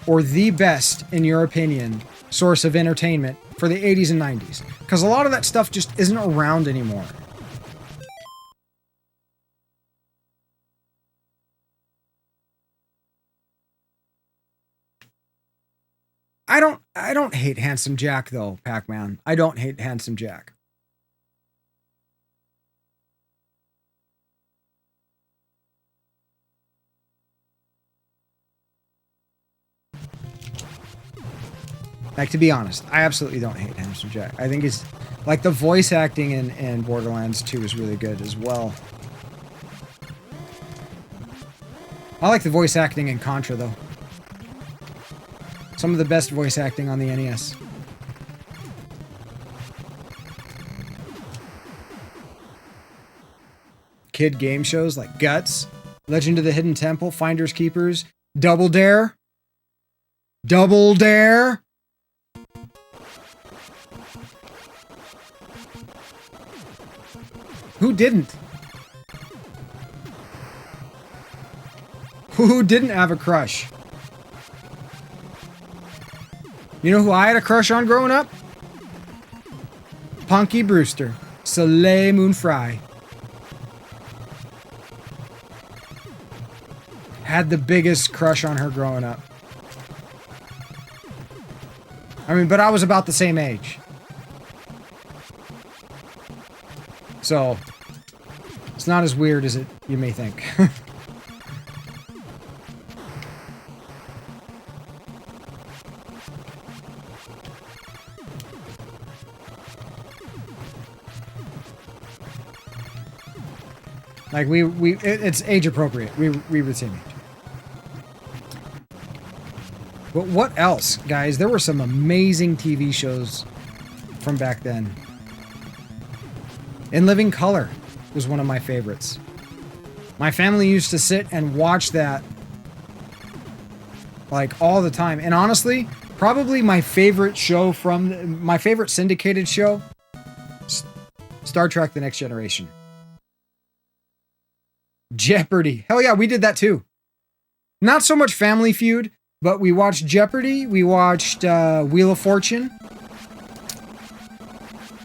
or the best, in your opinion, source of entertainment for the 80s and 90s? Because a lot of that stuff just isn't around anymore. I don't hate Handsome Jack though, Pac-Man. I don't hate Handsome Jack. Like, to be honest, I absolutely don't hate Handsome Jack. I think it's like the voice acting in Borderlands 2 is really good as well. I like the voice acting in Contra though. Some of the best voice acting on the NES. Kid game shows like Guts, Legend of the Hidden Temple, Finders Keepers, Double Dare. Double Dare! Who didn't? Who didn't have a crush? You know who I had a crush on growing up? Punky Brewster. Soleil Moon Frye. Had the biggest crush on her growing up. I mean, but I was about the same age. So, it's not as weird as you may think. Like, it's age appropriate. We were the same age. But what else, guys? There were some amazing TV shows from back then. In Living Color was one of my favorites. My family used to sit and watch that like all the time. And honestly, probably my favorite show my favorite syndicated show, Star Trek: The Next Generation. Jeopardy. Hell yeah, we did that too. Not so much Family Feud, but we watched Jeopardy. We watched Wheel of Fortune.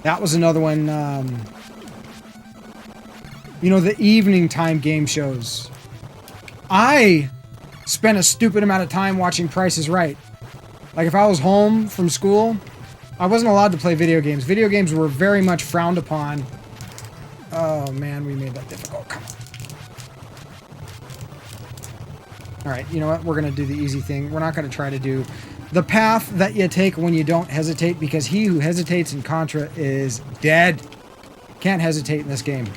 That was another one. You know, the evening time game shows. I spent a stupid amount of time watching Price is Right. Like, if I was home from school, I wasn't allowed to play video games. Video games were very much frowned upon. Oh, man, we made that difficult. Come on. All right, you know what? We're going to do the easy thing. We're not going to try to do the path that you take when you don't hesitate, because he who hesitates in Contra is dead. Can't hesitate in this game.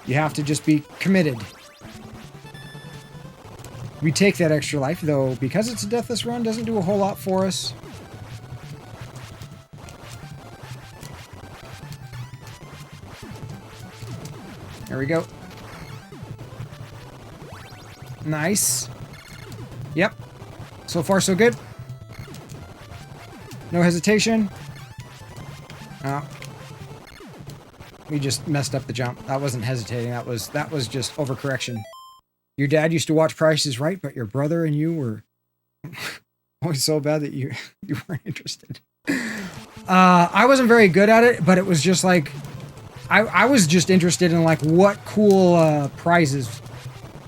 You have to just be committed. We take that extra life, though, because it's a deathless run, doesn't do a whole lot for us. There we go. Nice. Yep. So far, so good. No hesitation. Oh. We just messed up the jump. That wasn't hesitating. That was just overcorrection. Your dad used to watch Price is Right, but your brother and you were always so bad that you weren't interested. I wasn't very good at it, but it was just like I was just interested in like what cool prizes,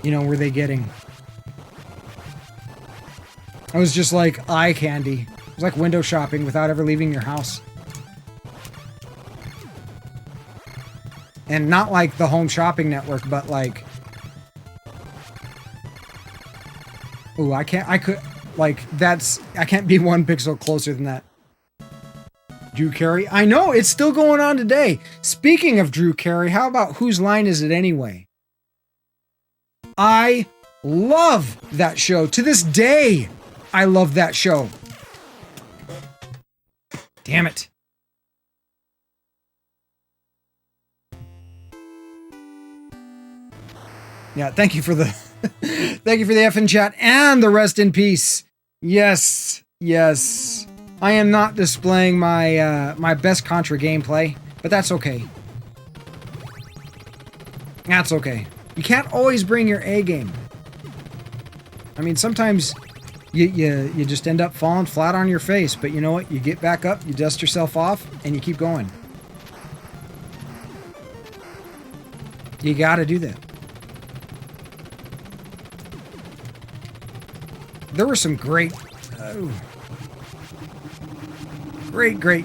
you know, were they getting. It was just like eye candy. It was like window shopping without ever leaving your house. And not like the Home Shopping Network, but like... Ooh, I can't be 1 pixel closer than that. Drew Carey? I know, it's still going on today. Speaking of Drew Carey, how about Whose Line Is It Anyway? I love that show. To this day, I love that show. Damn it. Yeah, thank you for the thank you for the F in chat and the rest in peace. Yes, yes. I am not displaying my my best Contra gameplay, but that's okay. That's okay. You can't always bring your A game. I mean, sometimes you just end up falling flat on your face, but you know what? You get back up, you dust yourself off, and you keep going. You gotta do that. There were some great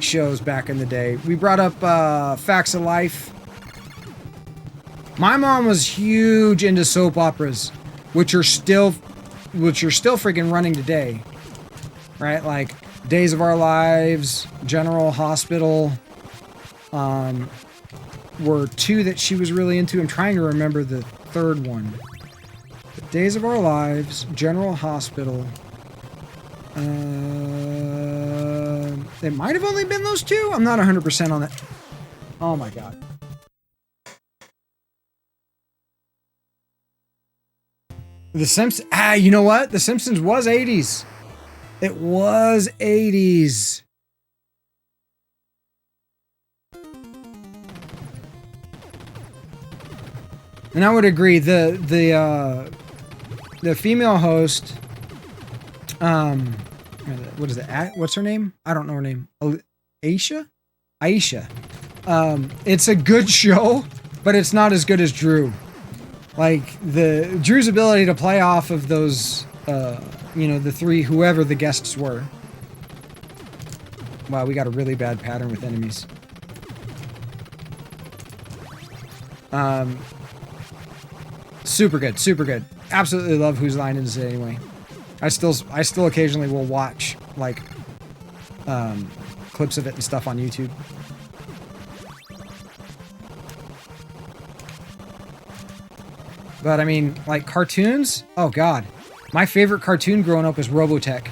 shows back in the day. We brought up Facts of Life. My mom was huge into soap operas, which are still freaking running today. Right? Like Days of Our Lives, General Hospital, were two that she was really into. I'm trying to remember the third one. Days of Our Lives, General Hospital. It might have only been those two. I'm not 100% on that. Oh my god. The Simpsons. You know what? The Simpsons was 80s. It was 80s. And I would agree. The female host, what is it? What's her name? I don't know her name. Aisha? It's a good show, but it's not as good as Drew. Like Drew's ability to play off of those, you know, the three, whoever the guests were. Wow, we got a really bad pattern with enemies. Super good, super good. Absolutely love Whose Line Is It Anyway. I still occasionally will watch like clips of it and stuff on YouTube. But I mean, like cartoons? Oh god. My favorite cartoon growing up was Robotech.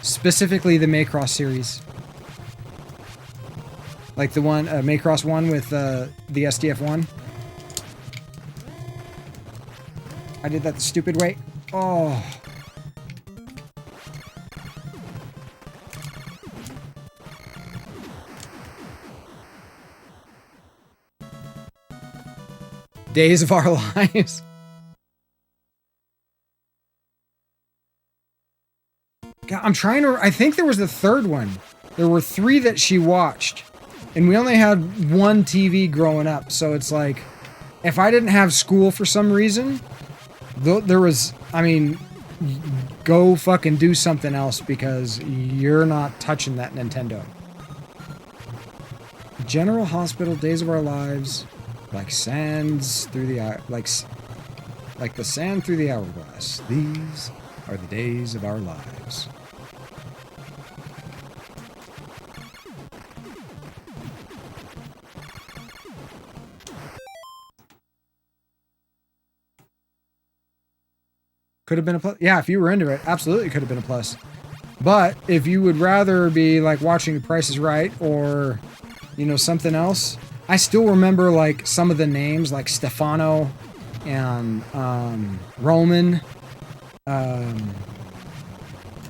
Specifically the Macross series. Like the one, Macross 1 with the SDF-1. I did that the stupid way. Oh. Days of Our Lives. God, I'm trying to... I think there was the third one. There were 3 that she watched. And we only had one TV growing up, so it's like, if I didn't have school for some reason, there was, I mean, go fucking do something else because you're not touching that Nintendo. General Hospital, Days of Our Lives, like sands through the like the sand through the hourglass. These are the days of our lives. Could have been a plus. Yeah, if you were into it, absolutely could have been a plus. But if you would rather be like watching The Price is Right or, you know, something else, I still remember like some of the names like Stefano and Roman. And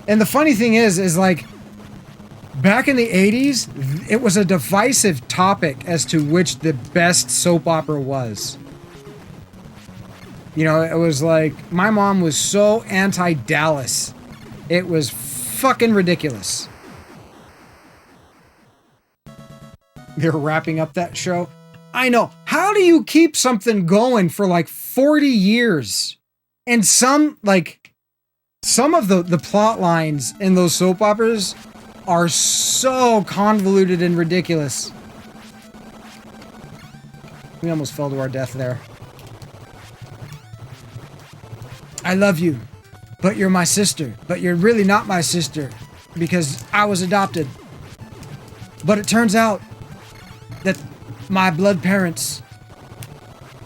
the funny thing is like back in the 80s, it was a divisive topic as to which the best soap opera was. You know, it was like, my mom was so anti-Dallas. It was fucking ridiculous. They're wrapping up that show. I know. How do you keep something going for like 40 years? And some of the plot lines in those soap operas are so convoluted and ridiculous. We almost fell to our death there. I love you, but you're my sister. But you're really not my sister because I was adopted. But it turns out that my blood parents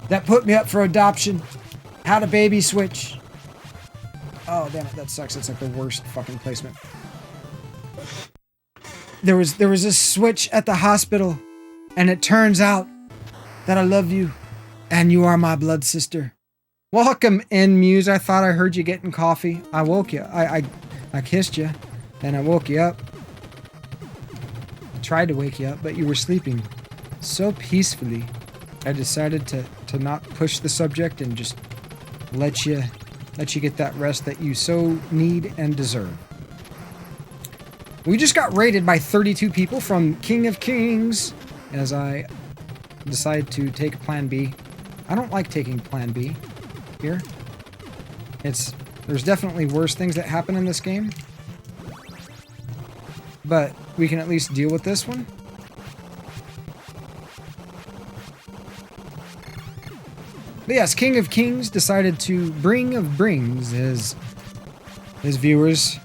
that put me up for adoption had a baby switch. Oh, damn it, that sucks. It's like the worst fucking placement. There was a switch at the hospital, and it turns out that I love you, and you are my blood sister. Welcome in, Muse. I thought I heard you getting coffee. I woke you. I kissed you, and I woke you up. I tried to wake you up, but you were sleeping so peacefully. I decided to not push the subject and just let you get that rest that you so need and deserve. We just got raided by 32 people from King of Kings as I decide to take Plan B. I don't like taking Plan B here. There's definitely worse things that happen in this game. But we can at least deal with this one. But yes, King of Kings decided to brings his viewers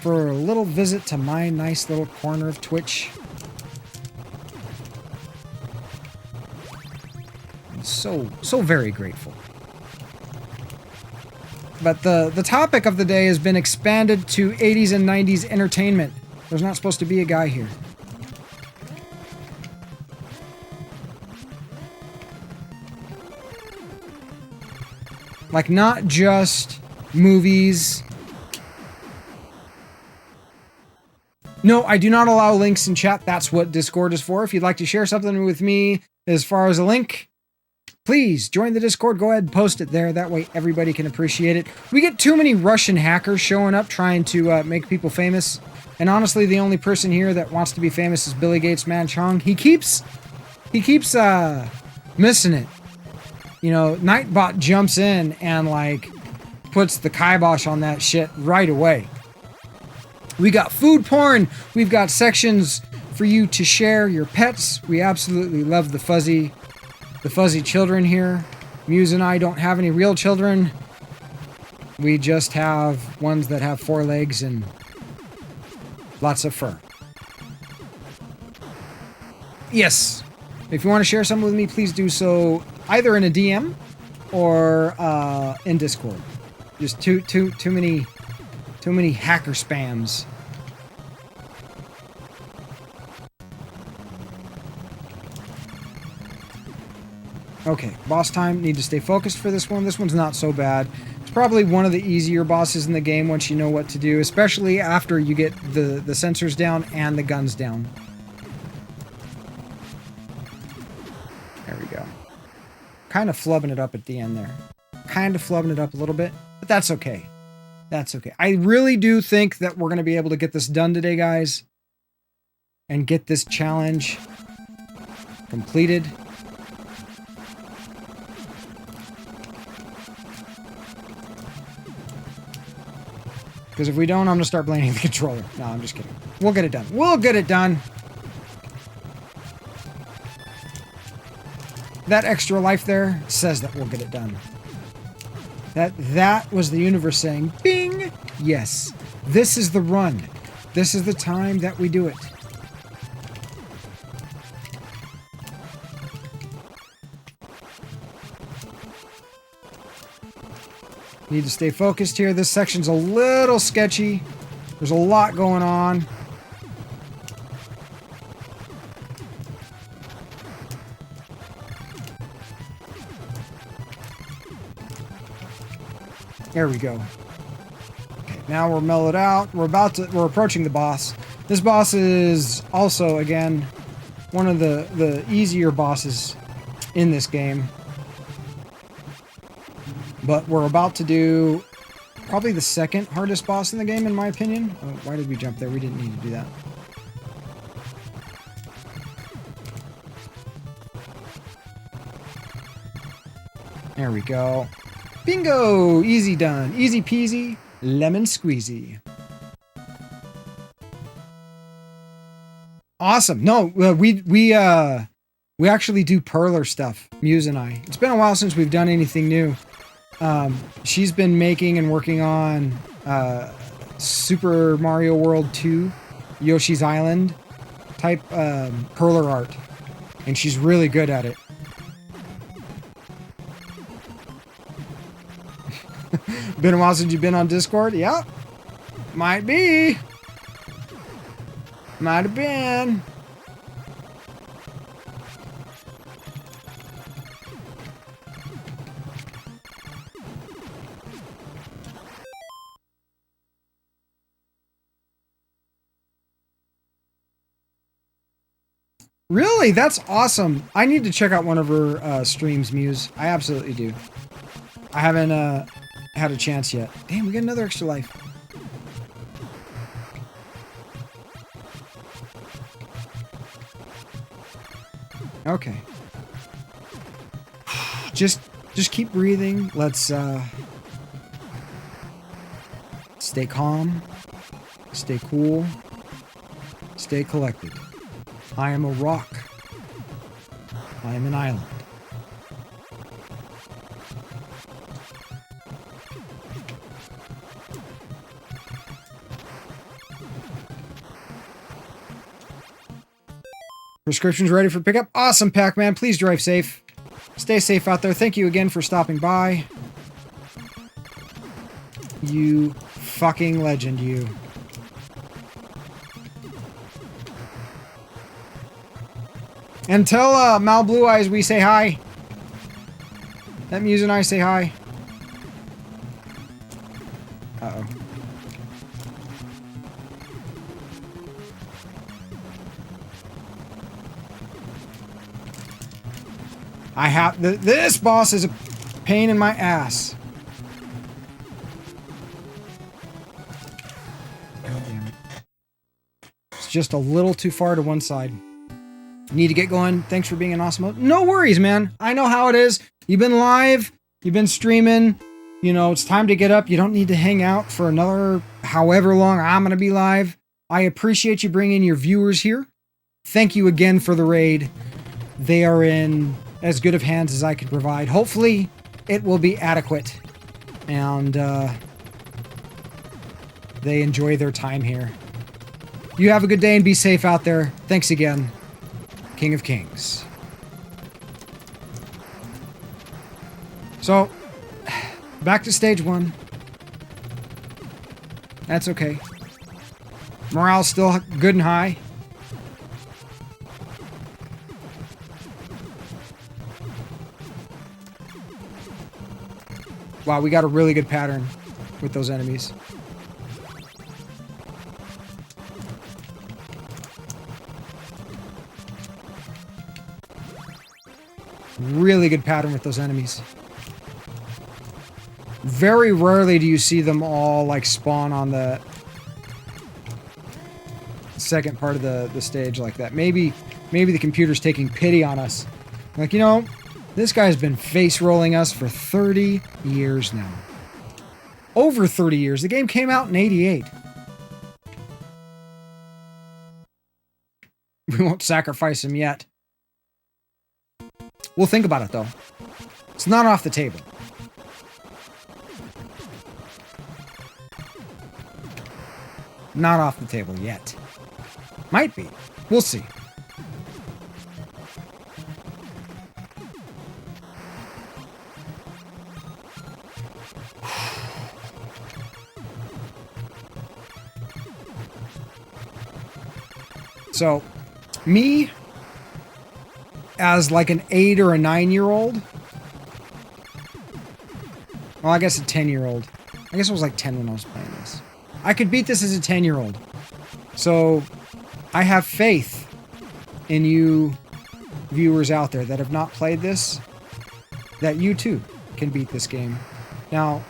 for a little visit to my nice little corner of Twitch. I'm so very grateful. But the topic of the day has been expanded to 80s and 90s entertainment. There's not supposed to be a guy here. Like, not just movies. No, I do not allow links in chat. That's what Discord is for. If you'd like to share something with me as far as a link, please join the Discord. Go ahead and post it there. That way everybody can appreciate it. We get too many Russian hackers showing up trying to make people famous. And honestly, the only person here that wants to be famous is Billy Gates Man Chong. He keeps missing it. You know, Nightbot jumps in and like puts the kibosh on that shit right away. We got food porn. We've got sections for you to share your pets. We absolutely love the fuzzy children here. Muse and I don't have any real children. We just have ones that have 4 legs and lots of fur. Yes. If you want to share something with me, please do so either in a DM or in Discord. Just too many hacker spams. Okay, boss time. Need to stay focused for this one. This one's not so bad. It's probably one of the easier bosses in the game once you know what to do, especially after you get the sensors down and the guns down. There we go. Kind of flubbing it up at the end there. Kind of flubbing it up a little bit, but that's okay. That's okay. I really do think that we're going to be able to get this done today, guys. And get this challenge completed. Because if we don't, I'm going to start blaming the controller. No, I'm just kidding. We'll get it done. We'll get it done. That extra life there says that we'll get it done. That was the universe saying, bing! Yes. This is the run. This is the time that we do it. Need to stay focused here. This section's a little sketchy. There's a lot going on. There we go. Okay, now we're mellowed out. We're approaching the boss. This boss is also, again, one of the easier bosses in this game. But we're about to do probably the second hardest boss in the game, in my opinion. Oh, why did we jump there? We didn't need to do that. There we go. Bingo! Easy done. Easy peasy, lemon squeezy. Awesome. No, we actually do perler stuff, Muse and I. It's been a while since we've done anything new. She's been making and working on Super Mario World 2, Yoshi's Island type perler art, and she's really good at it. Been a while since you've been on Discord? Yep. Might be. Might have been. Really? That's awesome. I need to check out one of her streams, Muse. I absolutely do. I haven't had a chance yet. Damn, we got another extra life. Okay. Just keep breathing. Let's stay calm. Stay cool. Stay collected. I am a rock. I am an island. Prescription's ready for pickup. Awesome, Pac-Man. Please drive safe. Stay safe out there. Thank you again for stopping by. You fucking legend, you. And tell Mal Blue Eyes we say hi. That Muse and I say hi. Uh-oh. I have... This boss is a pain in my ass. God damn it. It's just a little too far to one side. Need to get going. Thanks for being an awesome... No worries, man. I know how it is. You've been live. You've been streaming. You know, it's time to get up. You don't need to hang out for another however long I'm going to be live. I appreciate you bringing your viewers here. Thank you again for the raid. They are in as good of hands as I could provide. Hopefully, it will be adequate. And they enjoy their time here. You have a good day and be safe out there. Thanks again. King of Kings. So, back to stage 1. That's okay. Morale's still good and high. Wow, we got a really good pattern with those enemies. Really good pattern with those enemies. Very rarely do you see them all like spawn on the second part of the stage like that. Maybe maybe the computer's taking pity on us. Like, you know, this guy's been face rolling us for 30 years now. Over 30 years. The game came out in 88. We won't sacrifice him yet. We'll think about it, though. It's not off the table. Not off the table yet. Might be. We'll see. So, me, as like an 8 or a 9-year-old, well, I guess a 10-year-old. I guess I was like 10 when I was playing this. I could beat this as a 10-year-old. So, I have faith in you viewers out there that have not played this, that you too can beat this game. Now,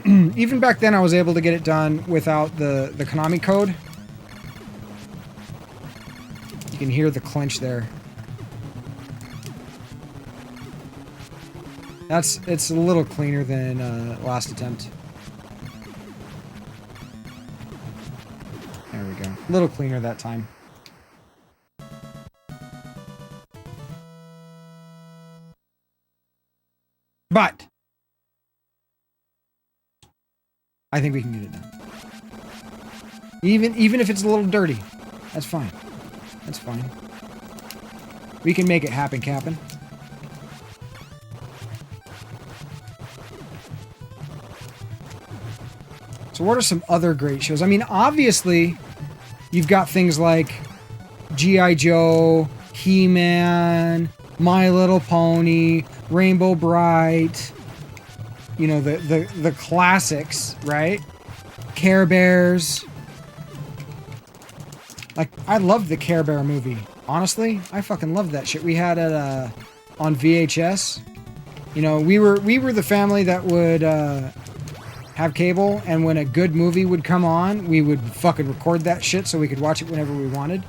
even back then I was able to get it done without the Konami code. You can hear the clinch there. It's a little cleaner than last attempt. There we go. A little cleaner that time. But I think we can get it done. Even if it's a little dirty, that's fine. That's fine. We can make it happen, Captain. So what are some other great shows? I mean, obviously, you've got things like G.I. Joe, He-Man, My Little Pony, Rainbow Bright, you know, the classics, right? Care Bears. Like, I loved the Care Bear movie. Honestly, I fucking loved that shit. We had it on VHS. You know, we were the family that would have cable, and when a good movie would come on, we would fucking record that shit so we could watch it whenever we wanted.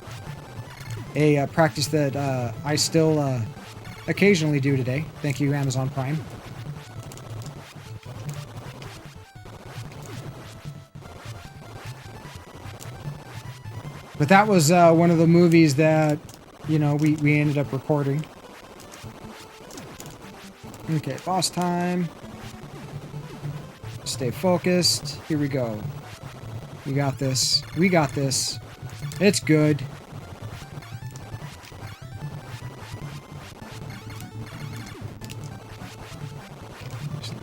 A practice that I still occasionally do today. Thank you, Amazon Prime. But that was one of the movies that, you know, we ended up recording. Okay, boss time. Stay focused. Here we go. We got this. We got this. It's good.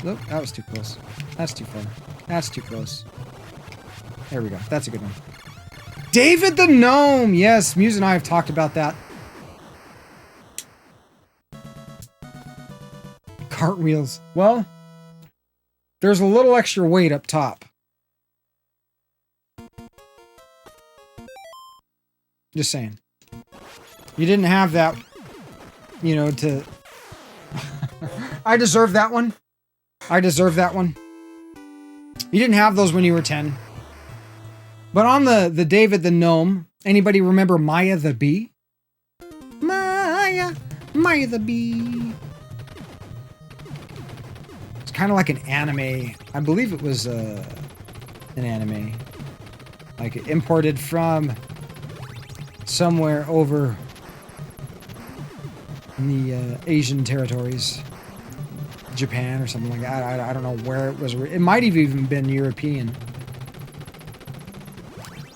Nope, that was too close. That's too far. That's too close. There we go. That's a good one. David the Gnome! Yes, Muse and I have talked about that. Cartwheels. Well, there's a little extra weight up top. Just saying. You didn't have that, you know, to... I deserve that one. I deserve that one. You didn't have those when you were 10. But on the David the Gnome, anybody remember Maya the Bee? Maya the Bee. It's kind of like an anime. I believe it was an anime. Like imported from somewhere over in the Asian territories. Japan or something like that. I don't know where it was. It might have even been European.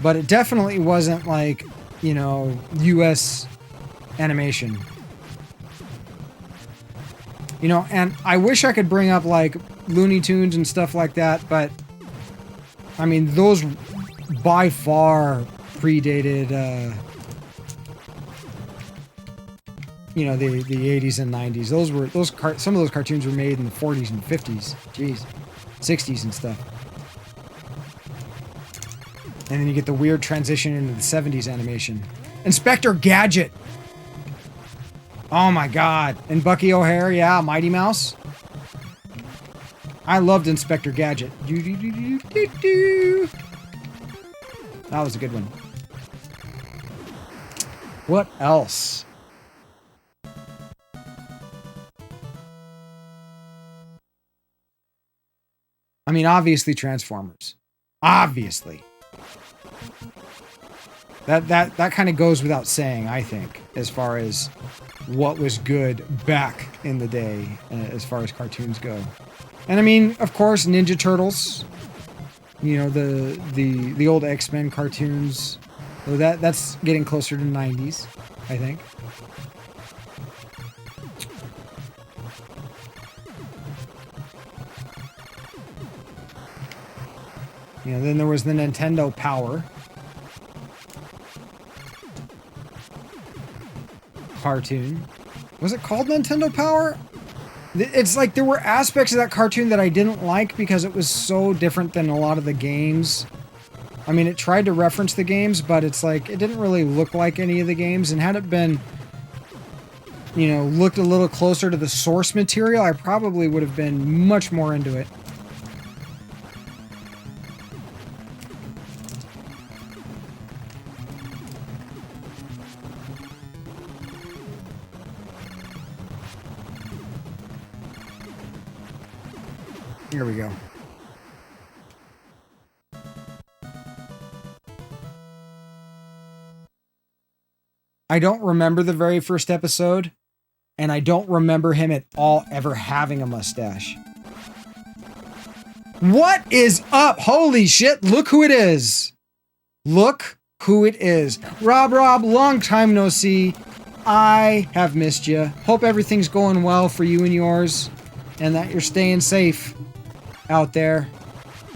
But it definitely wasn't like, you know, US animation. You know, and I wish I could bring up like Looney Tunes and stuff like that, but I mean, those by far predated, you know, the 80s and 90s. Some of those cartoons were made in the 40s and 50s. Jeez. 60s and stuff. And then you get the weird transition into the 70s animation. Inspector Gadget! Oh my god. And Bucky O'Hare, yeah, Mighty Mouse. I loved Inspector Gadget. That was a good one. What else? I mean, obviously Transformers. Obviously. That kind of goes without saying, I think, as far as what was good back in the day, as far as cartoons go. And I mean, of course, Ninja Turtles. You know, the old X-Men cartoons. So that's getting closer to 90s, I think. You know, then there was the Nintendo Power cartoon. Was it called Nintendo Power? It's like there were aspects of that cartoon that I didn't like because it was so different than a lot of the games. I mean, it tried to reference the games, but it's like it didn't really look like any of the games. And had it been, you know, looked a little closer to the source material, I probably would have been much more into it. Here we go. I don't remember the very first episode, and I don't remember him at all ever having a mustache. What is up? Holy shit, look who it is. Look who it is. Rob, long time no see. I have missed you. Hope everything's going well for you and yours, and that you're staying safe out there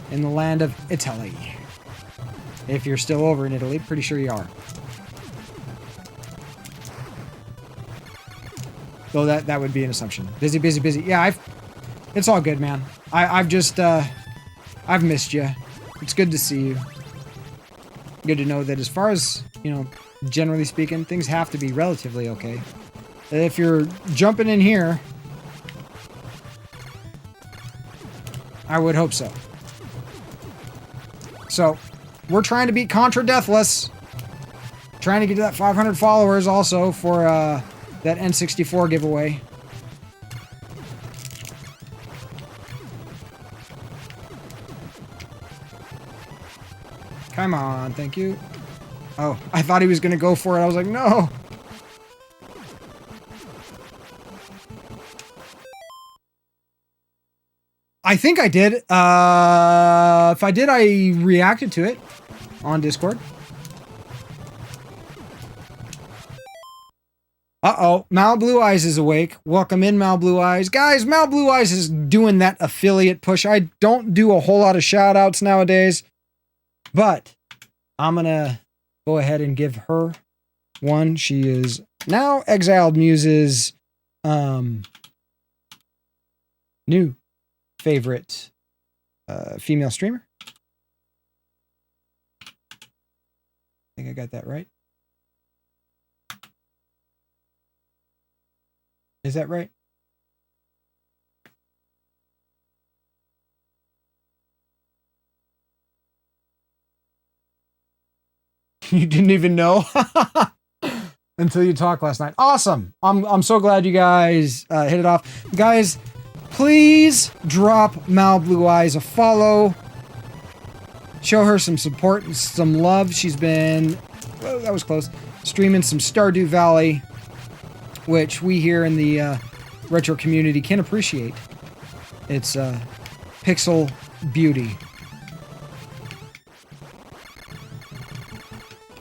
in the land of Italy. If you're still over in Italy, pretty sure you are. Though that would be an assumption. Busy. Yeah, it's all good, man. I've just, I've missed you. It's good to see you. Good to know that as far as, you know, generally speaking, things have to be relatively okay. If you're jumping in here, I would hope so. So, we're trying to beat Contra Deathless. Trying to get to that 500 followers also for that N64 giveaway. Come on, thank you. Oh, I thought he was going to go for it. I was like, no. I think I did. If I did, I reacted to it on Discord. Uh-oh, Mal Blue Eyes is awake. Welcome in, Mal Blue Eyes. Guys, Mal Blue Eyes is doing that affiliate push. I don't do a whole lot of shout-outs nowadays, but I'm going to go ahead and give her one. She is now Exiled Muse's new favorite female streamer. I think I got that right. Is that right? You didn't even know until you talked last night. Awesome. I'm so glad you guys hit it off. Guys, please drop Mal Blue Eyes a follow. Show her some support and some love. She's been, well, that was close, streaming some Stardew Valley, which we here in the retro community can appreciate. It's pixel beauty.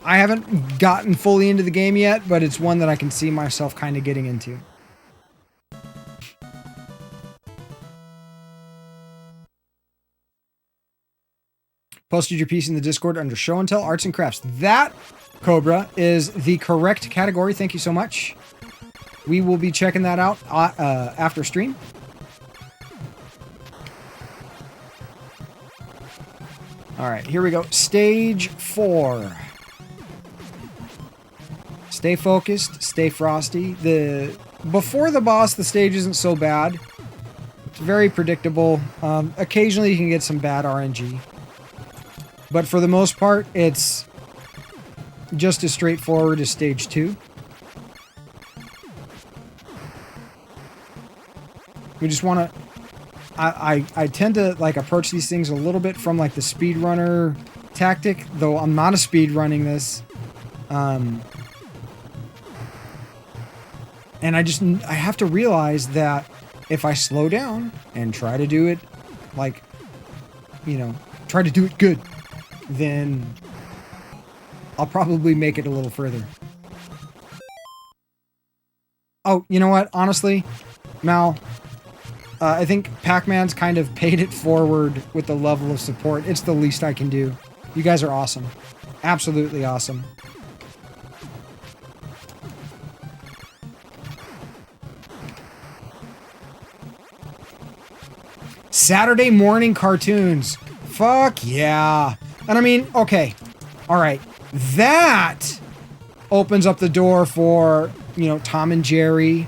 I haven't gotten fully into the game yet, but it's one that I can see myself kind of getting into. Posted your piece in the Discord under Show and Tell Arts and Crafts. That, Cobra, is the correct category. Thank you so much. We will be checking that out after stream. All right, here we go. Stage 4. Stay focused, stay frosty. Before the boss, the stage isn't so bad. It's very predictable. Occasionally you can get some bad RNG. But for the most part, it's just as straightforward as stage 2. We just want to I tend to like approach these things a little bit from like the speedrunner tactic, though I'm not a speed running this. And I have to realize that if I slow down and try to do it like, you know, try to do it good, then I'll probably make it a little further. Oh, you know what? Honestly, Mal, I think Pac-Man's kind of paid it forward with the level of support. It's the least I can do. You guys are awesome. Absolutely awesome. Saturday morning cartoons. Fuck yeah. And I mean, okay. All right. That opens up the door for, you know, Tom and Jerry,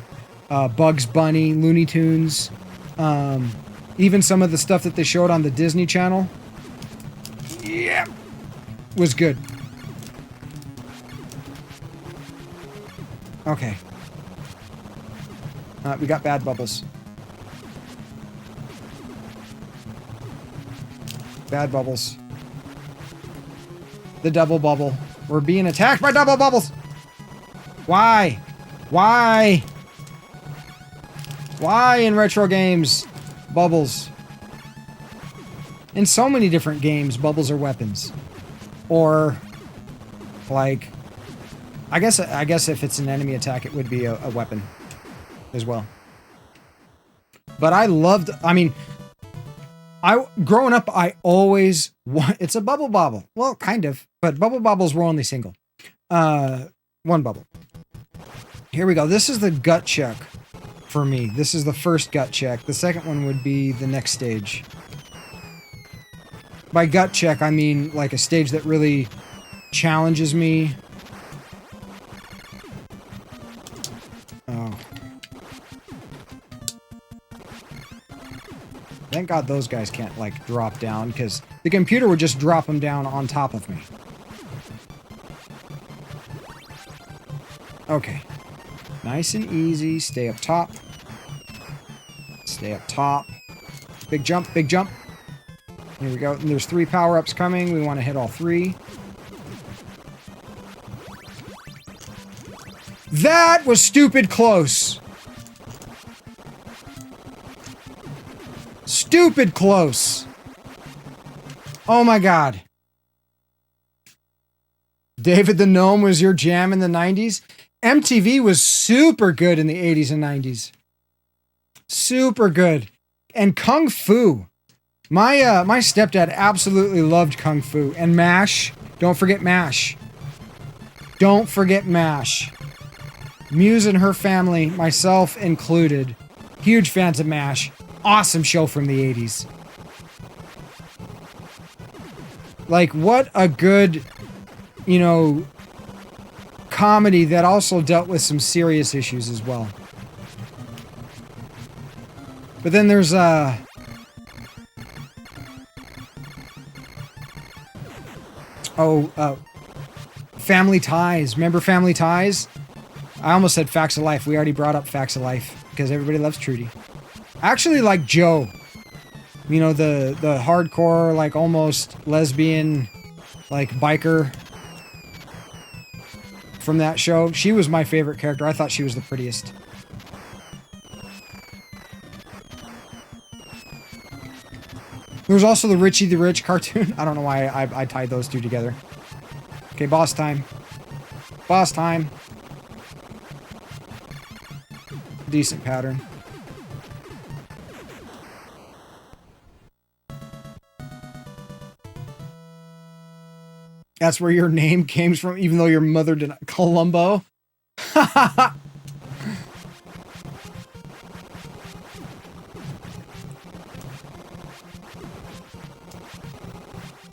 Bugs Bunny, Looney Tunes, even some of the stuff that they showed on the Disney Channel. Yeah. Was good. Okay. We got bad bubbles. Bad bubbles. The double bubble. We're being attacked by double bubbles. Why? Why? Why in retro games? Bubbles. In so many different games, bubbles are weapons. Or, like, I guess if it's an enemy attack, it would be a weapon as well. But I loved, I mean, growing up, I always it's a bubble bobble. Well, kind of, but bubble bobbles were only single. One bubble. Here we go. This is the gut check for me. This is the first gut check. The second one would be the next stage. By gut check, I mean like a stage that really challenges me. Oh. Thank God those guys can't, like, drop down, because the computer would just drop them down on top of me. Okay. Nice and easy. Stay up top. Stay up top. Big jump, big jump. Here we go. And there's 3 power-ups coming. We want to hit all 3. That was stupid close. Stupid close. Oh my God. David the Gnome was your jam in the 90s? MTV was super good in the 80s and 90s. Super good. And Kung Fu. My stepdad absolutely loved Kung Fu. And MASH. Don't forget MASH. Don't forget MASH. Muse and her family, myself included, huge fans of MASH. Awesome show from the 80s. Like, what a good, you know, comedy that also dealt with some serious issues as well. But then there's Family Ties. Remember Family Ties? I almost said Facts of Life. We already brought up Facts of Life because everybody loves Trudy. I actually like Joe. You know, the hardcore, like, almost lesbian, like, biker from that show. She was my favorite character. I thought she was the prettiest. There was also the Richie the Rich cartoon. I don't know why I tied those two together. Okay, boss time. Boss time. Decent pattern. That's where your name came from, even though your mother didn't. Columbo.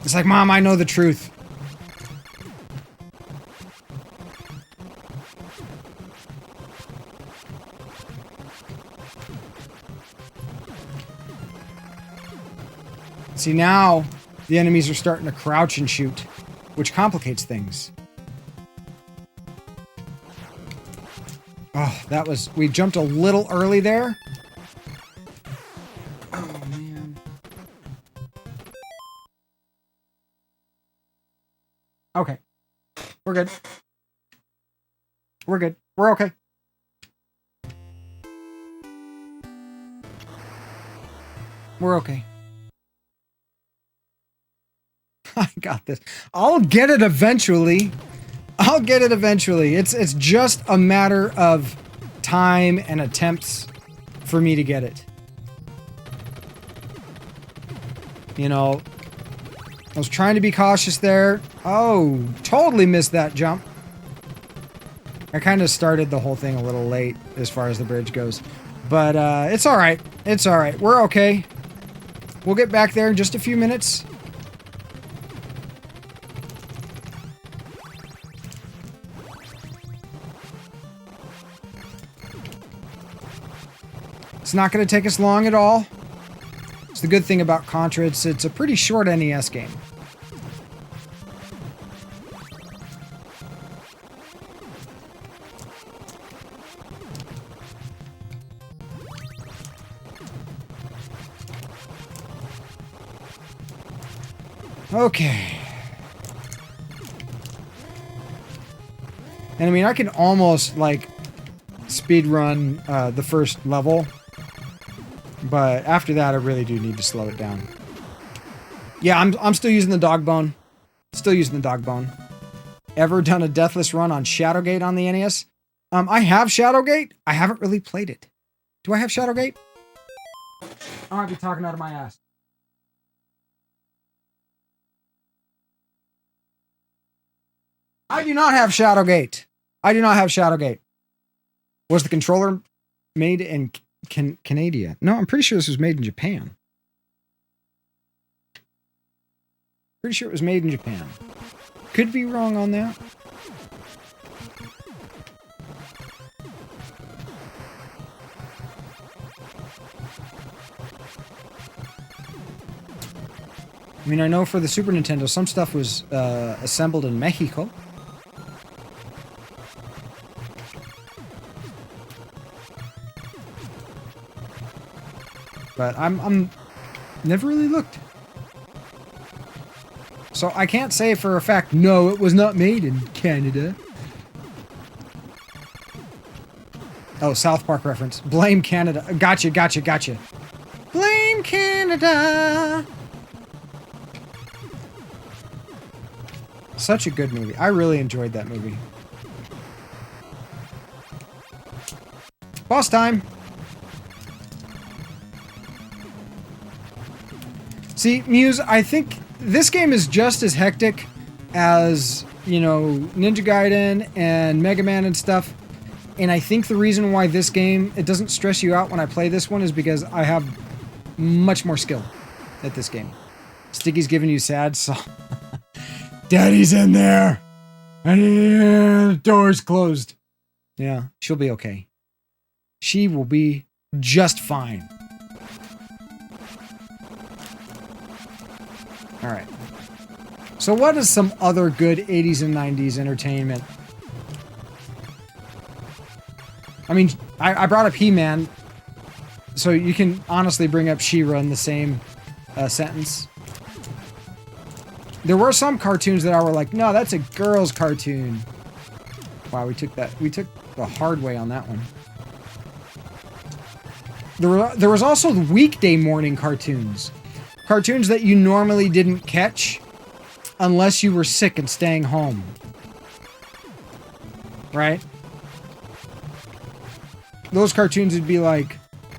It's like, Mom, I know the truth. See, now the enemies are starting to crouch and shoot, which complicates things. Oh, that was... We jumped a little early there. Oh, Okay. We're good. We're good. We're okay. We're okay. I got this. I'll get it eventually. I'll get it eventually. It's just a matter of time and attempts for me to get it. You know, I was trying to be cautious there. Oh, totally missed that jump. I kind of started the whole thing a little late as far as the bridge goes. But it's all right. It's all right. We're okay. We'll get back there in just a few minutes. It's not going to take us long at all. It's the good thing about Contra. It's a pretty short NES game. Okay. And I mean, I can almost, like, speed run the first level. But after that, I really do need to slow it down. Yeah, I'm still using the dog bone. Still using the dog bone. Ever done a Deathless run on Shadowgate on the NES? I have Shadowgate. I haven't really played it. Do I have Shadowgate? I might be talking out of my ass. I do not have Shadowgate. I do not have Shadowgate. Was the controller made in Canada? No, I'm pretty sure this was made in Japan. Pretty sure it was made in Japan. Could be wrong on that. I mean, I know for the Super Nintendo, some stuff was assembled in Mexico. But I'm never really looked. So I can't say for a fact, no, it was not made in Canada. Oh, South Park reference. Blame Canada. Gotcha, gotcha, gotcha. Blame Canada. Such a good movie. I really enjoyed that movie. Boss time. See, Muse, I think this game is just as hectic as, you know, Ninja Gaiden and Mega Man and stuff. And I think the reason why this game, it doesn't stress you out when I play this one is because I have much more skill at this game. Sticky's giving you sad song. Daddy's in there! And the door's closed. Yeah, she'll be okay. She will be just fine. Alright. So what is some other good 80s and 90s entertainment? I mean, I brought up He-Man, so you can honestly bring up She-Ra in the same sentence. There were some cartoons that I were like, no, that's a girl's cartoon. Wow, we took the hard way on that one. There was also the weekday morning cartoons. Cartoons that you normally didn't catch unless you were sick and staying home. Right? Those cartoons would be like...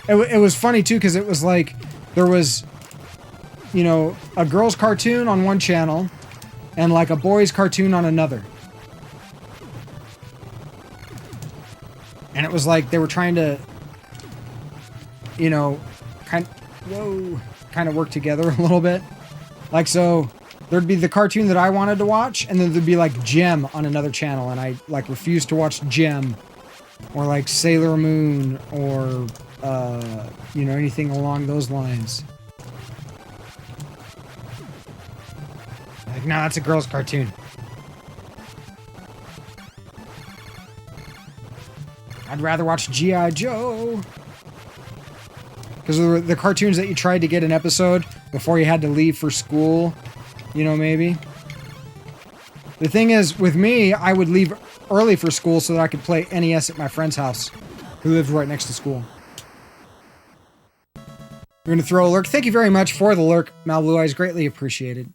It was funny too, because it was like... There was... You know, a girl's cartoon on one channel, and like a boy's cartoon on another. And it was like they were trying to, you know, kind of work together a little bit. Like, so there'd be the cartoon that I wanted to watch, and then there'd be like Gem on another channel, and I like refused to watch Gem, or like Sailor Moon, or you know, anything along those lines. Like, no, that's a girl's cartoon. I'd rather watch G.I. Joe. Because the cartoons that you tried to get an episode before you had to leave for school, you know, maybe. The thing is, with me, I would leave early for school so that I could play NES at my friend's house, who lived right next to school. We're going to throw a lurk. Thank you very much for the lurk, Mal Blue Eyes. Greatly appreciated.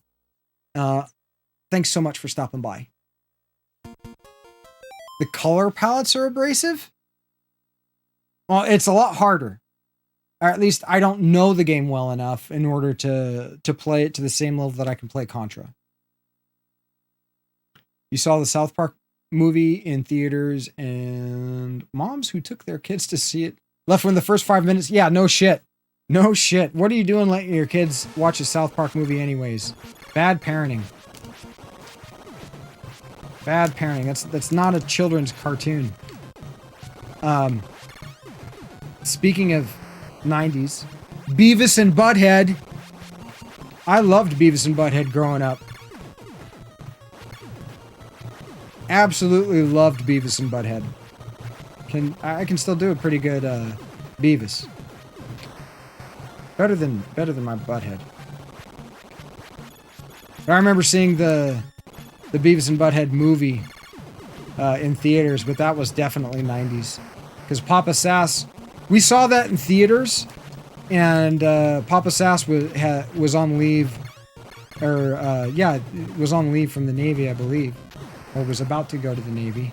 Thanks so much for stopping by. The color palettes are abrasive? Well, it's a lot harder. Or at least I don't know the game well enough in order to play it to the same level that I can play Contra. You saw the South Park movie in theaters, and moms who took their kids to see it left within the first 5 minutes. Yeah, no shit. No shit. What are you doing letting your kids watch a South Park movie anyways? Bad parenting. Bad parenting. That's not a children's cartoon. Speaking of 90s, Beavis and Butthead. I loved Beavis and Butthead growing up. Absolutely loved Beavis and Butthead. I can still do a pretty good Beavis. Better than my Butthead. I remember seeing the Beavis and Butthead movie in theaters, but that was definitely 90s. Because Papa Sass, we saw that in theaters, and Papa Sass was on leave, or was on leave from the Navy, I believe, or was about to go to the Navy,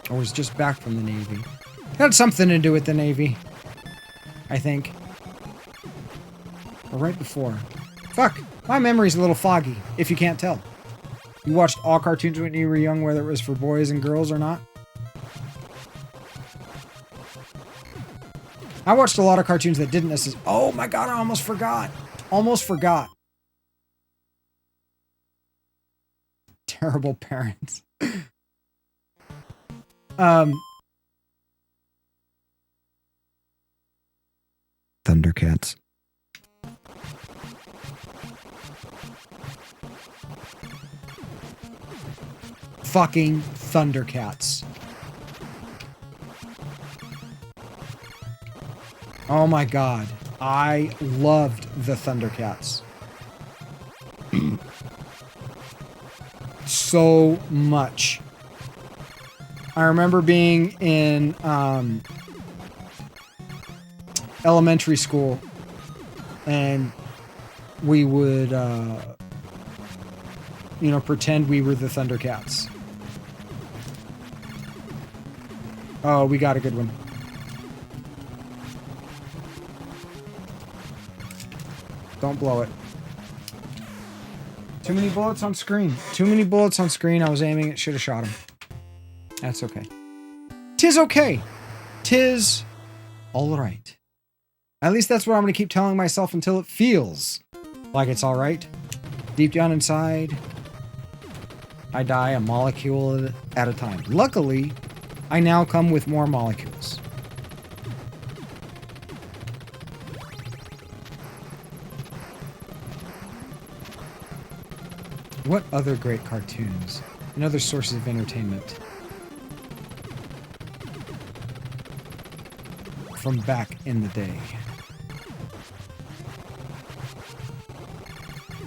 or was just back from the Navy. Had something to do with the Navy, I think. Or right before. Fuck, my memory's a little foggy, if you can't tell. You watched all cartoons when you were young, whether it was for boys and girls or not? I watched a lot of cartoons that didn't necessarily... Oh my god, I almost forgot. Almost forgot. Terrible parents. Thundercats. Fucking Thundercats. Oh my god. I loved the Thundercats. So much. I remember being in elementary school, and we would pretend we were the Thundercats. Oh, we got a good one. Don't blow it. Too many bullets on screen. Too many bullets on screen. I was aiming it. Should have shot him. That's okay. Tis okay. Tis alright. At least that's what I'm going to keep telling myself until it feels like it's alright. Deep down inside, I die a molecule at a time. Luckily, I now come with more molecules. What other great cartoons and other sources of entertainment from back in the day?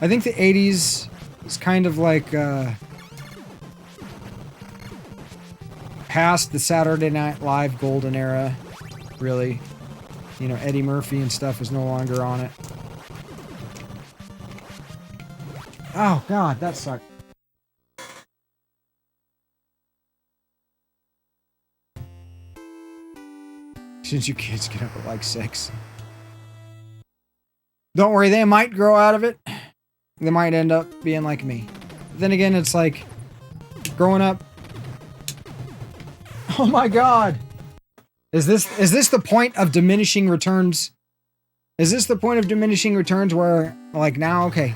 I think the 80s is kind of like past the Saturday Night Live golden era, really. You know, Eddie Murphy and stuff is no longer on it. Oh, God, that sucked. Since you kids get up at like 6. Don't worry, they might grow out of it. They might end up being like me. Then again, it's like, growing up... Oh my god! Is this the point of diminishing returns? Is this the point of diminishing returns where, like, now, okay...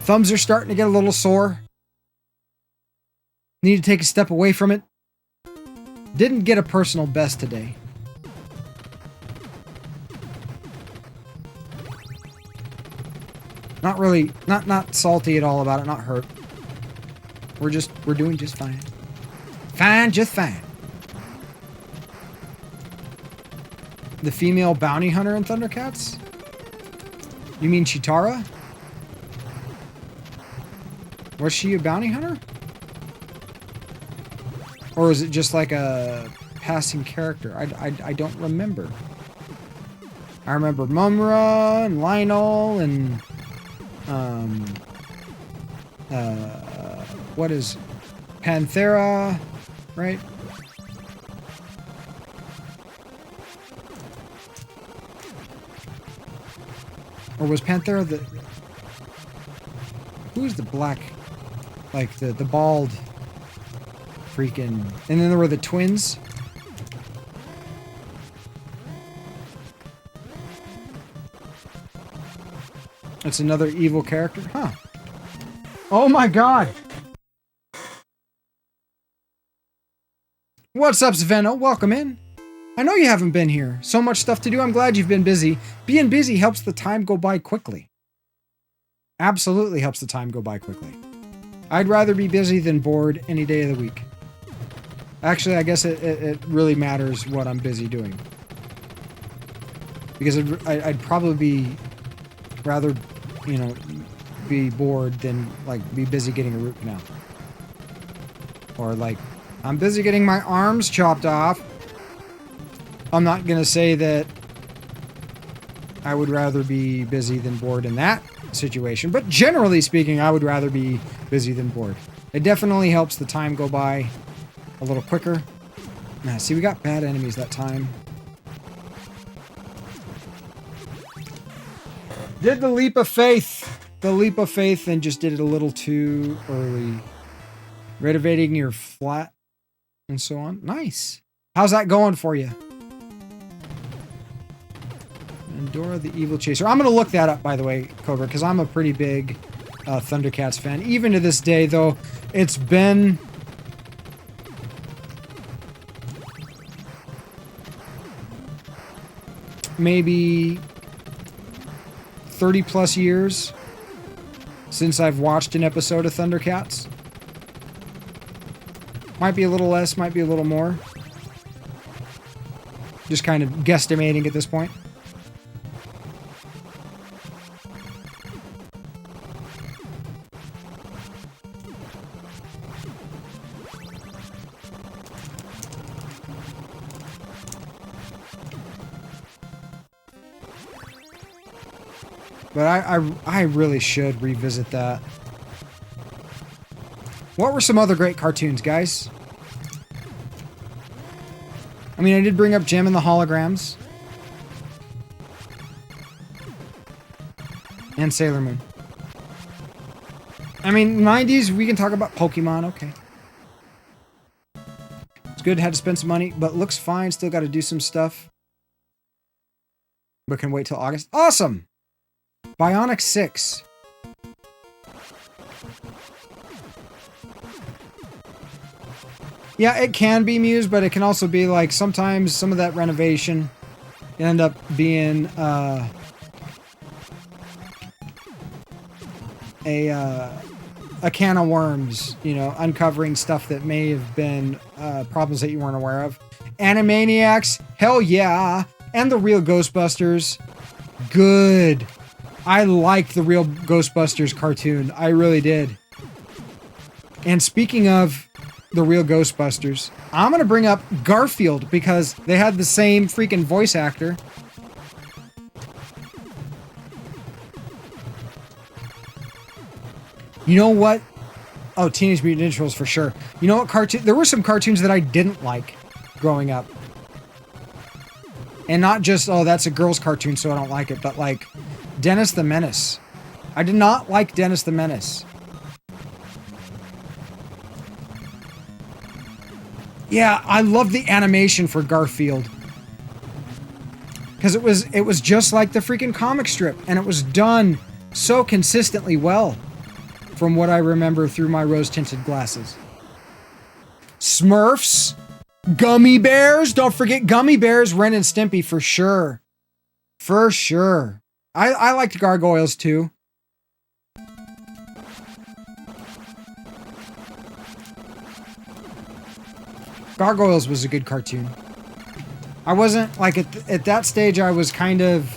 Thumbs are starting to get a little sore. Need to take a step away from it. Didn't get a personal best today. Not really, not salty at all about it, not hurt. We're doing just fine. Fine, just fine. The female bounty hunter in Thundercats? You mean Chitara? Was she a bounty hunter? Or is it just like a passing character? I don't remember. I remember Mumra and Lionel and what is Panthera, right? Or was Panthera the... Who's the black... Like, the bald... Freaking... And then there were the twins. That's another evil character. Huh. Oh my god! What's up, Sveno? Welcome in. I know you haven't been here. So much stuff to do. I'm glad you've been busy. Being busy helps the time go by quickly. Absolutely helps the time go by quickly. I'd rather be busy than bored any day of the week. Actually, I guess it really matters what I'm busy doing. Because I'd probably be rather, you know, be bored than, like, be busy getting a root canal. Or, like, I'm busy getting my arms chopped off. I'm not going to say that I would rather be busy than bored in that situation. But generally speaking, I would rather be busy than bored. It definitely helps the time go by a little quicker. Nah, see, we got bad enemies that time. Did the leap of faith. The leap of faith and just did it a little too early. Renovating your flat and so on. Nice. How's that going for you? Dora the Evil Chaser. I'm going to look that up, by the way, Cobra, because I'm a pretty big Thundercats fan. Even to this day, though, it's been... maybe 30 plus years since I've watched an episode of Thundercats. Might be a little less, might be a little more. Just kind of guesstimating at this point. But I really should revisit that. What were some other great cartoons, guys? I mean, I did bring up Gem and the Holograms. And Sailor Moon. I mean, 90s, we can talk about Pokemon, okay. It's good, had to spend some money, but looks fine, still got to do some stuff. But can wait till August. Awesome! Bionic 6. Yeah, it can be Muse, but it can also be like sometimes some of that renovation end up being a can of worms, you know, uncovering stuff that may have been problems that you weren't aware of. Animaniacs, hell yeah, and the Real Ghostbusters, good. I liked the Real Ghostbusters cartoon. I really did. And speaking of the Real Ghostbusters, I'm going to bring up Garfield because they had the same freaking voice actor. You know what? Oh, Teenage Mutant Ninja Turtles for sure. You know what cartoon? There were some cartoons that I didn't like growing up. And not just, oh, that's a girl's cartoon, so I don't like it, but like Dennis the Menace. I did not like Dennis the Menace. Yeah, I love the animation for Garfield. Because it was just like the freaking comic strip, and it was done so consistently well, from what I remember through my rose-tinted glasses. Smurfs, Gummy Bears, don't forget Gummy Bears, Ren and Stimpy for sure. For sure. I liked Gargoyles too. Gargoyles was a good cartoon. I wasn't, like, at that stage, I was kind of,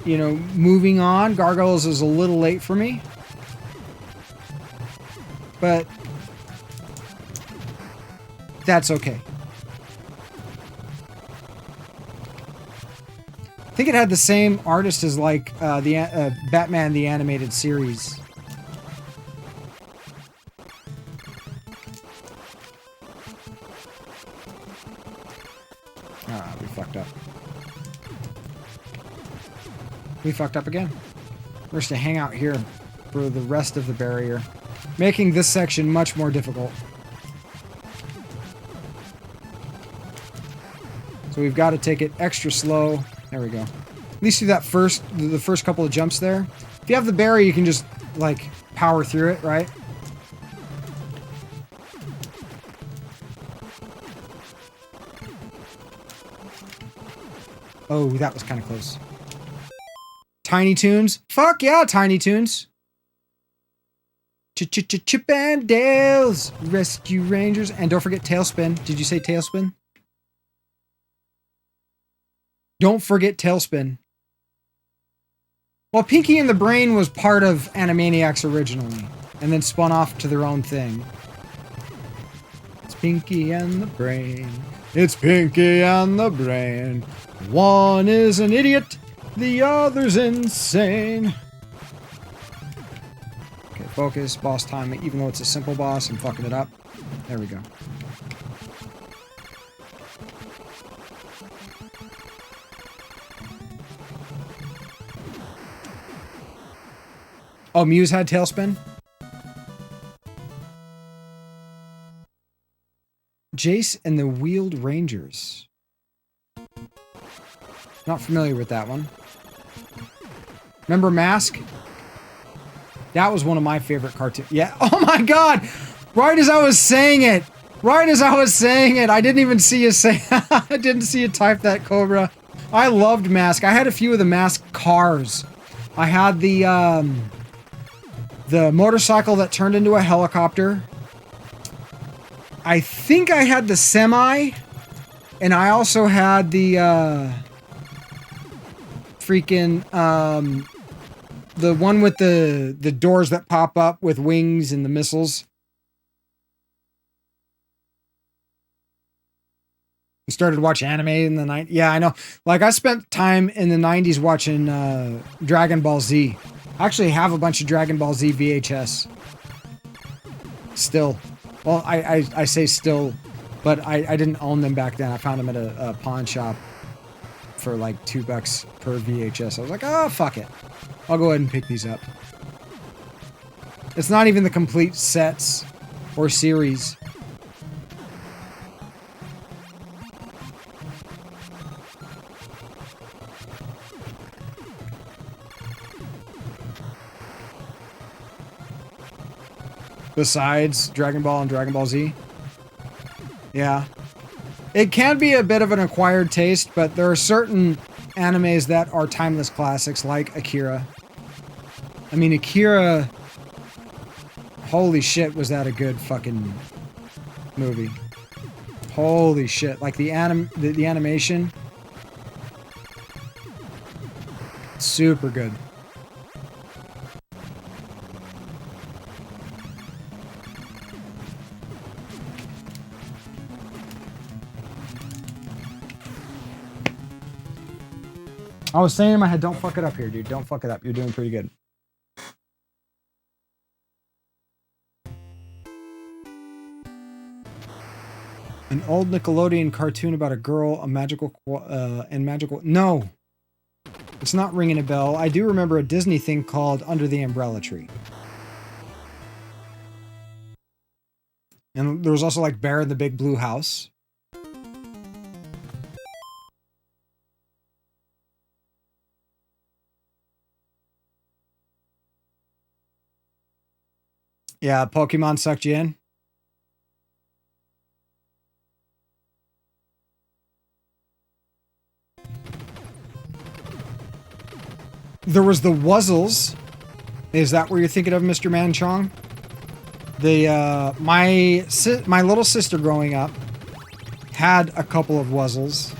you know, moving on. Gargoyles was a little late for me. but that's okay. I think it had the same artist as like the Batman the Animated Series. Ah, we fucked up. We fucked up again. We're just to hang out here for the rest of the barrier, making this section much more difficult. So we've got to take it extra slow. There we go. At least do that the first couple of jumps there. If you have the barrier, you can just like power through it, right? Oh, that was kind of close. Tiny Toons. Fuck yeah, Tiny Toons. Chip and Dale's Rescue Rangers. And don't forget Tailspin. Did you say Tailspin? Don't forget Tailspin. Well, Pinky and the Brain was part of Animaniacs originally, and then spun off to their own thing. It's Pinky and the Brain. It's Pinky and the Brain. One is an idiot, the other's insane. Okay, focus, boss time. Even though it's a simple boss, I'm fucking it up. There we go. Oh, Muse had Tailspin? Jace and the Wheeled Rangers. Not familiar with that one. Remember Mask? That was one of my favorite cartoons. Yeah. Oh my god! Right as I was saying it! Right as I was saying it! I didn't even see you say... I didn't see you type that, Cobra. I loved Mask. I had a few of the Mask cars. I had the motorcycle that turned into a helicopter. I think I had the semi. And I also had the... the one with the doors that pop up with wings and the missiles. I started watching anime in the 90s. Yeah, I know. Like, I spent time in the 90s watching Dragon Ball Z. I actually have a bunch of Dragon Ball Z VHS. Still. Well, I say still, but I didn't own them back then. I found them at a pawn shop for like $2 per VHS. I was like, oh, fuck it. I'll go ahead and pick these up. It's not even the complete sets or series. Besides Dragon Ball and Dragon Ball Z. Yeah. It can be a bit of an acquired taste, but there are certain animes that are timeless classics, like Akira. I mean, Akira... Holy shit, was that a good fucking movie. Holy shit. Like, the animation... Super good. I was saying in my head, don't fuck it up here, dude. Don't fuck it up. You're doing pretty good. An old Nickelodeon cartoon about a girl, a magical... No! It's not ringing a bell. I do remember a Disney thing called Under the Umbrella Tree. And there was also like Bear in the Big Blue House. Yeah, Pokemon sucked you in. There was the Wuzzles. Is that where you're thinking of, Mr. Manchong? The my little sister growing up had a couple of Wuzzles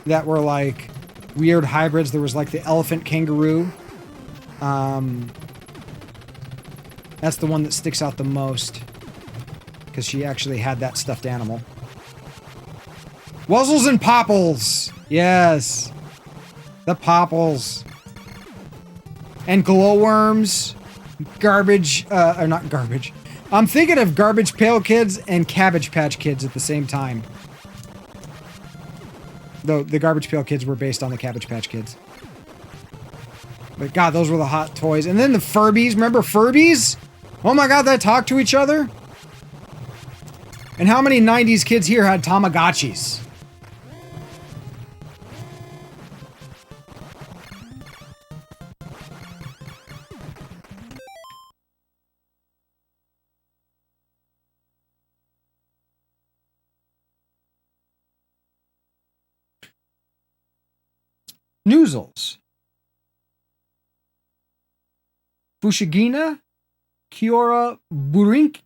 that were like weird hybrids. There was like the elephant kangaroo. That's the one that sticks out the most. Because she actually had that stuffed animal. Wuzzles and Popples! Yes! The Popples. And glowworms. Garbage, or not garbage. I'm thinking of Garbage Pail Kids and Cabbage Patch Kids at the same time. Though the Garbage Pail Kids were based on the Cabbage Patch Kids. But God, those were the hot toys. And then the Furbies. Remember Furbies? Oh my God, they talk to each other? And how many 90s kids here had Tamagotchis? Noozles. Fushigina. Kiora Burink.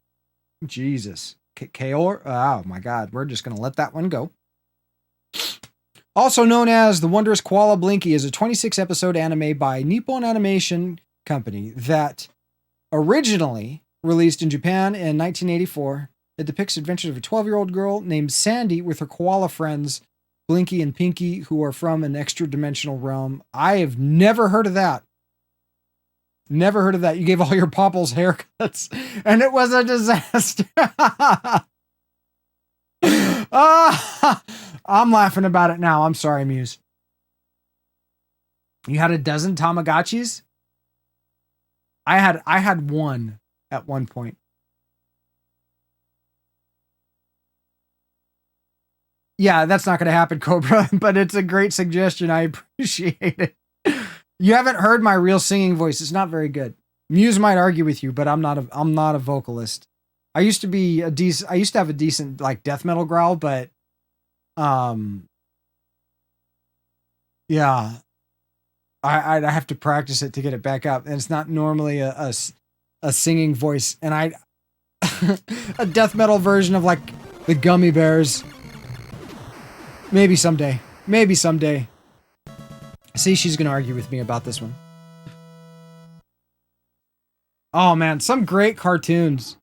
Jesus. Kaor. Oh my God. We're just going to let that one go. Also known as The Wondrous Koala Blinky is a 26-episode anime by Nippon Animation Company that originally released in Japan in 1984. It depicts adventures of a 12-year-old girl named Sandy with her koala friends Blinky and Pinky, who are from an extra-dimensional realm. I have never heard of that. Never heard of that. You gave all your Popples haircuts, and it was a disaster. I'm laughing about it now. I'm sorry, Muse. You had a dozen Tamagotchis? I had one at one point. Yeah, that's not going to happen, Cobra, but it's a great suggestion. I appreciate it. You haven't heard my real singing voice. It's not very good. Muse might argue with you, but I'm not a vocalist. I used to have a decent like death metal growl, but yeah. I have to practice it to get it back up, and it's not normally a singing voice. And a death metal version of like the Gummy Bears. Maybe someday. Maybe someday. See, she's going to argue with me about this one. Oh man, some great cartoons.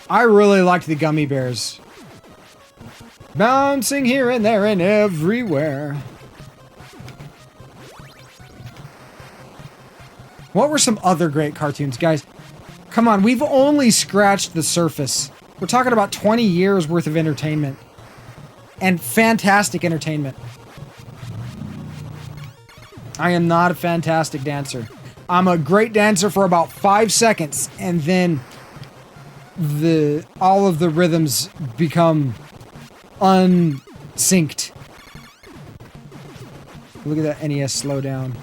I really liked the Gummy Bears. Bouncing here and there and everywhere. What were some other great cartoons, guys? Come on, we've only scratched the surface. We're talking about 20 years worth of entertainment. And fantastic entertainment. I am not a fantastic dancer. I'm a great dancer for about 5 seconds, and then all of the rhythms become unsynced. Look at that NES slow down.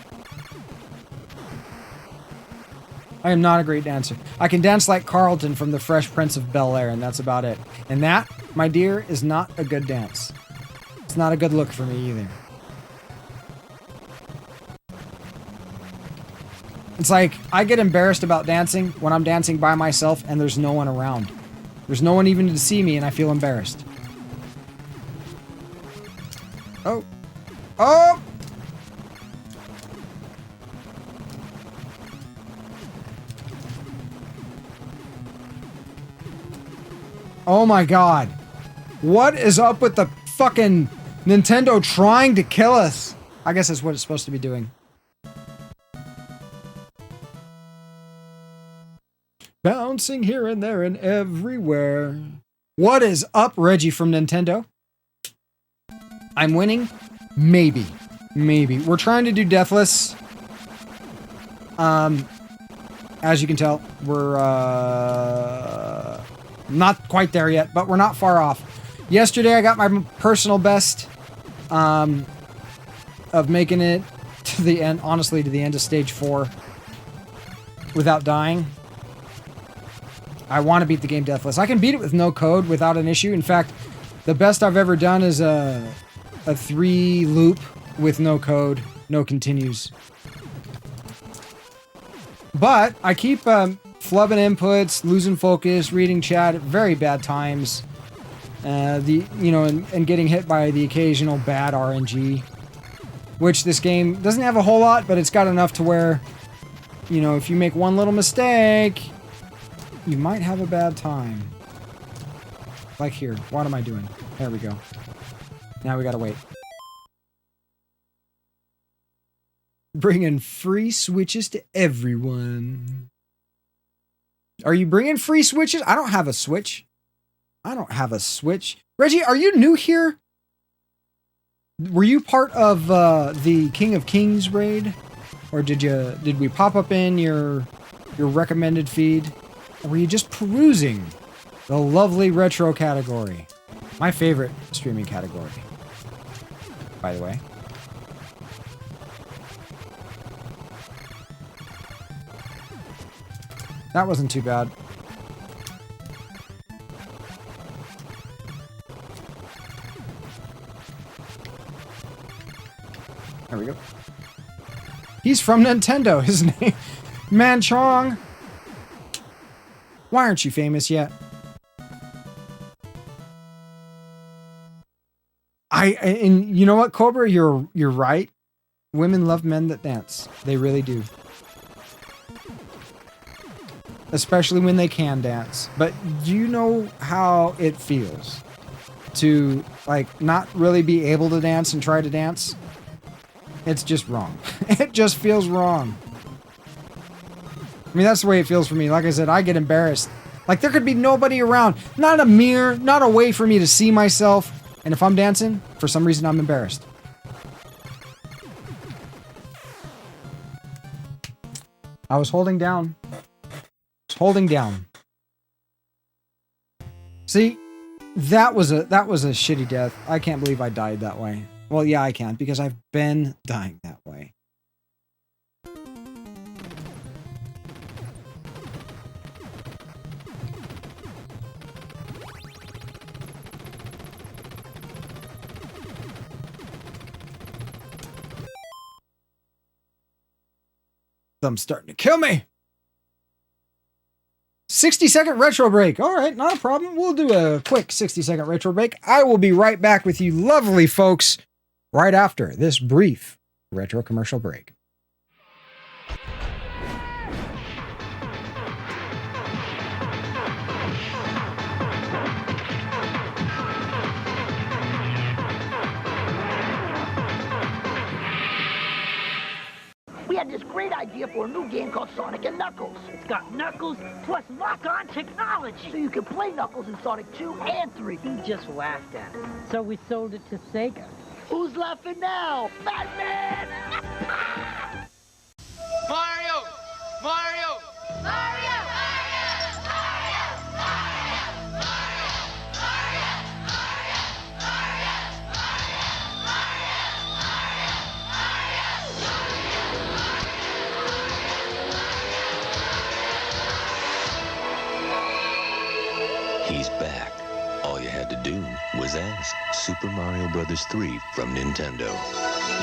I am not a great dancer. I can dance like Carlton from The Fresh Prince of Bel-Air, and that's about it. And that, my dear, is not a good dance. It's not a good look for me either. It's like, I get embarrassed about dancing when I'm dancing by myself and there's no one around. There's no one even to see me and I feel embarrassed. Oh. Oh! Oh my God. What is up with the fucking Nintendo trying to kill us? I guess that's what it's supposed to be doing. Bouncing here and there and everywhere. What is up, Reggie from Nintendo? I'm winning? Maybe. Maybe. We're trying to do Deathless. As you can tell, we're not quite there yet, but we're not far off. Yesterday, I got my personal best of making it to the end, honestly, to the end of stage 4 without dying. I want to beat the game Deathless. I can beat it with no code without an issue. In fact, the best I've ever done is a 3 loop with no code, no continues. But I keep flubbing inputs, losing focus, reading chat at very bad times. And getting hit by the occasional bad RNG, which this game doesn't have a whole lot, but it's got enough to where you know, if you make one little mistake, you might have a bad time. Like here. What am I doing? There we go. Now we gotta wait. Bringing free switches to everyone. Are you bringing free switches? I don't have a switch. I don't have a switch. Reggie, are you new here? Were you part of the King of Kings raid? Or did we pop up in your recommended feed? Or were you just perusing the lovely retro category? My favorite streaming category, by the way. That wasn't too bad. There we go. He's from Nintendo. His name, Man Chong. Why aren't you famous yet? And you know what, Cobra? You're right. Women love men that dance. They really do. Especially when they can dance. But do you know how it feels to, like, not really be able to dance and try to dance? It's just wrong. It just feels wrong. I mean, that's the way it feels for me. Like I said, I get embarrassed. Like, there could be nobody around. Not a mirror, not a way for me to see myself. And if I'm dancing, for some reason, I'm embarrassed. I was holding down. Holding down. See, that was a shitty death. I can't believe I died that way. Well, yeah, I can, because I've been dying that way. Thumb's starting to kill me. 60-second retro break. All right, not a problem. We'll do a quick 60-second retro break. I will be right back with you lovely folks right after this brief retro commercial break. We had this great idea for a new game called Sonic and Knuckles. It's got Knuckles plus lock-on technology. So you can play Knuckles in Sonic 2 and 3. He just laughed at it. So we sold it to Sega. Who's laughing now? Batman! Mario! Mario! Mario! He's back. All you had to do was ask. Super Mario Bros. 3 from Nintendo.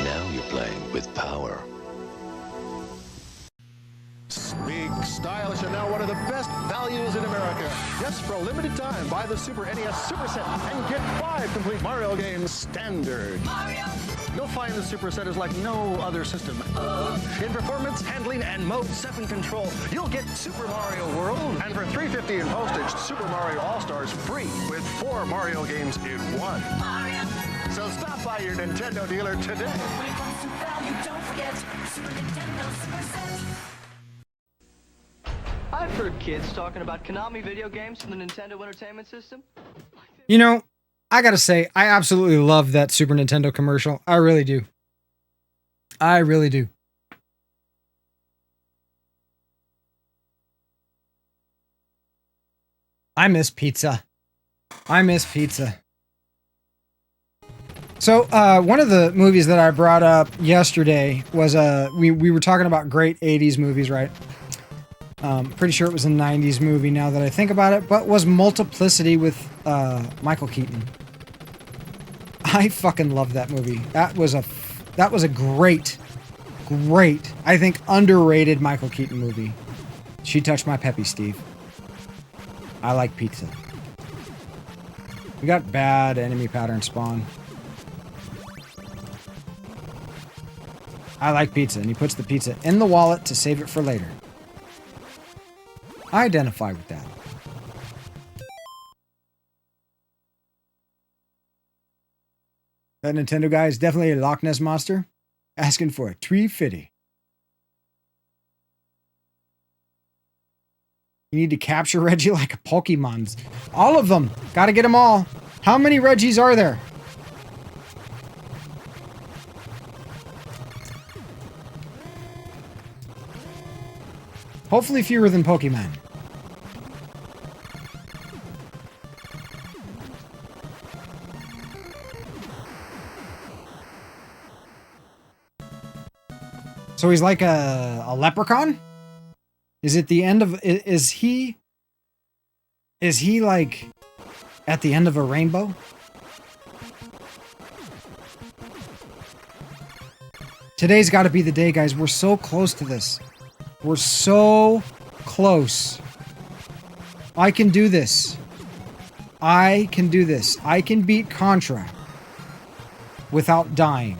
Now you're playing with power. Big, stylish, and now one of the best values in America. Yes, for a limited time, buy the Super NES Super Set and get 5 complete Mario games standard. Mario! You'll find the Super Set is like no other system. In performance, handling, and Mode 7 control, you'll get Super Mario World. And for $3.50 in postage, Super Mario All-Stars free with 4 Mario games in 1. Mario! So stop by your Nintendo dealer today. I've heard kids talking about Konami video games from the Nintendo Entertainment System. You know, I gotta say, I absolutely love that Super Nintendo commercial. I really do. I really do. I miss pizza. I miss pizza. So, one of the movies that I brought up yesterday was, we were talking about great 80s movies, right? Pretty sure it was a 90s movie now that I think about it, but was Multiplicity with Michael Keaton. I fucking love that movie. That was a great, I think underrated Michael Keaton movie. She touched my peppy, Steve. I like pizza. We got bad enemy pattern spawn. I like pizza. And he puts the pizza in the wallet to save it for later. I identify with that. That Nintendo guy is definitely a Loch Ness monster. Asking for a $3.50. You need to capture Reggie like a Pokemon. All of them. Gotta get them all. How many Reggies are there? Hopefully fewer than Pokemon. So he's like a leprechaun? Is it the end of... Is he like at the end of a rainbow? Today's got to be the day, guys. We're so close to this. We're so close. I can do this. I can do this. I can beat Contra without dying.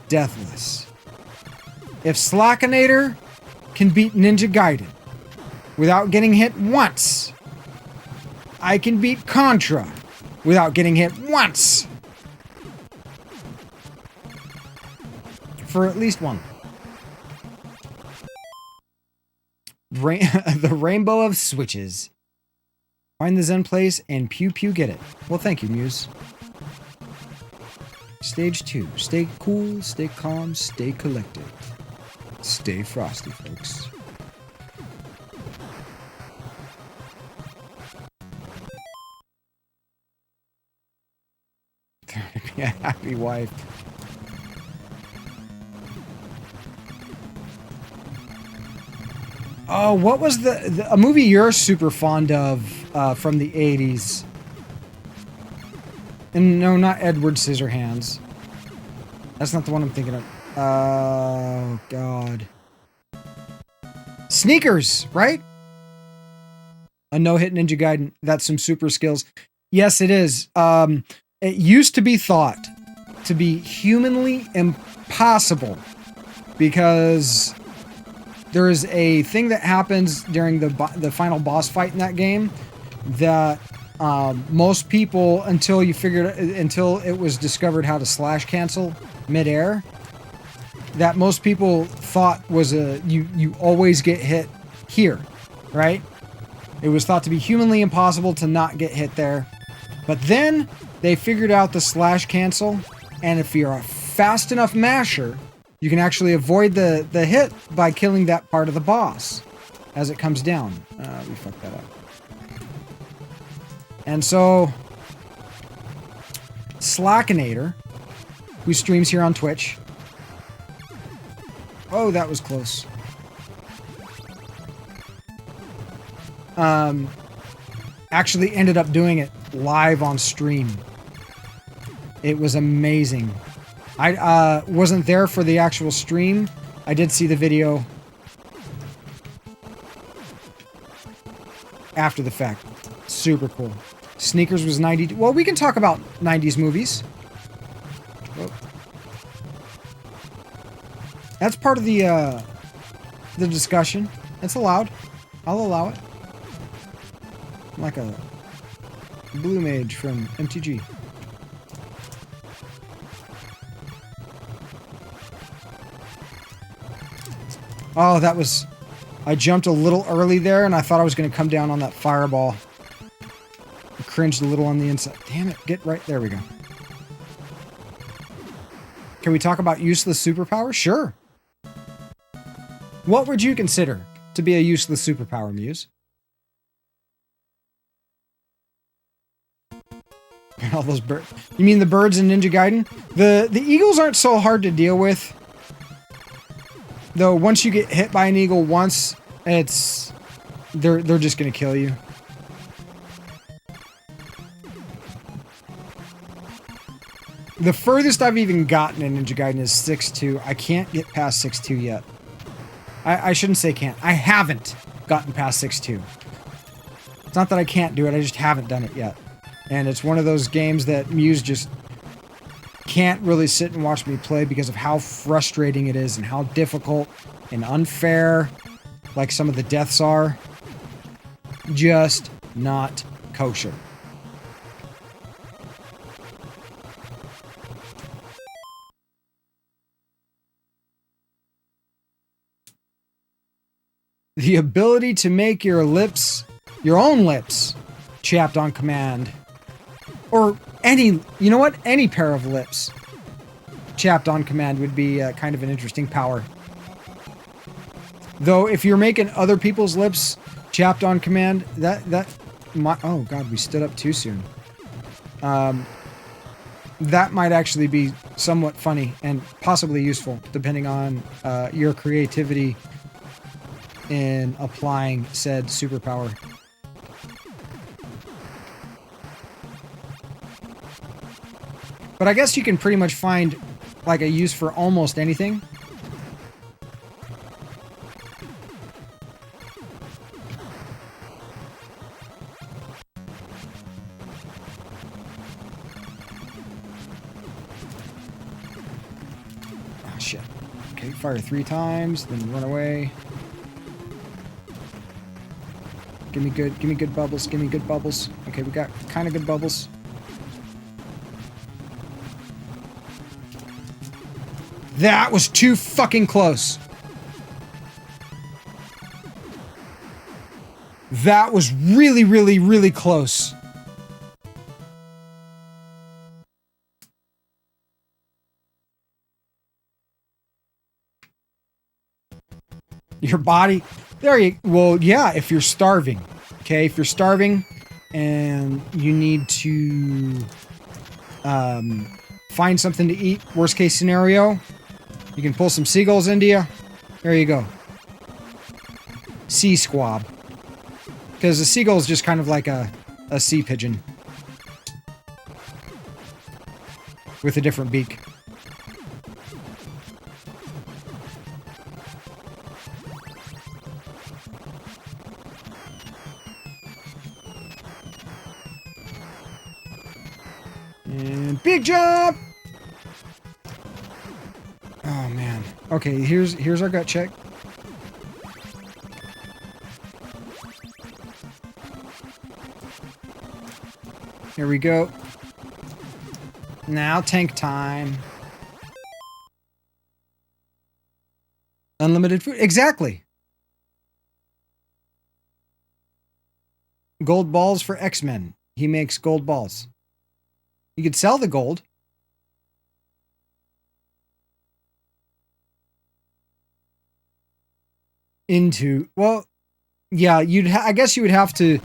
Deathless. If Slackinator can beat Ninja Gaiden without getting hit once, I can beat Contra without getting hit once. For at least one. The rainbow of switches. Find the Zen place and pew pew get it. Well, thank you, Muse. Stage 2. Stay cool, stay calm, stay collected. Stay frosty, folks. Be a happy wife. Oh, what was a movie you're super fond of from the 80s? And no, not Edward Scissorhands. That's not the one I'm thinking of. Oh, God. Sneakers, right? A no-hit Ninja Gaiden. That's some super skills. Yes, it is. It used to be thought to be humanly impossible because there is a thing that happens during the final boss fight in that game that most people, until it was discovered how to slash cancel midair, that most people thought was you always get hit here, right? It was thought to be humanly impossible to not get hit there. But then they figured out the slash cancel, and if you're a fast enough masher, you can actually avoid the hit by killing that part of the boss as it comes down. We fucked that up. And so, Slackinator, who streams here on Twitch. Oh, that was close. Actually ended up doing it live on stream. It was amazing. I wasn't there for the actual stream. I did see the video after the fact. Super cool. Sneakers was 90... Well, we can talk about 90s movies. Whoa. That's part of the discussion. It's allowed. I'll allow it. I'm like a blue mage from MTG. Oh, that was... I jumped a little early there, and I thought I was going to come down on that fireball. I cringed a little on the inside. Damn it, get right... There we go. Can we talk about useless superpower? Sure. What would you consider to be a useless superpower, Muse? All those birds. You mean the birds in Ninja Gaiden? The eagles aren't so hard to deal with. Though once you get hit by an eagle once, it's they're just gonna kill you. The furthest I've even gotten in Ninja Gaiden is 6-2. I can't get past 6-2 yet. I shouldn't say can't. I haven't gotten past 6-2. It's not that I can't do it, I just haven't done it yet. And it's one of those games that Muse just can't really sit and watch me play because of how frustrating it is and how difficult and unfair, like some of the deaths are. Just not kosher. The ability to make your lips, your own lips, chapped on command. Or any, you know what? Any pair of lips chapped on command would be kind of an interesting power. Though, if you're making other people's lips chapped on command, oh god, we stood up too soon. That might actually be somewhat funny and possibly useful, depending on your creativity in applying said superpower. But I guess you can pretty much find like a use for almost anything. Oh shit. Okay, fire 3 times, then run away. Give me good bubbles, give me good bubbles. Okay, we got kind of good bubbles. That was too fucking close. That was really, really, really close. Your body, well, yeah, if you're starving, okay? If you're starving and you need to find something to eat, worst case scenario, you can pull some seagulls into you. There you go. Sea squab. Because a seagull is just kind of like a sea pigeon. With a different beak. And big jump! Oh man. Okay, here's our gut check. Here we go. Now tank time. Unlimited food. Exactly. Gold balls for X-Men. He makes gold balls. You could sell the gold. Into, well, yeah, I guess you would have to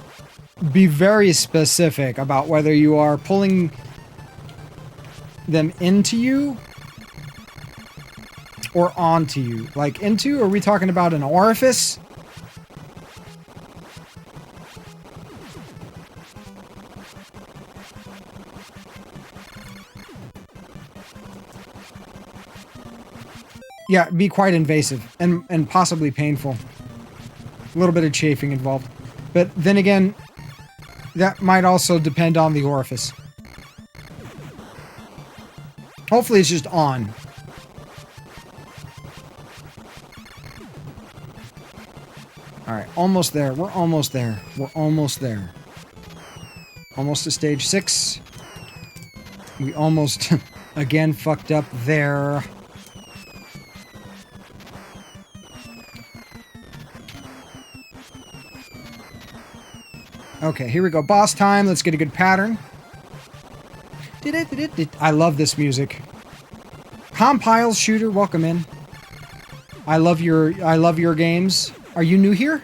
be very specific about whether you are pulling them into you or onto you. Like into, are we talking about an orifice? Yeah, be quite invasive and possibly painful. A little bit of chafing involved. But then again, that might also depend on the orifice. Hopefully it's just on. Alright, almost there. We're almost there. We're almost there. Almost to stage 6. We almost, again, fucked up there. Okay, here we go. Boss time. Let's get a good pattern. I love this music. Compile Shooter, welcome in. I love your games. Are you new here?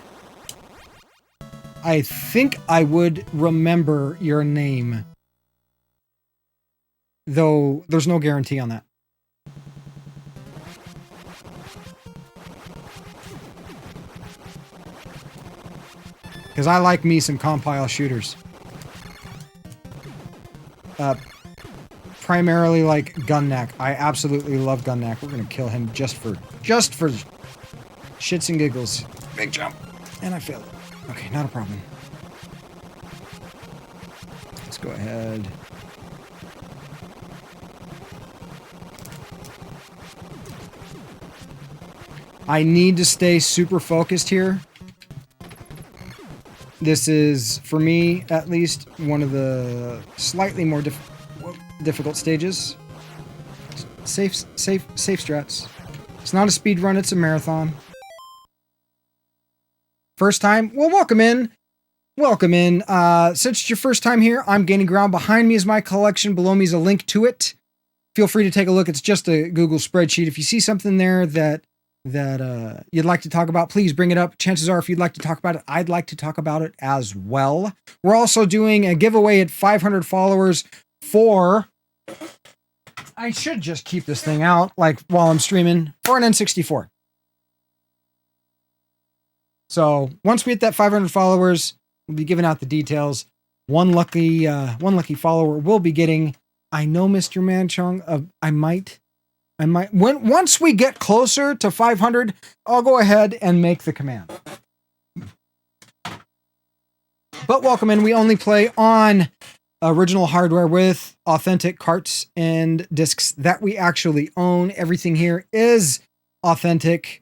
I think I would remember your name. Though there's no guarantee on that. Because I like me some compile shooters. Primarily like Gunneck. I absolutely love Gunneck. We're gonna kill him just for shits and giggles. Big jump. And I failed it. Okay, not a problem. Let's go ahead. I need to stay super focused here. This is, for me, at least, one of the slightly more difficult stages. Safe strats. It's not a speed run, it's a marathon. First time? Well, welcome in. Welcome in. Since it's your first time here, I'm gaining ground. Behind me is my collection. Below me is a link to it. Feel free to take a look. It's just a Google spreadsheet. If you see something there that you'd like to talk about, please bring it up. Chances are, if you'd like to talk about it, I'd like to talk about it as well. We're also doing a giveaway at 500 followers for... I should just keep this thing out, like, while I'm streaming, for an N64. So, once we hit that 500 followers, we'll be giving out the details. One lucky follower will be getting... I know, Mr. Manchong, I might... once we get closer to 500, I'll go ahead and make the command. But welcome in. We only play on original hardware with authentic carts and discs that we actually own. Everything here is authentic.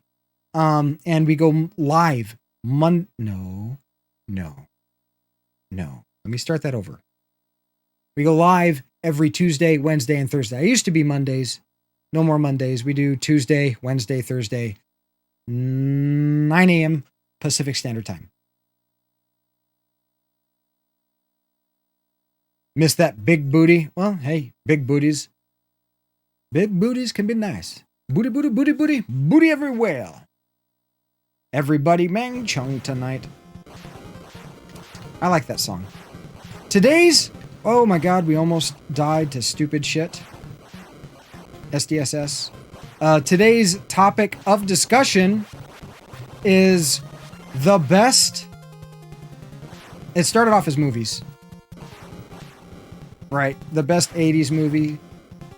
And we go live. No. Let me start that over. We go live every Tuesday, Wednesday, and Thursday. I used to be Mondays. No more Mondays. We do Tuesday, Wednesday, Thursday, 9 a.m. Pacific Standard Time. Miss that big booty? Well, hey, big booties. Big booties can be nice. Booty, booty, booty, booty, booty everywhere. Everybody Mang Chung tonight. I like that song. Today's... Oh my god, we almost died to stupid shit. SDSS. Today's topic of discussion is the best... It started off as movies. Right, the best 80s movie.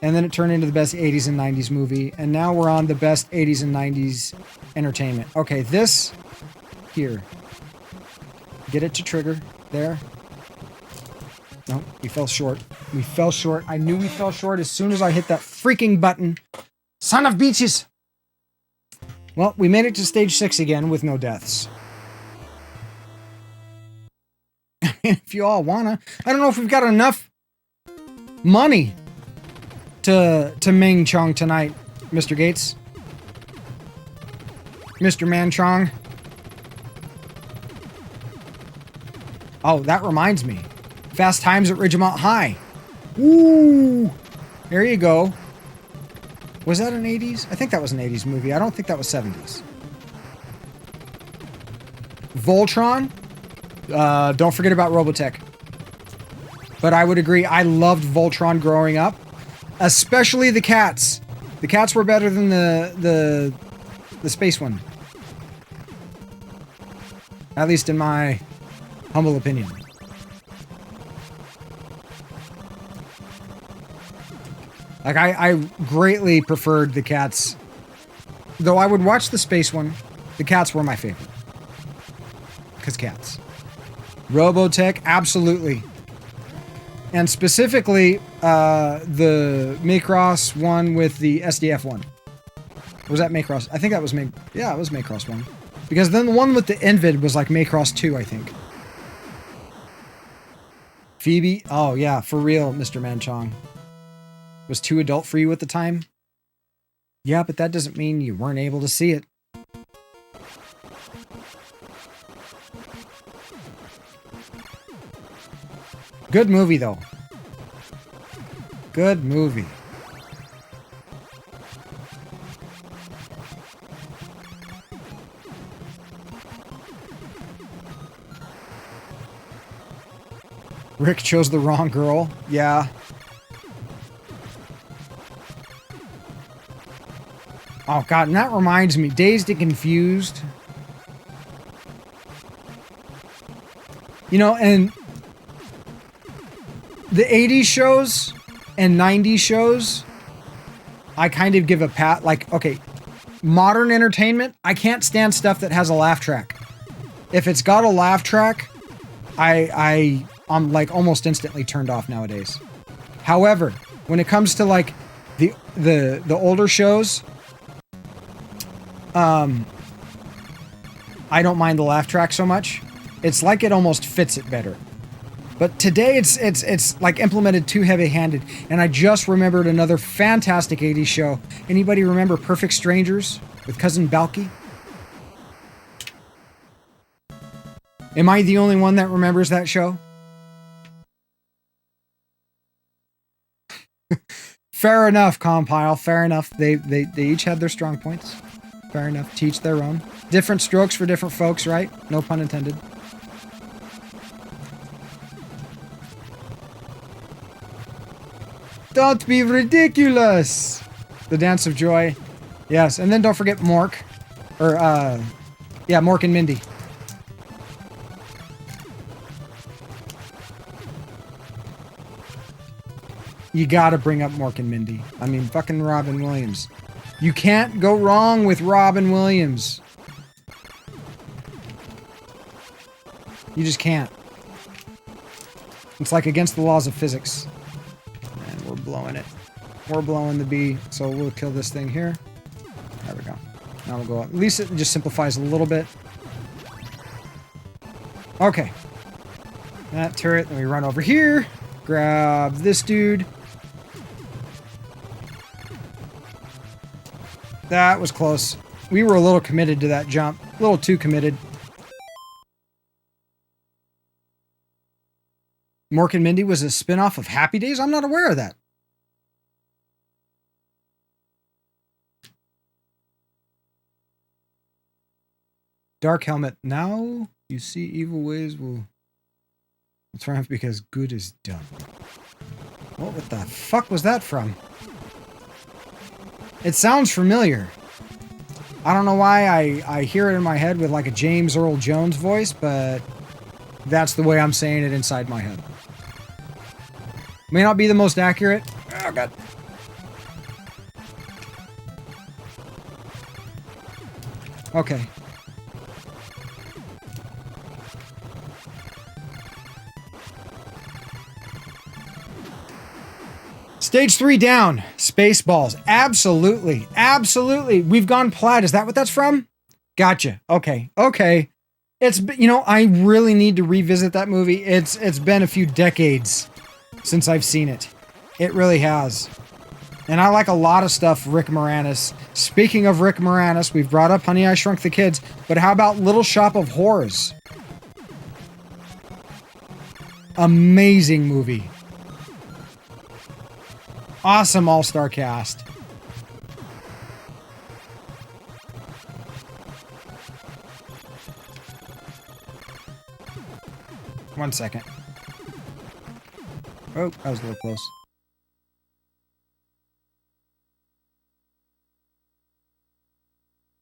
And then it turned into the best 80s and 90s movie. And now we're on the best 80s and 90s entertainment. Okay, this here. Get it to trigger. There. No, we fell short. We fell short. I knew we fell short as soon as I hit that freaking button. Son of beaches! Well, we made it to stage 6 again with no deaths. If you all wanna. I don't know if we've got enough money to Ming Chong tonight, Mr. Gates. Mr. Man Chong. Oh, that reminds me. Fast Times at Ridgemont High. Ooh. There you go. Was that an 80s? I think that was an 80s movie. I don't think that was 70s. Voltron. Don't forget about Robotech. But I would agree, I loved Voltron growing up. Especially the cats. The cats were better than the space one. At least in my humble opinion. Like, I greatly preferred the cats. Though I would watch the space one, the cats were my favorite. Because cats. Robotech, absolutely. And specifically, the Macross one with the SDF one. Or was that Macross? I think that was yeah, it was Macross one. Because then the one with the Envid was like Macross 2, I think. Phoebe? Oh, yeah, for real, Mr. Manchong. Was too adult for you at the time? Yeah, but that doesn't mean you weren't able to see it. Good movie, though. Good movie. Rick chose the wrong girl. Yeah. Oh, God, and that reminds me. Dazed and Confused. You know, and the 80s shows and 90s shows, I kind of give a pat. Like, okay, modern entertainment, I can't stand stuff that has a laugh track. If it's got a laugh track, I'm like almost instantly turned off nowadays. However, when it comes to like the older shows, I don't mind the laugh track so much. It's like it almost fits it better. But today it's like implemented too heavy-handed. And I just remembered another fantastic 80s show. Anybody remember Perfect Strangers with Cousin Balky? Am I the only one that remembers that show? Fair enough, Compile. Fair enough. They each had their strong points. Fair enough. Teach their own. Different strokes for different folks, right? No pun intended. Don't be ridiculous! The Dance of Joy. Yes, and then don't forget Mork. Or, yeah, Mork and Mindy. You gotta bring up Mork and Mindy. I mean, fucking Robin Williams. You can't go wrong with Robin Williams. You just can't. It's like against the laws of physics. And we're blowing it. We're blowing the bee, so we'll kill this thing here. There we go. Now we'll go up. At least it just simplifies a little bit. Okay. That turret, then we run over here. Grab this dude. That was close. We were a little committed to that jump. A little too committed. Mork and Mindy was a spin-off of Happy Days? I'm not aware of that. Dark Helmet. Now you see evil ways will triumph because good is done. What the fuck was that from? It sounds familiar. I don't know why I hear it in my head with like a James Earl Jones voice, but that's the way I'm saying it inside my head. May not be the most accurate. Oh, God. Okay. Stage 3 down. Spaceballs. Absolutely. Absolutely. We've gone plaid. Is that what that's from? Gotcha. Okay. Okay. It's, you know, I really need to revisit that movie. It's been a few decades since I've seen it. It really has. And I like a lot of stuff Rick Moranis. Speaking of Rick Moranis, we've brought up Honey, I Shrunk the Kids, but how about Little Shop of Horrors? Amazing movie. Awesome all-star cast. One second. Oh, that was a little close.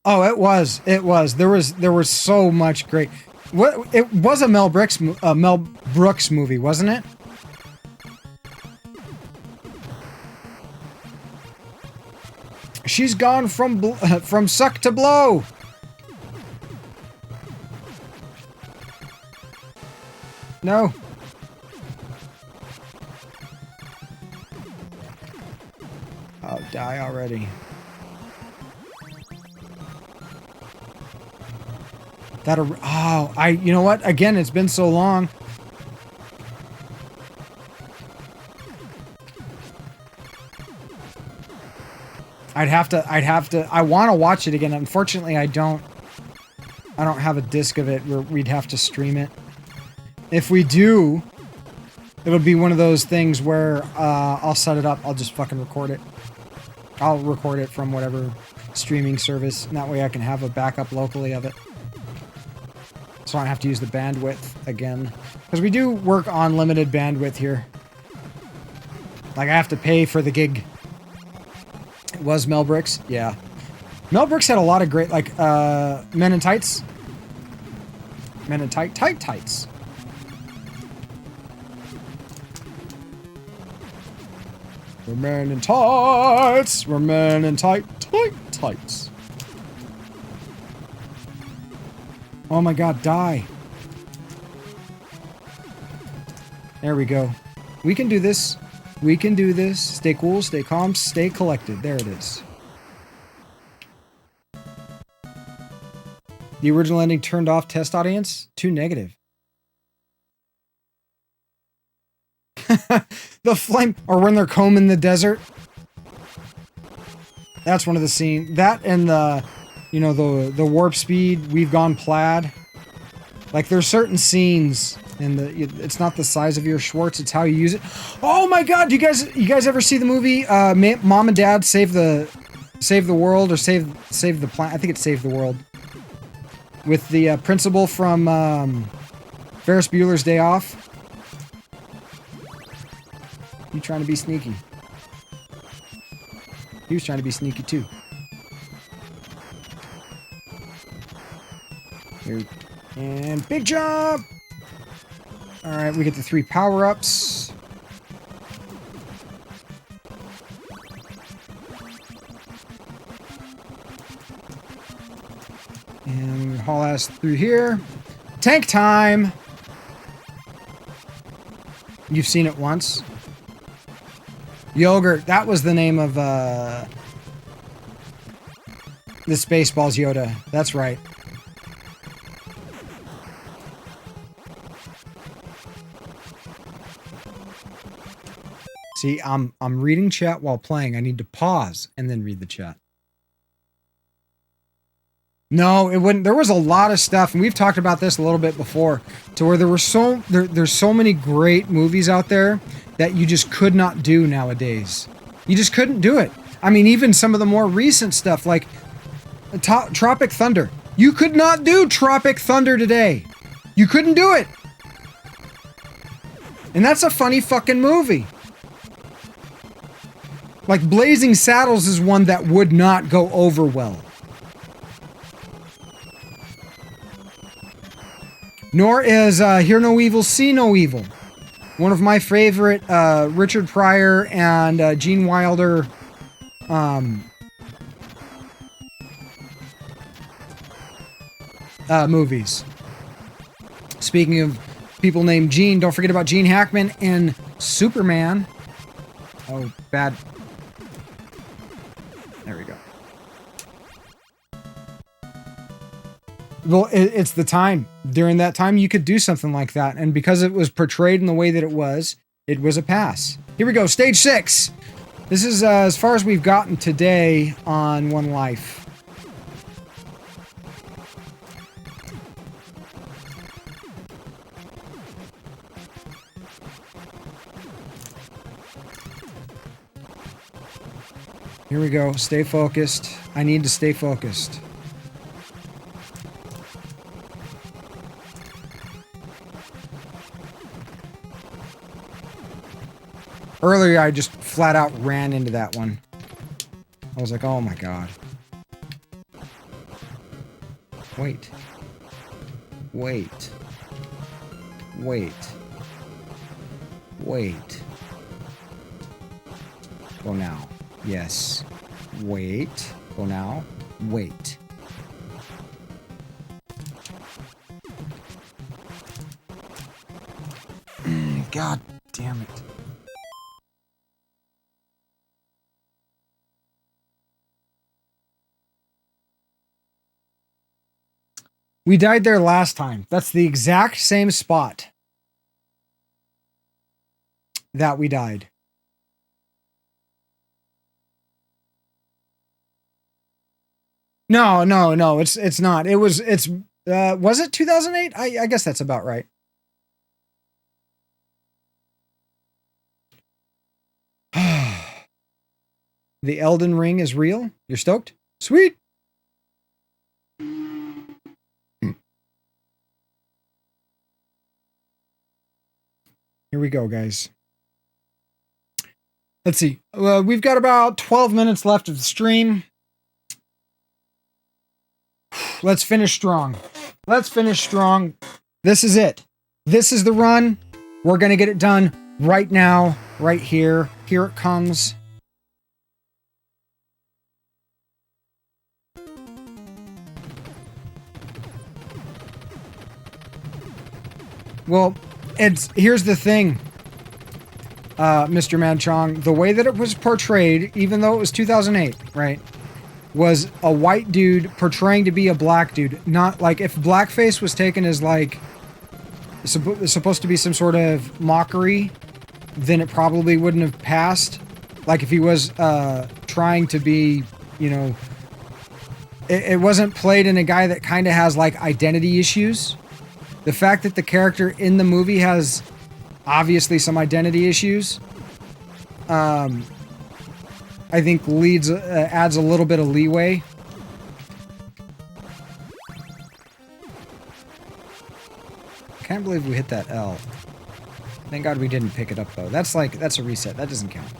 Oh, it was. It was. There was so much great. What? It was a Mel Brooks movie, wasn't it? She's gone from suck to blow. No. Oh, die already. You know what? Again, it's been so long. I want to watch it again. Unfortunately, I don't have a disc of it where we'd have to stream it. If we do, it'll be one of those things where I'll set it up. I'll just fucking record it. I'll record it from whatever streaming service. And that way I can have a backup locally of it. So I don't have to use the bandwidth again. Because we do work on limited bandwidth here. Like I have to pay for the gig. It was Mel Brooks? Yeah. Mel Brooks had a lot of great, like, Men in Tights. Men in Tights. We're men in tights. We're men in tights. Oh my God, die. There we go. We can do this. We can do this. Stay cool, stay calm, stay collected. There it is. The original ending turned off test audience? Too negative. The flame, or when they're combing the desert. That's one of the scenes. That and the, you know, the warp speed, we've gone plaid. Like there's certain scenes, and it's not the size of your Schwartz, it's how you use it. Oh my God! You guys ever see the movie Mom and Dad Save the World, or Save the Planet? I think it's Save the World. With the principal from Ferris Bueller's Day Off. You trying to be sneaky? He was trying to be sneaky too. Here, and big jump! Alright, we get the 3 power-ups. And we haul ass through here. Tank time! You've seen it once. Yogurt, that was the name of the Spaceballs Yoda. That's right. See, I'm reading chat while playing. I need to pause and then read the chat. No, it wouldn't. There was a lot of stuff, and we've talked about this a little bit before, to where there were there's so many great movies out there that you just could not do nowadays. You just couldn't do it. I mean, even some of the more recent stuff, like Tropic Thunder. You could not do Tropic Thunder today. You couldn't do it. And that's a funny fucking movie. Like Blazing Saddles is one that would not go over well. Nor is Hear No Evil, See No Evil. One of my favorite Richard Pryor and Gene Wilder movies. Speaking of people named Gene, don't forget about Gene Hackman in Superman. Oh, bad. There we go. Well, it's the time. During that time, you could do something like that. And because it was portrayed in the way that it was a pass. Here we go, stage 6. This is as far as we've gotten today on One Life. Here we go, stay focused. I need to stay focused. Earlier, I just flat out ran into that one. I was like, oh my God. Wait. Wait. Wait. Wait. Go now. Yes. Wait. Go now. Wait. God damn it. We died there last time. That's the exact same spot that we died. No, it's not. Was it 2008? I guess that's about right. The Elden Ring is real? You're stoked? Sweet. Here we go, guys. Let's see. We've got about 12 minutes left of the stream. Let's finish strong. Let's finish strong. This is it. This is the run. We're going to get it done right now, right here. Here it comes. Well, here's the thing, Mr. Mad Chong. The way that it was portrayed, even though it was 2008, right? was a white dude portraying to be a black dude. Not like if blackface was taken as like supposed to be some sort of mockery, then it probably wouldn't have passed. Like if he was trying to be, you know, it wasn't played in a guy that kind of has like identity issues. The fact that the character in the movie has obviously some identity issues, I think adds a little bit of leeway. Can't believe we hit that L. Thank God we didn't pick it up though. That's a reset. That doesn't count.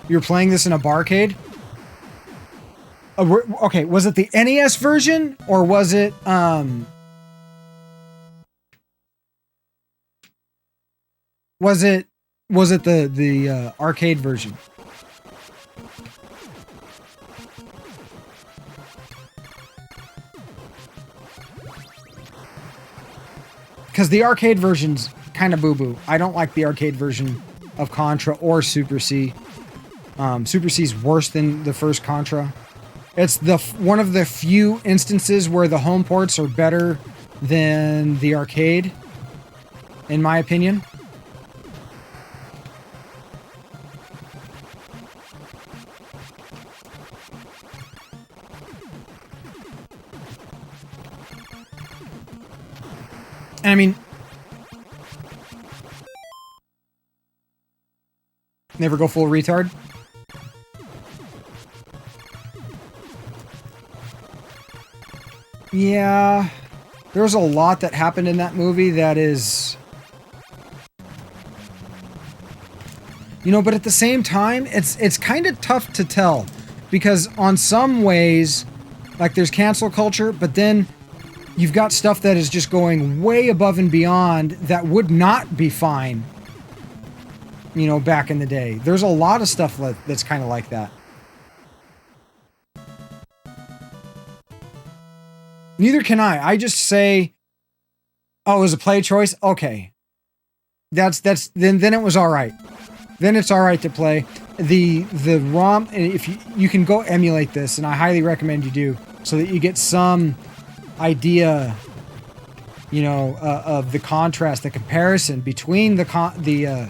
You're playing this in a barcade? Okay, was it the NES version or was it was it the arcade version? Because the arcade version's kind of boo-boo. I don't like the arcade version of Contra or Super C. Super C's worse than the first Contra. It's one of the few instances where the home ports are better than the arcade, in my opinion. And I mean, never go full retard. Yeah, there's a lot that happened in that movie that is, you know, but at the same time, it's kind of tough to tell because on some ways, like there's cancel culture, but then you've got stuff that is just going way above and beyond that would not be fine, you know, back in the day. There's a lot of stuff that's kind of like that. Neither can I. I just say, oh, it was a play choice? Okay. Then it was alright. Then it's alright to play. The ROM, if you can go emulate this, and I highly recommend you do, so that you get some idea, you know, of the contrast, the comparison between the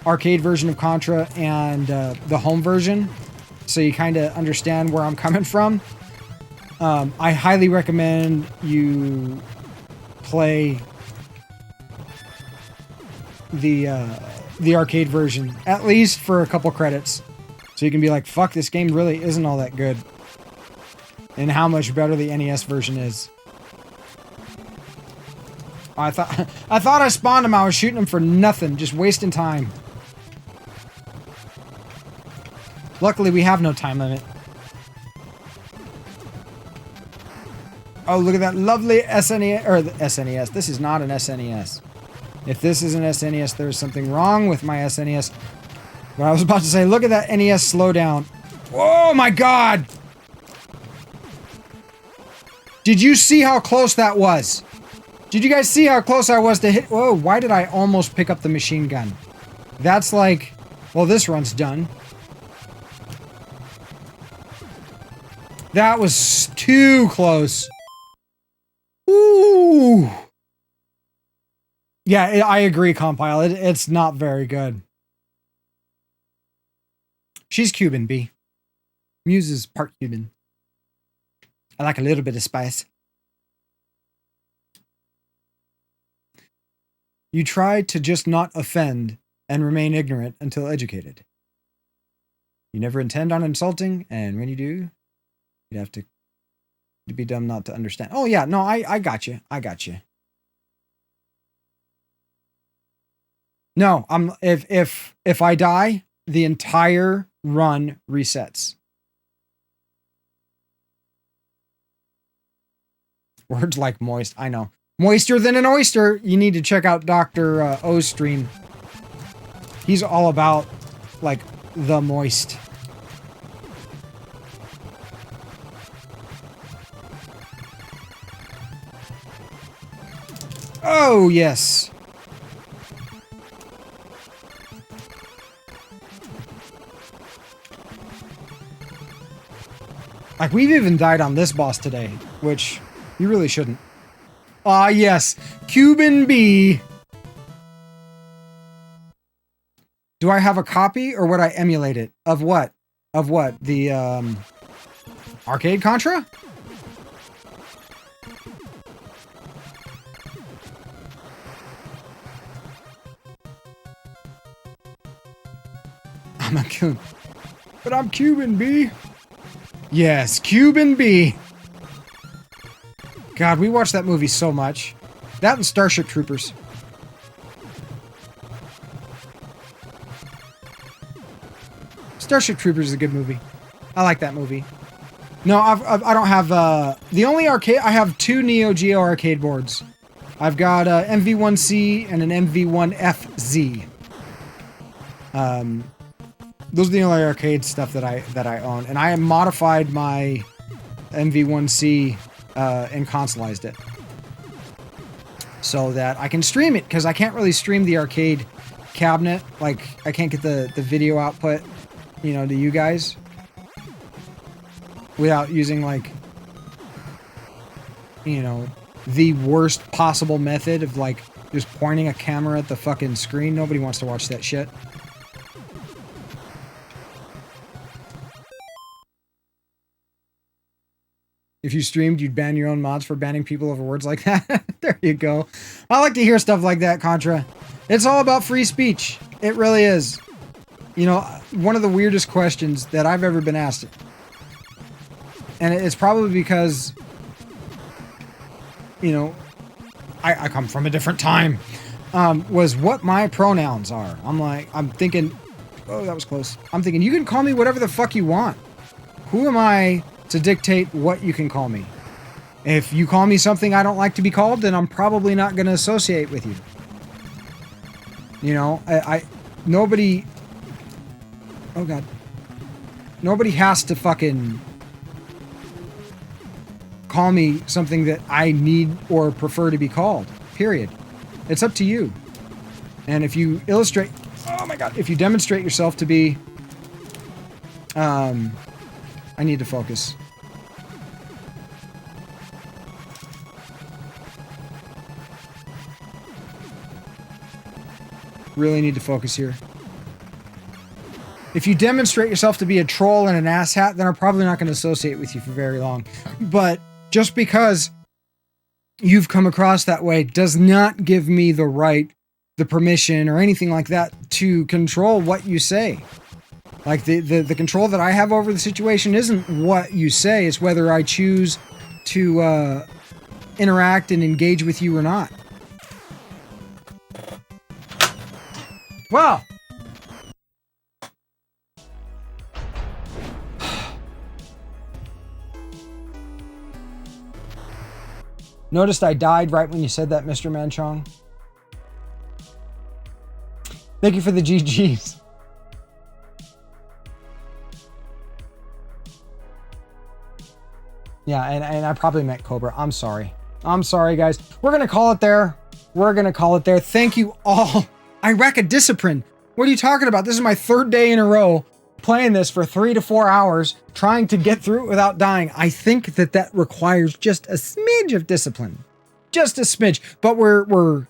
arcade version of Contra and the home version, so you kind of understand where I'm coming from. I highly recommend you play the arcade version, at least for a couple credits, so you can be like, fuck, this game really isn't all that good, and how much better the NES version is. I thought I spawned him. I was shooting him for nothing, just wasting time. Luckily, we have no time limit. Oh, look at that lovely SNES, or the SNES. This is not an SNES. If this is an SNES, there's something wrong with my SNES. But I was about to say, look at that NES slowdown. Oh my God! Did you see how close that was? Did you guys see how close I was to hit? Whoa, why did I almost pick up the machine gun? That's like, well, this run's done. That was too close. Ooh. Yeah, I agree, Compile. It's not very good. She's Cuban, B. Muse is part Cuban. I like a little bit of spice. You try to just not offend and remain ignorant until educated. You never intend on insulting, and when you do, you'd have to be dumb not to understand. Oh yeah, no, I got you. I got you. No, if I die, the entire run resets. Words like moist, I know. Moister than an oyster. You need to check out Dr. O's stream. He's all about, like, the moist. Oh, yes. Like, we've even died on this boss today, which you really shouldn't. Ah, yes. Cuban B. Do I have a copy or would I emulate it? Of what? Of what? The, arcade Contra? I'm a Cuban. But I'm Cuban B. Yes, Cuban B. God, we watched that movie so much. That and Starship Troopers. Starship Troopers is a good movie. I like that movie. No, I don't have, the only arcade, I have 2 Neo Geo arcade boards. I've got an MV1C and an MV1FZ. Those are the only arcade stuff that I own. And I modified my MV1C and consoleized it. So that I can stream it, because I can't really stream the arcade cabinet. Like, I can't get the video output, you know, to you guys. Without using, like, you know, the worst possible method of, like, just pointing a camera at the fucking screen. Nobody wants to watch that shit. If you streamed, you'd ban your own mods for banning people over words like that. There you go. I like to hear stuff like that, Contra. It's all about free speech. It really is. You know, one of the weirdest questions that I've ever been asked, and it's probably because, you know, I come from a different time, was what my pronouns are. I'm thinking, oh, that was close. I'm thinking, you can call me whatever the fuck you want. Who am I to dictate what you can call me? If you call me something I don't like to be called, then I'm probably not going to associate with you. You know, nobody, oh God, nobody has to fucking call me something that I need or prefer to be called, period. It's up to you. And if you illustrate, oh my God, if you demonstrate yourself to be, I need to focus. Really need to focus here. If you demonstrate yourself to be a troll and an asshat, then I'm probably not going to associate with you for very long. But just because you've come across that way does not give me the right, the permission, or anything like that to control what you say. Like, the control that I have over the situation isn't what you say, it's whether I choose to interact and engage with you or not. Wow! Noticed I died right when you said that, Mr. Manchong. Thank you for the GGs. Yeah, and I probably meant Cobra. I'm sorry. I'm sorry, guys. We're going to call it there. We're going to call it there. Thank you all. Iraqi Discipline. What are you talking about? This is my 3rd day in a row playing this for 3 to 4 hours, trying to get through it without dying. I think that requires just a smidge of discipline. Just a smidge. But we're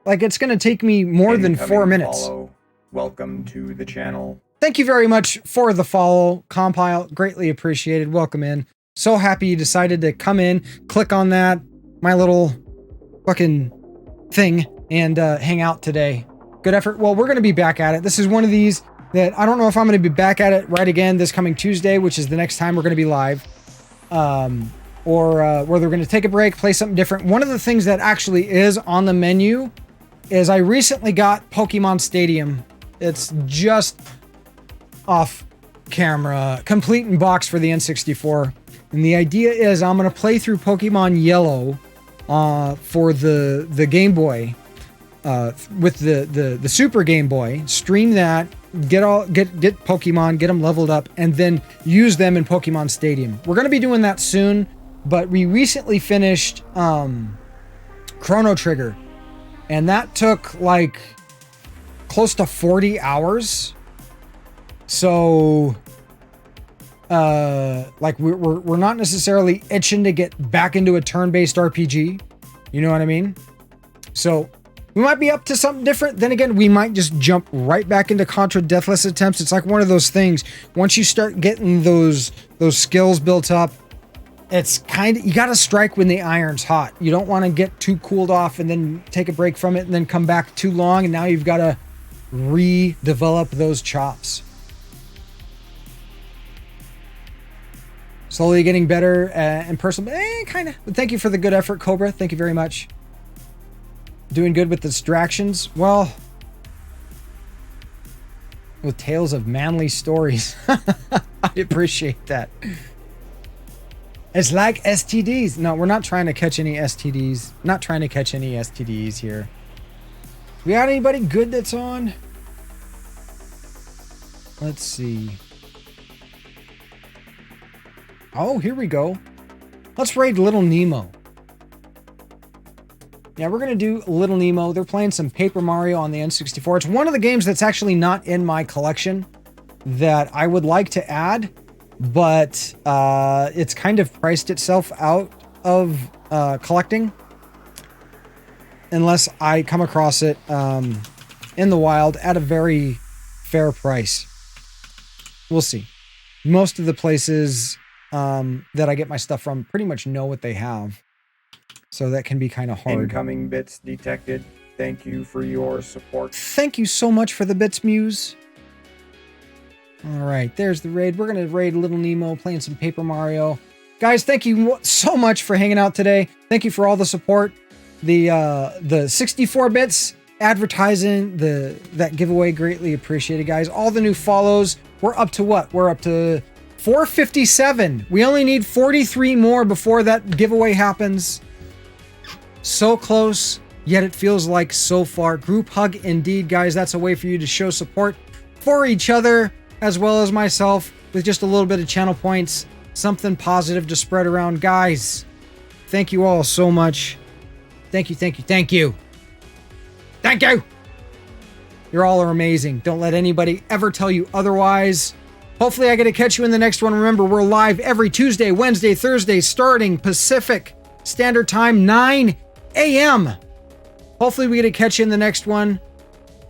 like, it's going to take me more than 4 minutes. Follow. Welcome to the channel. Thank you very much for the follow, Compile. Greatly appreciated. Welcome in. So happy you decided to come in, click on that, my little fucking thing, and hang out today. Good effort. Well, we're going to be back at it. This is one of these that I don't know if I'm going to be back at it right again this coming Tuesday, which is the next time we're going to be live, or whether we're going to take a break, play something different. One of the things that actually is on the menu is I recently got Pokemon Stadium. It's just off camera, complete in box for the N64. And the idea is I'm going to play through Pokemon Yellow for the Game Boy, with the Super Game Boy, stream that, get Pokemon, get them leveled up, and then use them in Pokemon Stadium. We're going to be doing that soon, but we recently finished Chrono Trigger, And that took like close to 40 hours. So like we're not necessarily itching to get back into a turn-based RPG. You know what I mean? So we might be up to something different. Then again, we might just jump right back into Contra Deathless attempts. It's like one of those things. Once you start getting those skills built up, it's kind of, you got to strike when the iron's hot. You don't want to get too cooled off and then take a break from it and then come back too long. And now you've got to redevelop those chops. Slowly getting better in person, kind of. But thank you for the good effort, Cobra. Thank you very much. Doing good with distractions. Well, with tales of manly stories. I appreciate that. It's like STDs. No, we're not trying to catch any STDs. Not trying to catch any STDs here. We got anybody good that's on? Let's see. Oh, here we go. Let's raid Little Nemo. Yeah, we're going to do Little Nemo. They're playing some Paper Mario on the N64. It's one of the games that's actually not in my collection that I would like to add, but it's kind of priced itself out of collecting unless I come across it in the wild at a very fair price. We'll see. Most of the places that I get my stuff from pretty much know what they have. So that can be kind of hard. Incoming bits detected. Thank you for your support. Thank you so much for the bits, Muse. All right, there's the raid. We're going to raid Little Nemo, playing some Paper Mario. Guys, thank you so much for hanging out today. Thank you for all the support. The 64 bits advertising that giveaway, greatly appreciated, guys. All the new follows. We're up to what? We're up to 457. We only need 43 more before that giveaway happens. So close, yet it feels like so far. Group hug indeed, guys. That's a way for you to show support for each other as well as myself with just a little bit of channel points. Something positive to spread around. Guys, thank you all so much. Thank you, thank you, thank you. Thank you! You all are amazing. Don't let anybody ever tell you otherwise. Hopefully I get to catch you in the next one. Remember, we're live every Tuesday, Wednesday, Thursday, starting Pacific Standard Time, 9 a.m. Hopefully we get to catch you in the next one.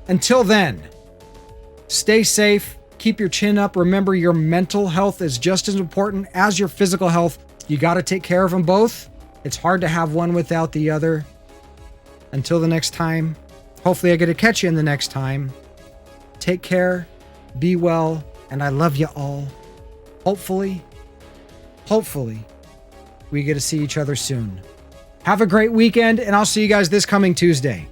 Until then, stay safe. Keep your chin up. Remember, your mental health is just as important as your physical health. You got to take care of them both. It's hard to have one without the other. Until the next time, hopefully I get to catch you in the next time. Take care. Be well. And I love you all. Hopefully, we get to see each other soon. Have a great weekend, and I'll see you guys this coming Tuesday.